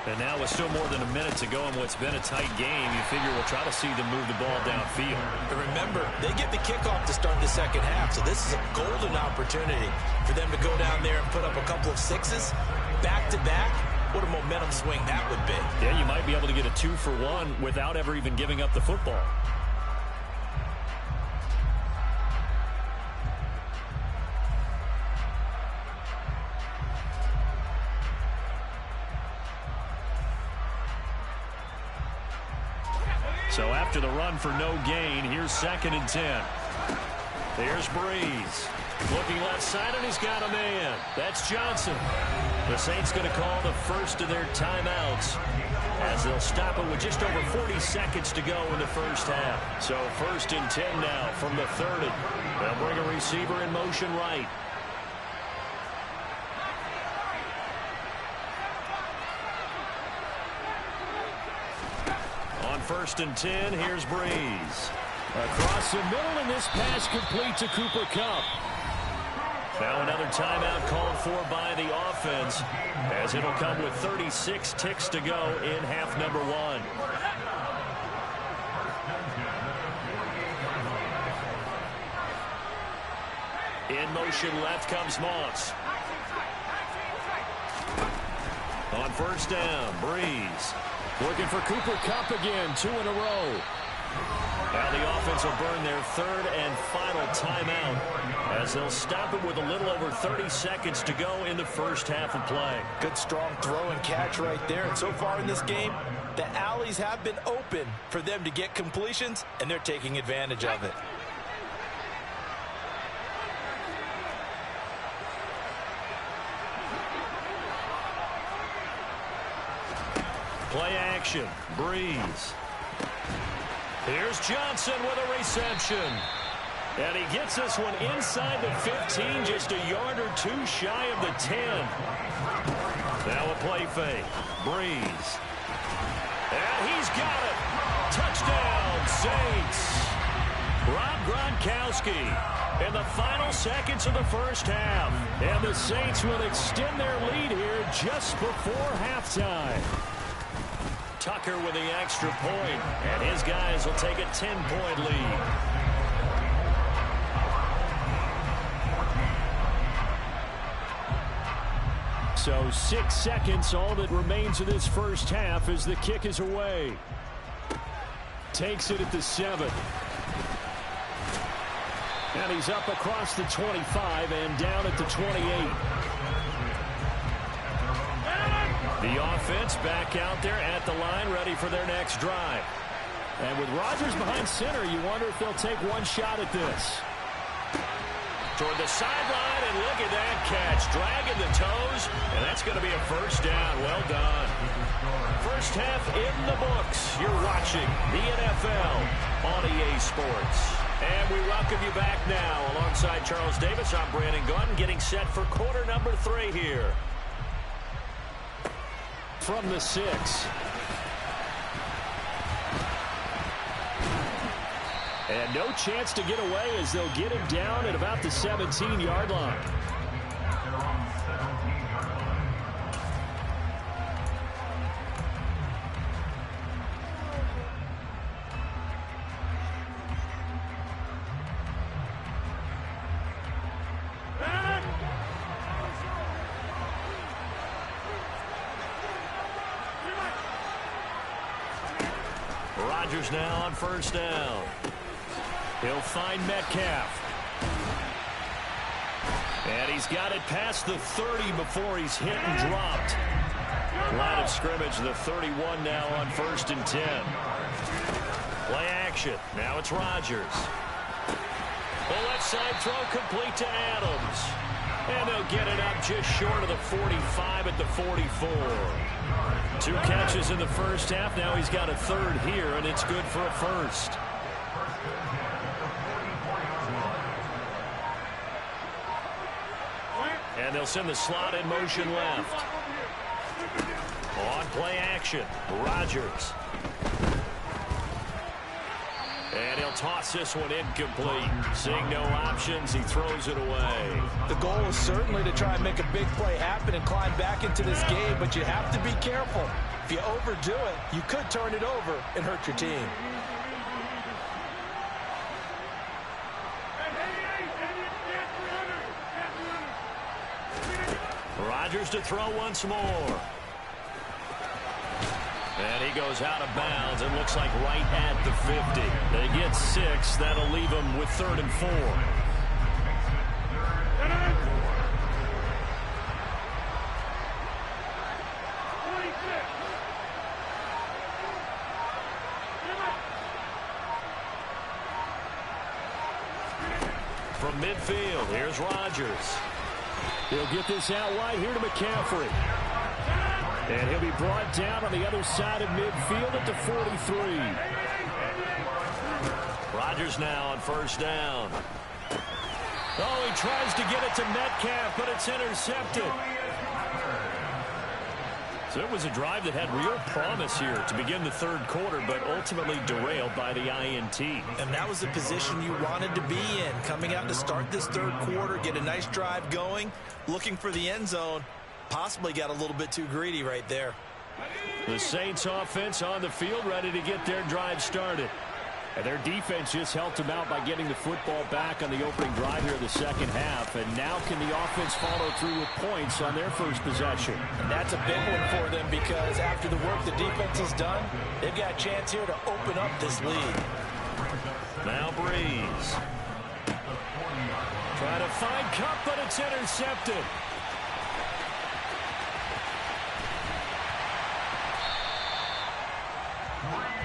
And now with still more than a minute to go in what's been a tight game, you figure we'll try to see them move the ball downfield. And remember, they get the kickoff to start the second half, so this is a golden opportunity for them to go down there and put up a couple of sixes back-to-back. What a momentum swing that would be. Yeah, you might be able to get a 2-for-1 without ever even giving up the football. So after the run for no gain, here's 2nd and 10. Here's Breeze. Looking left side, and he's got a man. That's Johnson. The Saints going to call the first of their timeouts as they'll stop it with just over 40 seconds to go in the first half. So 1st and 10 now from the 30. They'll bring a receiver in motion right. On 1st and 10, here's Breeze. Across the middle, and this pass complete to Cooper Kupp. Now another timeout called for by the offense, as it'll come with 36 ticks to go in half number 1. In motion left comes Moss. On 1st down, Breeze. Looking for Cooper Kupp again, 2 in a row. Now the offense will burn their 3rd and final timeout as they'll stop it with a little over 30 seconds to go in the first half of play. Good strong throw and catch right there. And so far in this game, the alleys have been open for them to get completions, and they're taking advantage of it. Play action. Breeze. Here's Johnson with a reception. And he gets this one inside the 15, just a yard or 2 shy of the 10. Now a play fake. Breeze. And he's got it. Touchdown, Saints. Rob Gronkowski in the final seconds of the first half. And the Saints will extend their lead here just before halftime. Tucker with the extra point, and his guys will take a 10-point lead. So 6 seconds, all that remains of this first half as the kick is away. Takes it at the 7. And he's up across the 25 and down at the 28. The offense back out there at the line, ready for their next drive. And with Rodgers behind center, you wonder if they'll take one shot at this. Toward the sideline, and look at that catch. Dragging the toes, and that's going to be a first down. Well done. First half in the books. You're watching the NFL on EA Sports. And we welcome you back now. Alongside Charles Davis, I'm Brandon Gunn, getting set for quarter number 3 here. From the 6. And no chance to get away as they'll get him down at about the 17-yard line. Rodgers now on 1st down. He'll find Metcalf. And he's got it past the 30 before he's hit and dropped. Line of scrimmage, the 31 now on 1st and 10. Play action. Now it's Rodgers. The left side throw complete to Adams. And they'll get it up just short of the 45 at the 44. 2 catches in the first half. Now he's got a 3rd here, and it's good for a first. And they'll send the slot in motion left. On play action, Rodgers. And he'll toss this one incomplete. Seeing no options, he throws it away. The goal is certainly to try and make a big play happen and climb back into this game, but you have to be careful. If you overdo it, you could turn it over and hurt your team. Rodgers to throw once more. And he goes out of bounds and looks like right at the 50. They get 6. That'll leave them with 3rd and 4. from midfield. Here's Rodgers. He'll get this out wide here to McCaffrey. And he'll be brought down on the other side of midfield at the 43. Rodgers now on first down. Oh, he tries to get it to Metcalf, but it's intercepted. So it was a drive that had real promise here to begin the third quarter, but ultimately derailed by the INT. And that was the position you wanted to be in, coming out to start this third quarter, get a nice drive going, looking for the end zone. Possibly got a little bit too greedy right there. The Saints offense on the field, ready to get their drive started. And their defense just helped them out by getting the football back on the opening drive here in the second half. And now can the offense follow through with points on their first possession? And that's a big one for them because after the work the defense has done, they've got a chance here to open up this lead. Now Breeze. Trying to find Cup, but it's intercepted.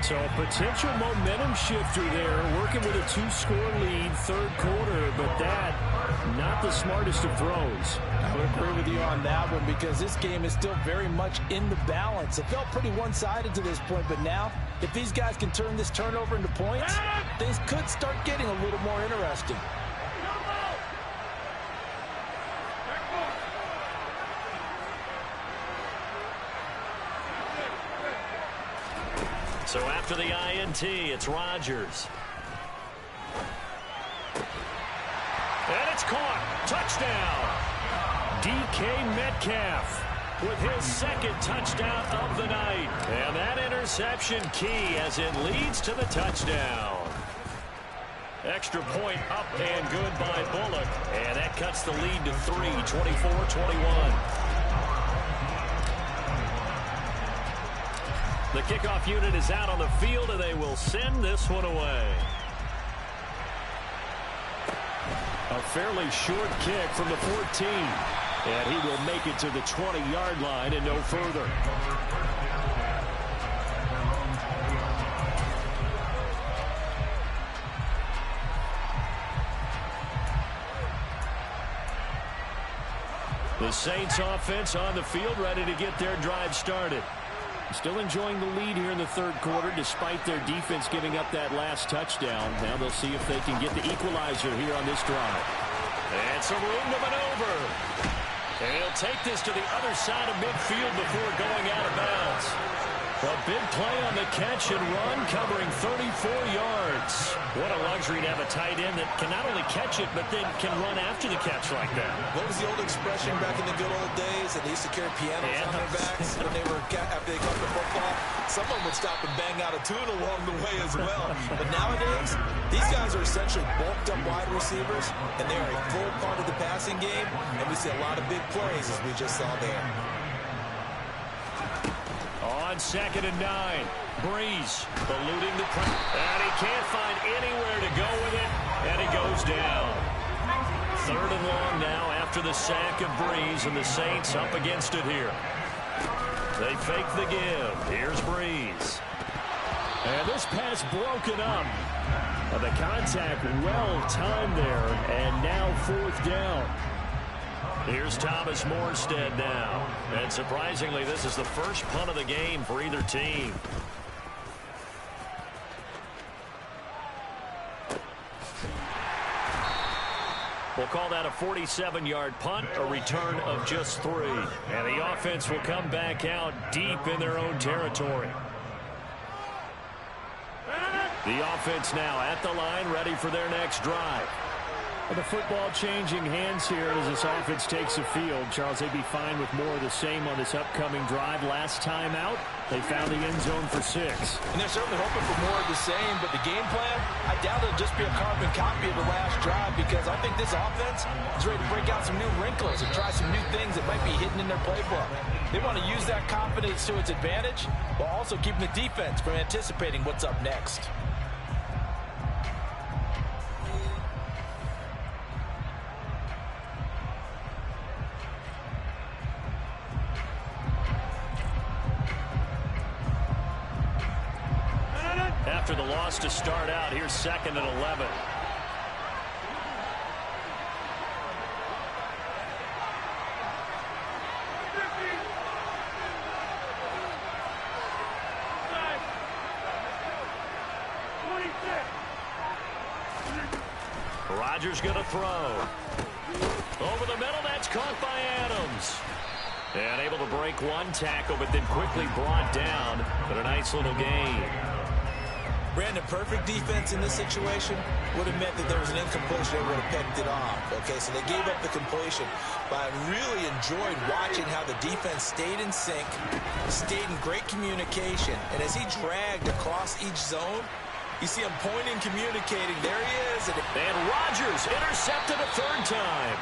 So a potential momentum shifter there, working with a 2-score lead, third quarter, but that, not the smartest of throws. I would agree with you on that one because this game is still very much in the balance. It felt pretty one-sided to this point, but now, if these guys can turn this turnover into points, things could start getting a little more interesting. So after the INT, it's Rodgers. And it's caught. Touchdown. DK Metcalf with his second touchdown of the night. And that interception key as it leads to the touchdown. Extra point up and good by Bullock. And that cuts the lead to 3, 24-21. The kickoff unit is out on the field, and they will send this one away. A fairly short kick from the 14. And he will make it to the 20-yard line and no further. The Saints offense on the field, ready to get their drive started. Still enjoying the lead here in the third quarter despite their defense giving up that last touchdown. Now they'll see if they can get the equalizer here on this drive. And some room to maneuver. And he'll take this to the other side of midfield before going out of bounds. A big play on the catch and run, covering 34 yards. What a luxury to have a tight end that can not only catch it, but then can run after the catch like that. What was the old expression back in the good old days that they used to carry pianos on their backs when they were after they caught the football? Someone would stop and bang out a tune along the way as well. But nowadays, these guys are essentially bulked up wide receivers, and they are a full part of the passing game, and we see a lot of big plays as we just saw there. On 2nd and 9, Breeze eluding the pressure. And he can't find anywhere to go with it, and he goes down. 3rd and long now after the sack of Breeze, and the Saints up against it here. They fake the give. Here's Breeze. And this pass broken up. The contact well timed there, and now 4th down. Here's Thomas Morstead now. And surprisingly, this is the first punt of the game for either team. We'll call that a 47-yard punt, a return of just 3. And the offense will come back out deep in their own territory. The offense now at the line, ready for their next drive. The football changing hands here as this offense takes the field. Charles, they'd be fine with more of the same on this upcoming drive. Last time out, they found the end zone for 6. And they're certainly hoping for more of the same, but the game plan, I doubt it'll just be a carbon copy of the last drive because I think this offense is ready to break out some new wrinkles and try some new things that might be hidden in their playbook. They want to use that confidence to its advantage while also keeping the defense from anticipating what's up next. After the loss to start out, here's 2nd and 11. Rodgers going to throw. Over the middle, that's caught by Adams. And able to break one tackle, but then quickly brought down. But a nice little gain. Brandon, perfect defense in this situation would have meant that there was an incompletion that would have picked it off. Okay, so they gave up the completion. But I really enjoyed watching how the defense stayed in sync, stayed in great communication. And as he dragged across each zone, you see him pointing, communicating. There he is. And Rodgers intercepted a third time.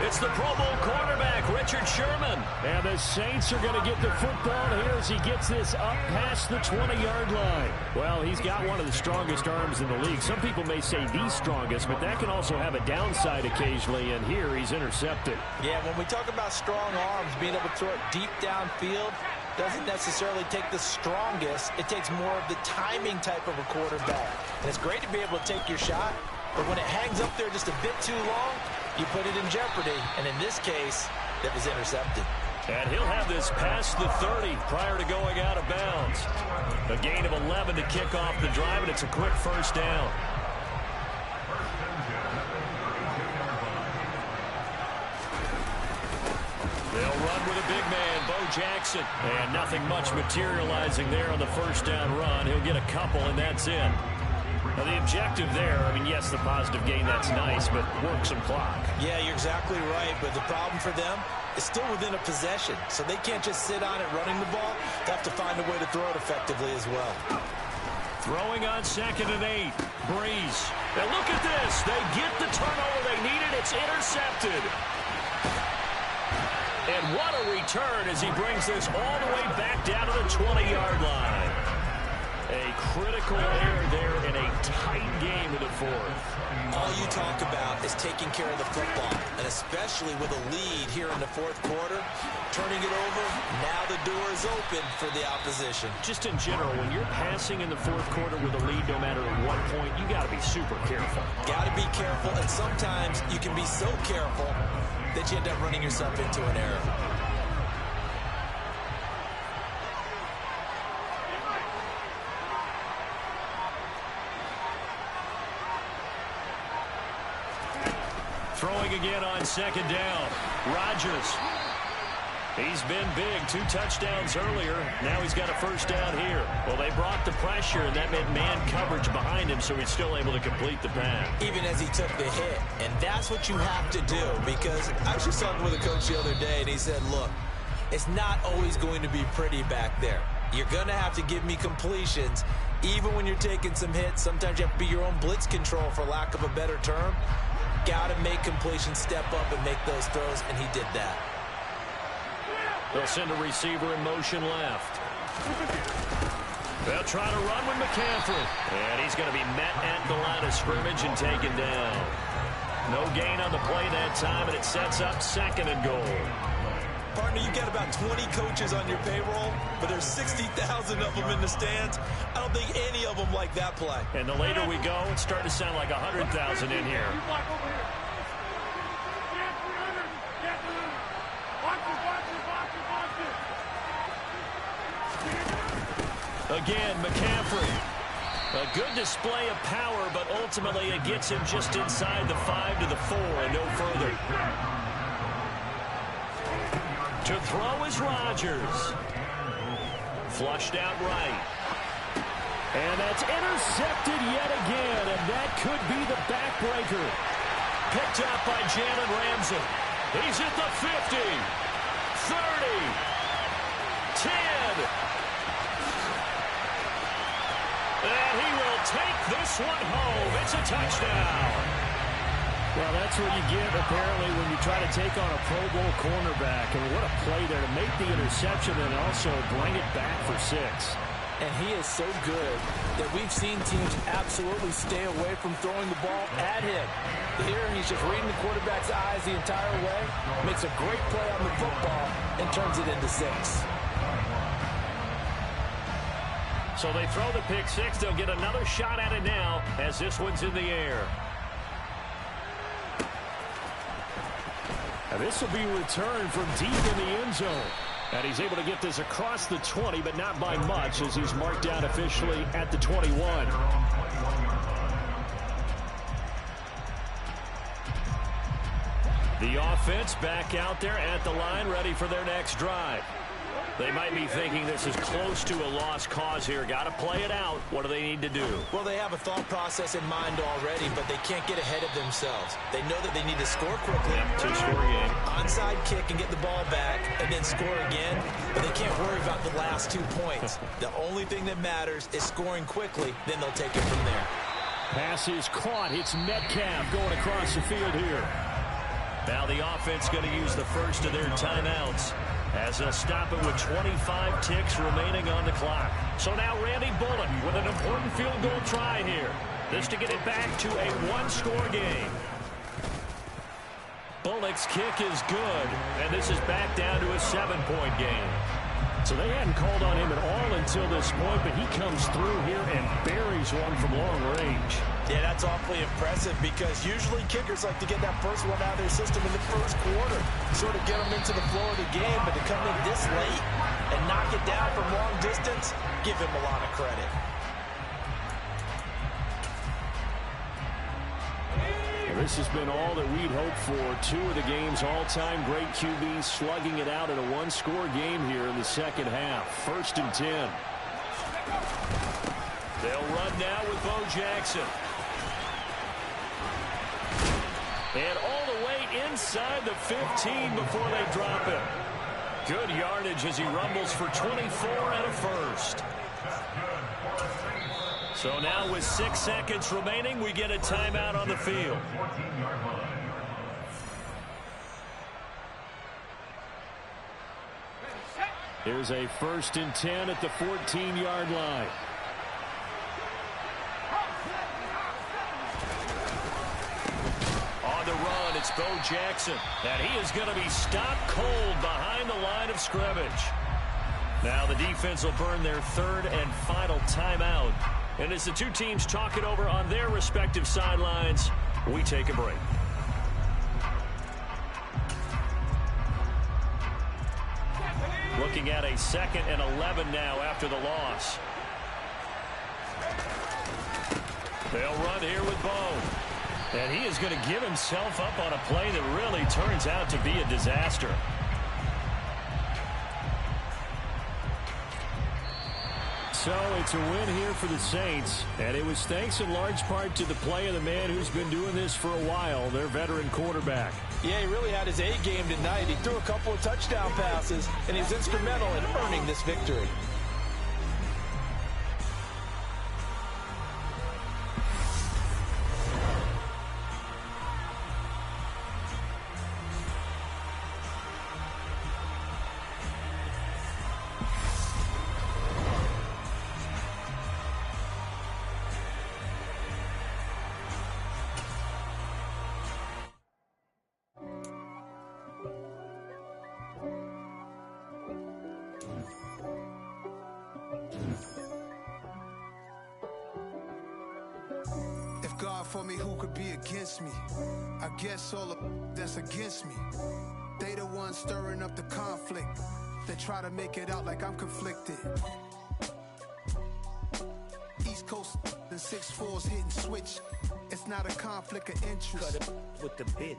It's the Pro Bowl quarterback, Richard Sherman. And the Saints are going to get the football here as he gets this up past the 20-yard line. Well, he's got one of the strongest arms in the league. Some people may say the strongest, but that can also have a downside occasionally, and here he's intercepted. Yeah, when we talk about strong arms, being able to throw it deep downfield doesn't necessarily take the strongest. It takes more of the timing type of a quarterback. And it's great to be able to take your shot, but when it hangs up there just a bit too long, you put it in jeopardy, and in this case, it was intercepted. And he'll have this past the 30 prior to going out of bounds. A gain of 11 to kick off the drive, and it's a quick first down. They'll run with a big man, Bo Jackson. And nothing much materializing there on the first down run. He'll get a couple, and that's it. Now, the objective there, I mean, yes, the positive gain, that's nice, but work some clock. Yeah, you're exactly right, but the problem for them is still within a possession, so they can't just sit on it running the ball. They have to find a way to throw it effectively as well. Throwing on 2nd and 8, Breeze. And look at this. They get the turnover they needed. It's intercepted. And what a return as he brings this all the way back down to the 20-yard line. A critical error there in a tight game in the fourth. All you talk about is taking care of the football, and especially with a lead here in the fourth quarter, turning it over, now the door is open for the opposition. Just in general, when you're passing in the fourth quarter with a lead, no matter at what point, you got to be super careful. Got to be careful, and sometimes you can be so careful that you end up running yourself into an error. Throwing again on 2nd down. Rodgers. He's been big. 2 touchdowns earlier. Now he's got a first down here. Well, they brought the pressure, and that meant man coverage behind him, so he's still able to complete the pass. Even as he took the hit. And that's what you have to do, because I was just talking with a coach the other day, and he said, look, it's not always going to be pretty back there. You're going to have to give me completions. Even when you're taking some hits, sometimes you have to be your own blitz control, for lack of a better term. Got to make completions, step up, and make those throws, and he did that. They'll send a receiver in motion left. They'll try to run with McCaffrey. And he's going to be met at the line of scrimmage and taken down. No gain on the play that time, and it sets up 2nd and goal. Partner, you got about 20 coaches on your payroll, but there's 60,000 of them in the stands. I don't think any of them like that play. And the later we go, it's starting to sound like 100,000 in here. Again, McCaffrey. A good display of power, but ultimately it gets him just inside the 5 to the 4 and no further. To throw is Rodgers. Flushed out right. And that's intercepted yet again, and that could be the backbreaker. Picked up by Jalen Ramsey. He's at the 50, 30, 10. And he will take this one home. It's a touchdown. Well, that's what you get, apparently, when you try to take on a Pro Bowl cornerback. And what a play there to make the interception and also bring it back for 6. And he is so good that we've seen teams absolutely stay away from throwing the ball at him. Here, he's just reading the quarterback's eyes the entire way. Makes a great play on the football and turns it into 6. So they throw the pick 6. They'll get another shot at it now as this one's in the air. And this will be returned from deep in the end zone. And he's able to get this across the 20, but not by much, as he's marked down officially at the 21. The offense back out there at the line, ready for their next drive. They might be thinking this is close to a lost cause here. Got to play it out. What do they need to do? Well, they have a thought process in mind already, but they can't get ahead of themselves. They know that they need to score quickly. Two-score game. Onside kick and get the ball back and then score again, but they can't worry about the last 2 points. The only thing that matters is scoring quickly, then they'll take it from there. Pass is caught. It's Metcalf going across the field here. Now the offense going to use the first of their timeouts as they'll stop it with 25 ticks remaining on the clock. So now Randy Bullock with an important field goal try here. This to get it back to a one-score game. Bullock's kick is good, and this is back down to a 7-point game. So they hadn't called on him at all until this point, but he comes through here and buries one from long range. Yeah, that's awfully impressive because usually kickers like to get that first one out of their system in the first quarter, sort of get them into the flow of the game, but to come in this late and knock it down from long distance, give him a lot of credit. This has been all that we'd hoped for. Two of the game's all-time great QBs slugging it out in a one-score game here in the second half. 1st and 10. They'll run now with Bo Jackson. And all the way inside the 15 before they drop him. Good yardage as he rumbles for 24 and a first. So now with 6 seconds remaining, we get a timeout on the field. Here's a 1st and 10 at the 14-yard line. On the run, it's Bo Jackson. And he is going to be stopped cold behind the line of scrimmage. Now the defense will burn their 3rd and final timeout. And as the two teams talk it over on their respective sidelines, we take a break. Looking at a 2nd and 11 now after the loss. They'll run here with Bo. And he is going to give himself up on a play that really turns out to be a disaster. So it's a win here for the Saints, and it was thanks in large part to the play of the man who's been doing this for a while, their veteran quarterback. Yeah, he really had his A game tonight. He threw a couple of touchdown passes, and he was instrumental in earning this victory. God for me, who could be against me? I guess all of that's against me. They the ones stirring up the conflict. They try to make it out like I'm conflicted. East Coast and 6'4's hitting switch. It's not a conflict of interest. Cut it with the bit.